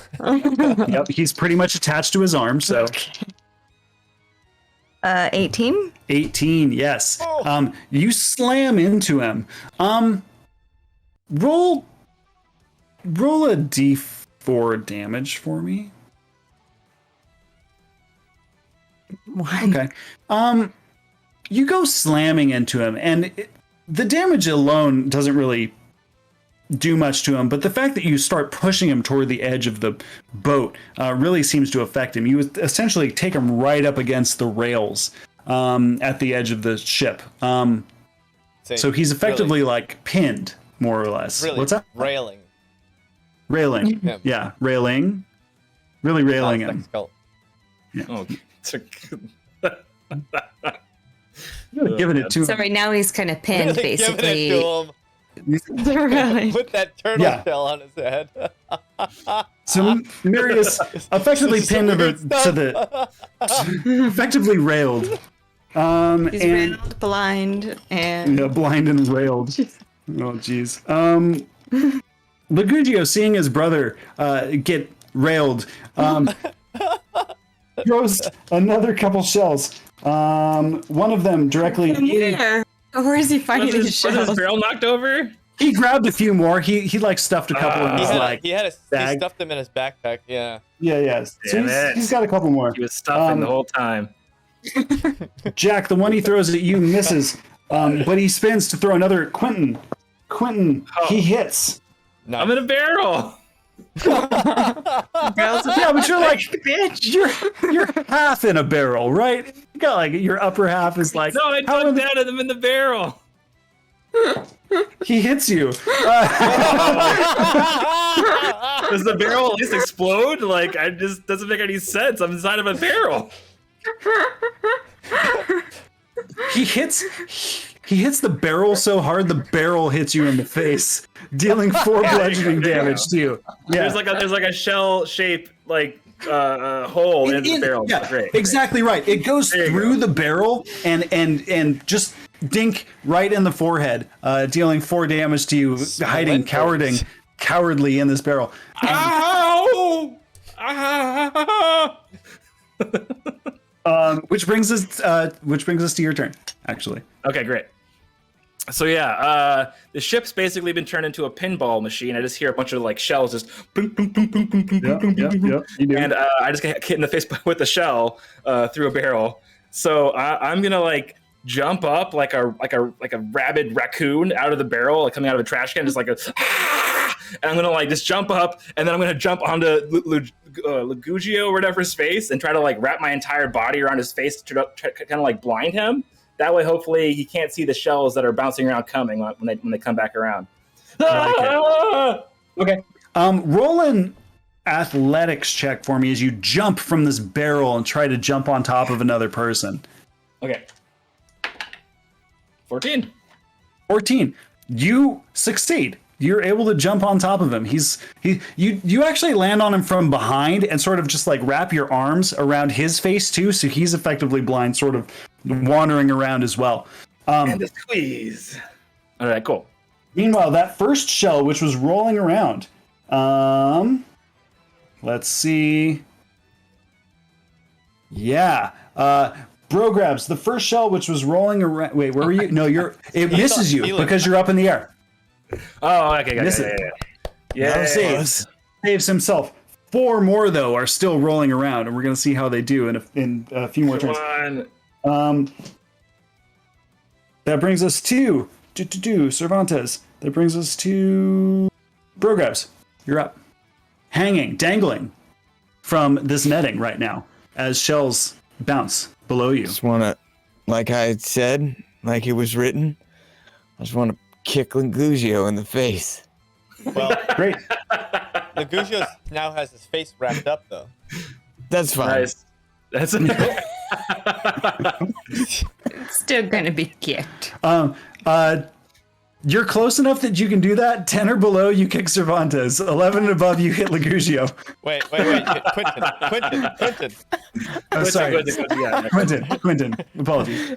Yep. He's pretty much attached to his arm, so. 18. 18, yes. You slam into him. Roll a d4 damage for me. 1. Okay. You go slamming into him, and the damage alone doesn't really do much to him, but the fact that you start pushing him toward the edge of the boat really seems to affect him. You essentially take him right up against the rails at the edge of the ship. So he's effectively pinned, more or less. Really, what's that? Railing. Yeah, railing. Really railing him. Yeah. Oh, giving it to him. So right now he's kind of pinned, Really basically. Giving it to him. Really? Put that turtle shell on his head. So Marius effectively pinned effectively railed. He's railed, blind, and blind and railed. Oh jeez. Lugugio, seeing his brother get railed, throws another couple shells. One of them directly. Where is he finding his Was shells? his barrel knocked over? He grabbed a few more. He stuffed a couple in his He bag. stuffed them in his backpack. Yeah. Yeah. So he's got a couple more. He was stuffing the whole time. Jack, the one he throws at you misses, but he spins to throw another at Quentin. He hits. No. I'm in a barrel. Yeah, but you're bitch. You're half in a barrel, right? You got your upper half is No, I dug down and I'm in the barrel. He hits you. Does the barrel at least explode? Like, I just doesn't make any sense. I'm inside of a barrel. He hits the barrel so hard the barrel hits you in the face, dealing 4 bludgeoning damage to you. Yeah. There's like a shell shaped like hole in the barrel. Yeah, Great. exactly right. It goes through the barrel and just dink right in the forehead, dealing 4 damage to you, hiding cowardly in this barrel. Ow! Which brings us to your turn, actually. Okay, great. So yeah, the ship's basically been turned into a pinball machine. I just hear a bunch of like shells just boom, boom, boom, boom, boom, boom, boom, boom, boom, and I just get hit in the face with a shell through a barrel. So I'm gonna like jump up like a rabid raccoon out of the barrel, like coming out of a trash can, just like a. And I'm gonna like just jump up, and then I'm gonna jump onto Lugugio or whatever his face, and try to like wrap my entire body around his face to kind of like blind him. That way, hopefully, he can't see the shells that are bouncing around coming when they come back around. Okay. Roll an athletics check for me as you jump from this barrel and try to jump on top of another person. Okay. 14. 14. You succeed. You're able to jump on top of him. You actually land on him from behind and sort of just like wrap your arms around his face too, so he's effectively blind, sort of wandering around as well. And the squeeze. All right, cool. Meanwhile, that first shell, which was rolling around, let's see. Yeah. Bro grabs the first shell, which was rolling around. Wait, where were you? No, it misses you because you're up in the air. Oh, okay, yeah. Saves himself. 4 more though are still rolling around, and we're gonna see how they do in a few more turns. That brings us to Cervantes. That brings us to Brograbs. You're up, hanging, dangling from this netting right now as shells bounce below you. Just wanna, like I had said, like it was written, I just wanna kick Lugugio in the face. Well, Great. Lugugio now has his face wrapped up, though. That's fine. Nice. That's Still gonna be kicked. You're close enough that you can do that. 10 or below, you kick Cervantes. 11 and above, you hit Lugugio. Wait. Quentin. Oh, sorry. Yeah. Quentin. Apologies.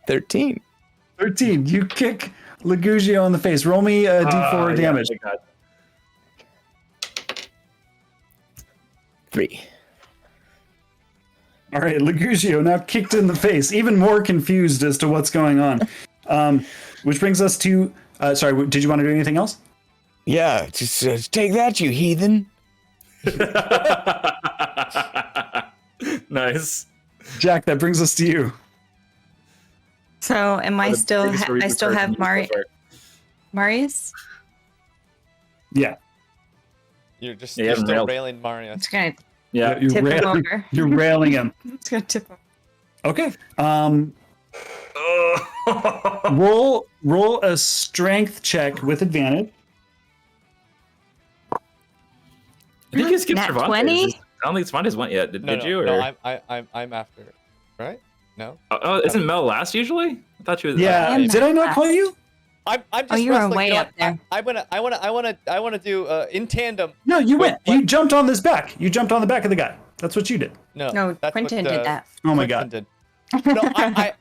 13. 13. You kick Lugugio in the face. Roll me a d4 damage. Yeah, 3. All right, Lugugio now kicked in the face, even more confused as to what's going on. Which brings us to... sorry, did you want to do anything else? Yeah, just take that, you heathen. Nice. Jack, that brings us to you. So am I still? I still have Marius. Yeah. You're just Yeah, you're still railed. railing Mario. I'm just gonna Yeah. You're tip him railing, over. you're railing him. I'm just gonna tip him. Okay. Roll a strength check with advantage. I think you skipped Nat Cervantes. 20? I don't think Cervantes went yet. Did you? Or? No, I'm after, right? No. Oh, isn't Mel last usually? I thought she was. Yeah. am Did I not call you? I'm just Oh, you were wrestling, way you know up what? there. I wanna do in tandem. No, you went. What? You jumped on this back. You jumped on the back of the guy. That's what you did. No, that's Quentin what, did that. Oh my Quentin god. did. No,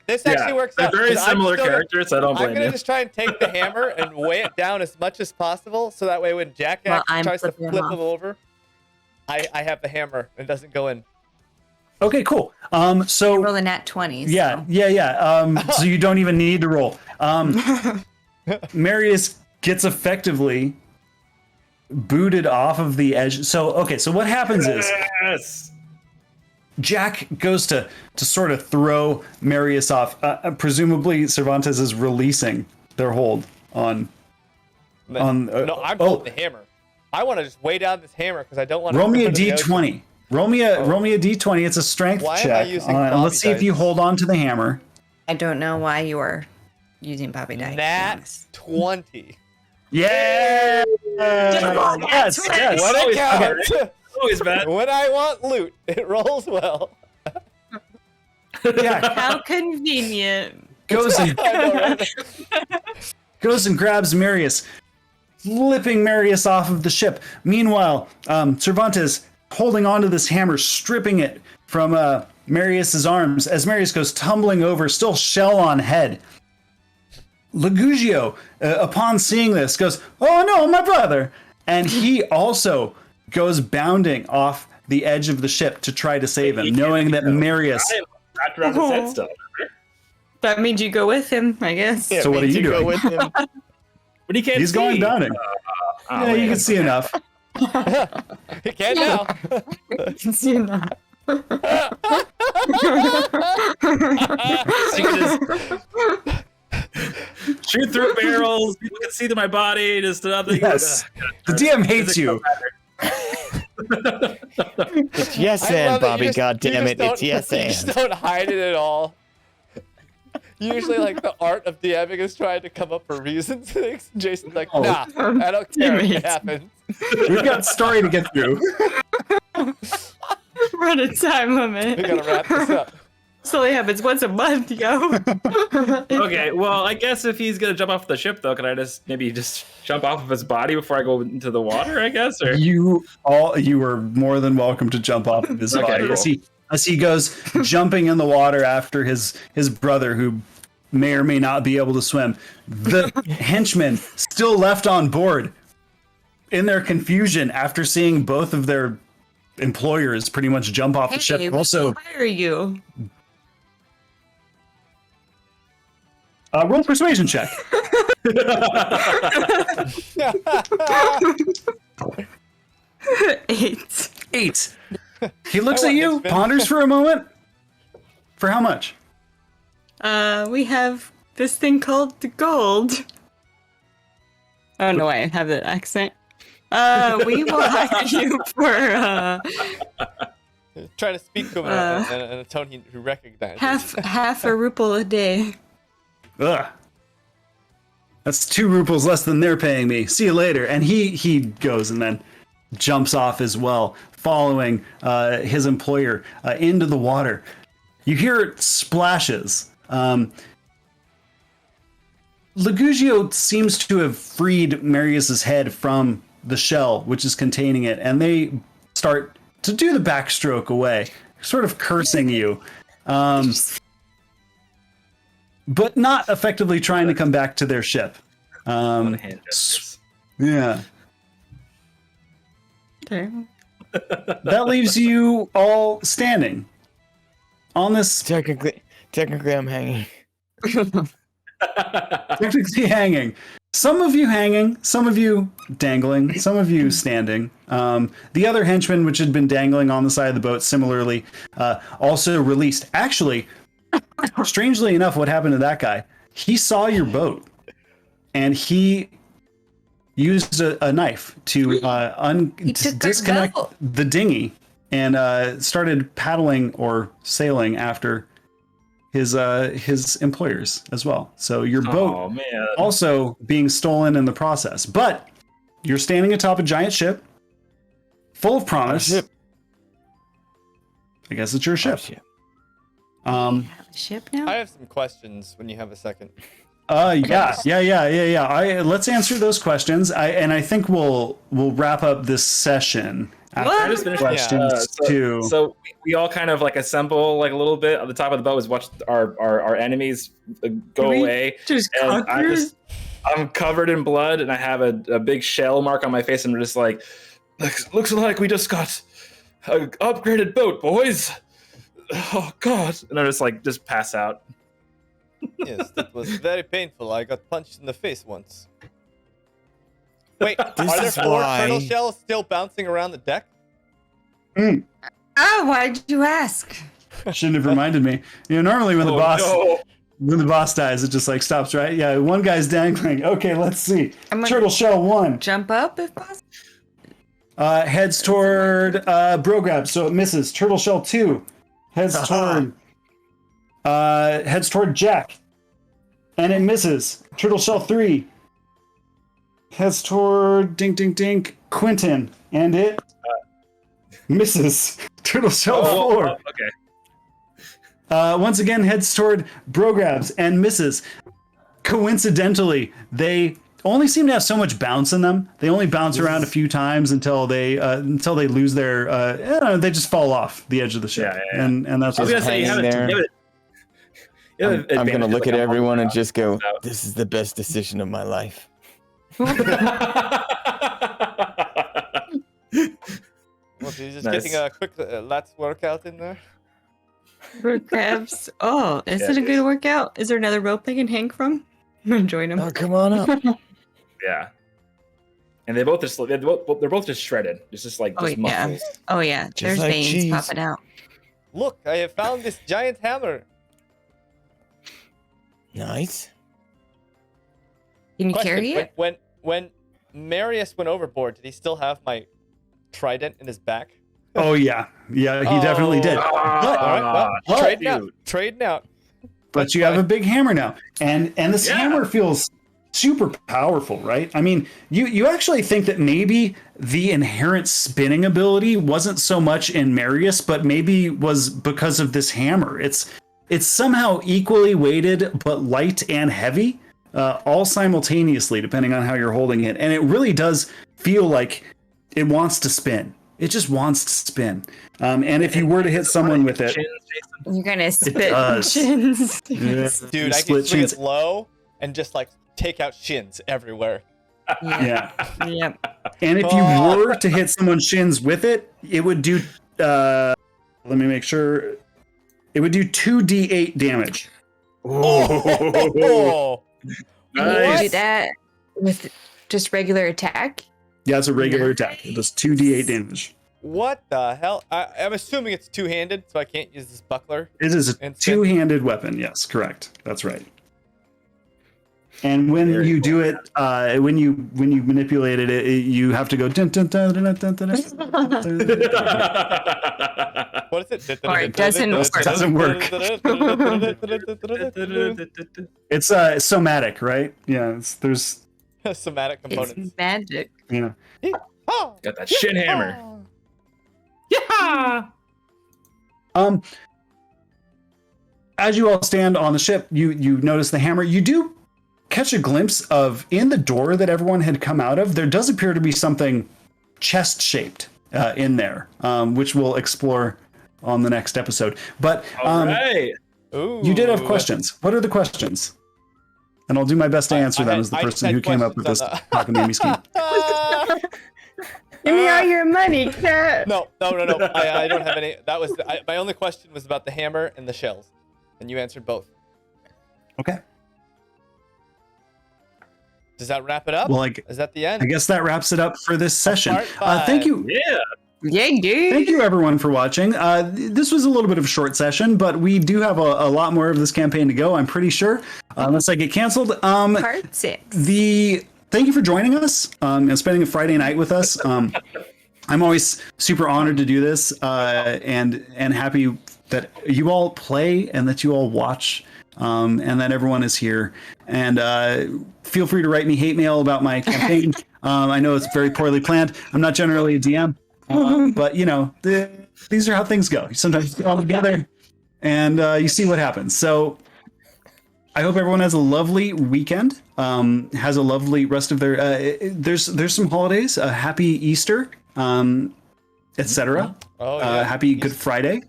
this actually works They're out. very 'cause I'm similar still gonna- characters. So I don't I'm blame gonna you. just try and take the hammer and weigh it down as much as possible, so that way when Jack Well, I'm tries to flipping flip him him over, I have the hammer and it doesn't go in. Okay, cool. So Roll a nat 20. yeah. So you don't even need to roll. Marius gets effectively booted off of the edge. So what happens is Yes. Jack goes to sort of throw Marius off. Presumably Cervantes is releasing their hold on. No, I'm oh. holding the hammer. I want to just weigh down this hammer because I don't want to. Roll me a d20. Roll me a d20. It's a strength Why am I check. using Let's Bobby see if you dice? hold on to the hammer. I don't know why you are using Bobby Daye. Nat 20. Yeah. Yes. Yes. What a count. Always bad. When I want loot, it rolls well. Yeah. How convenient. Goes and I know, right? goes and grabs Marius, flipping Marius off of the ship. Meanwhile, Cervantes holding onto this hammer, stripping it from Marius's arms as Marius goes tumbling over, still shell on head. Lugugio, upon seeing this, goes, "Oh no, my brother!" And he also goes bounding off the edge of the ship to try to save him, knowing that Marius. I am wrapped around his head still. That means you go with him, I guess. So what are you doing? With him. But he can't He's see. going bounding. Yeah, you can see enough. He can now. See that. Shoot through barrels. People can see through my body. Just nothing. Yes. The DM hates you. It's yes I and, love that Bobby. you just- God you damn just it! It's don't- yes You just and. don't hide it at all. Usually, like, the art of DMing is trying to come up for reasons. Jason's like, nah, I don't care if it happens. We've got story to get through. We're at a time We limit. gotta wrap this up. This only happens once a month, yo. Okay, well, I guess if he's gonna jump off the ship, though, can I maybe just jump off of his body before I go into the water? I guess, or You are more than welcome to jump off of his Okay, body cool. as he goes jumping in the water after his brother, who may or may not be able to swim. The henchmen still left on board in their confusion after seeing both of their employers pretty much jump off the ship. Hey, Also, why are you? roll persuasion check. 8. 8. He looks I at want you, this, Ben. ponders for a moment. For how much? We have this thing called the gold. I don't know why I have that accent. We will hire you for Trying to speak to him in a tone he recognizes. half a ruble a day. Ugh. That's 2 ruples less than they're paying me. See you later. And he goes and then jumps off as well, following his employer into the water. You hear splashes. Lugugio seems to have freed Marius's head from the shell, which is containing it, and they start to do the backstroke away, sort of cursing you. But not effectively trying to come back to their ship. hand gestures. Yeah. Okay. That leaves you all standing on this, Technically, I'm hanging. technically hanging. Some of you hanging, some of you dangling, some of you standing. The other henchman, which had been dangling on the side of the boat, similarly, also released. Actually, strangely enough, what happened to that guy? He saw your boat, and he used a knife to took our disconnect boat. the dinghy and started paddling or sailing after his employers as well. So your boat Oh man. also being stolen in the process. But you're standing atop a giant ship, full of promise. Ship. I guess it's your ship. Ship. Ship now? I have some questions when you have a second. Yeah. Let's answer those questions. I think we'll wrap up this session after What? I just finished. questions too. So we all kind of like assemble like a little bit at the top of the boat is watch our enemies go We away. Just And conquer. I'm covered in blood and I have a big shell mark on my face and I'm just like, looks like we just got an upgraded boat, boys. Oh God! And I just pass out. Yes, that was very painful. I got punched in the face once. Wait, are there is 4 why- turtle shells still bouncing around the deck? Oh, why'd you ask? Shouldn't have reminded me. You know, normally when the boss dies, it just like stops, right? Yeah, one guy's dangling. Okay, let's see. I'm gonna Turtle shell 1 jump up if possible. heads toward bro grab, so it misses. Turtle shell 2 heads toward heads toward Jack, and it misses. Turtle Shell 3 heads toward Quentin, and it misses. Turtle Shell 4. Okay. Once again heads toward Brograbs and misses. Coincidentally, they only seem to have so much bounce in them. They only bounce around a few times until they lose their. They just fall off the edge of the ship, and that's. I was what's gonna say you hanging have there. I'm gonna look at everyone and just go, out. "This is the best decision of my life." Well, she's just Nice. getting a quick lats workout in there. Crabs. Oh, is it a good workout? Is there another rope they can hang from? I'm gonna join them. Oh, come on up. Yeah. And they're both just shredded. It's just like just yeah. muscles. Oh yeah, Just there's like veins cheese. popping out. Look, I have found this giant hammer. Nice. Can you Question, carry it? When Marius went overboard, did he still have my trident in his back? Oh yeah, he definitely did. All right, well, trading out. dude. Trading out. But you have a big hammer now, and this Yeah. hammer feels super powerful, right? I mean, you actually think that maybe the inherent spinning ability wasn't so much in Marius, but maybe was because of this hammer. It's somehow equally weighted, but light and heavy, all simultaneously, depending on how you're holding it, and it really does feel like it wants to spin. It just wants to spin. And if you were to hit someone with it, You're gonna spit does. chins. Dude, I can swing it low and just like take out shins everywhere. yeah. Yep. And if you were to hit someone's shins with it, it would do. Let me make sure. It would do 2d8 damage. Oh, Can you do Nice. that with just regular attack? Yeah, it's a regular attack. It does 2d8 damage. what the hell? I'm assuming it's two-handed, so I can't use this buckler. It is a Instant. two-handed weapon. Yes, correct. That's right. And when Very you do cool. it, when you manipulate it, you have to go. Dun, dun, dun, dun, dun, dun, dun, dun. What is it? Or it doesn't work. It doesn't work. It's somatic, right? Yeah. There's Somatic components. It's magic. yeah. Got that shin hammer. As you all stand on the ship, you notice the hammer. You do catch a glimpse of, in the door that everyone had come out of, there does appear to be something chest-shaped in there, which we'll explore on the next episode. But All right. you did have questions. What are the questions? And I'll do my best to answer them as the I person had who came up with this questions cockamamie scheme. Give me all your money, cat. No. I don't have any. That was my only question was about the hammer and the shells, and you answered both. Okay. Does that wrap it up? Well, Is that the end? I guess that wraps it up for this session. Part five. Thank you. Yeah. Yeah, dude. Thank you, everyone, for watching. This was a little bit of a short session, but we do have a lot more of this campaign to go, I'm pretty sure, unless I get canceled. Part 6. Thank you for joining us and spending a Friday night with us. I'm always super honored to do this and happy that you all play and that you all watch and that everyone is here. And feel free to write me hate mail about my campaign. I know it's very poorly planned. I'm not generally a DM. But you know, these are how things go. Sometimes you get all together and you see what happens. So I hope everyone has a lovely weekend, has a lovely rest of their there's some holidays, happy Easter, etc. Oh, yeah. Happy Good Friday,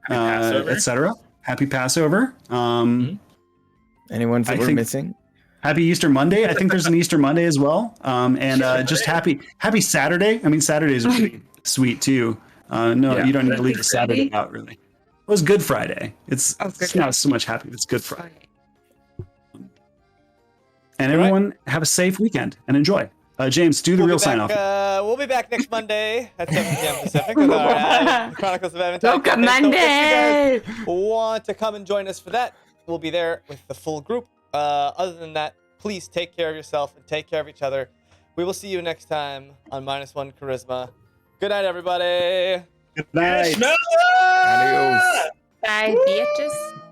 Passover. etc. Happy Passover. Any ones that I we're think- missing? Happy Easter Monday. I think there's an Easter Monday as well. And just happy Saturday. I mean, Saturdays are pretty sweet too. No, Yeah. you don't need to leave the Good Saturday Friday? out really. It was Good Friday. It's Good not so much happy. It's Good Friday. And All right. everyone have a safe weekend and enjoy. James, do the real sign off. We'll be back next Monday at 7 p.m. Pacific with our Chronicles of Aventine. Welcome campaign. So Monday. if you guys want to come and join us for that, we'll be there with the full group. Other than that, please take care of yourself and take care of each other. We will see you next time on MinusOneCharisma. Good night, everybody. Good night. Shmelda! Adios. Bye, bitches.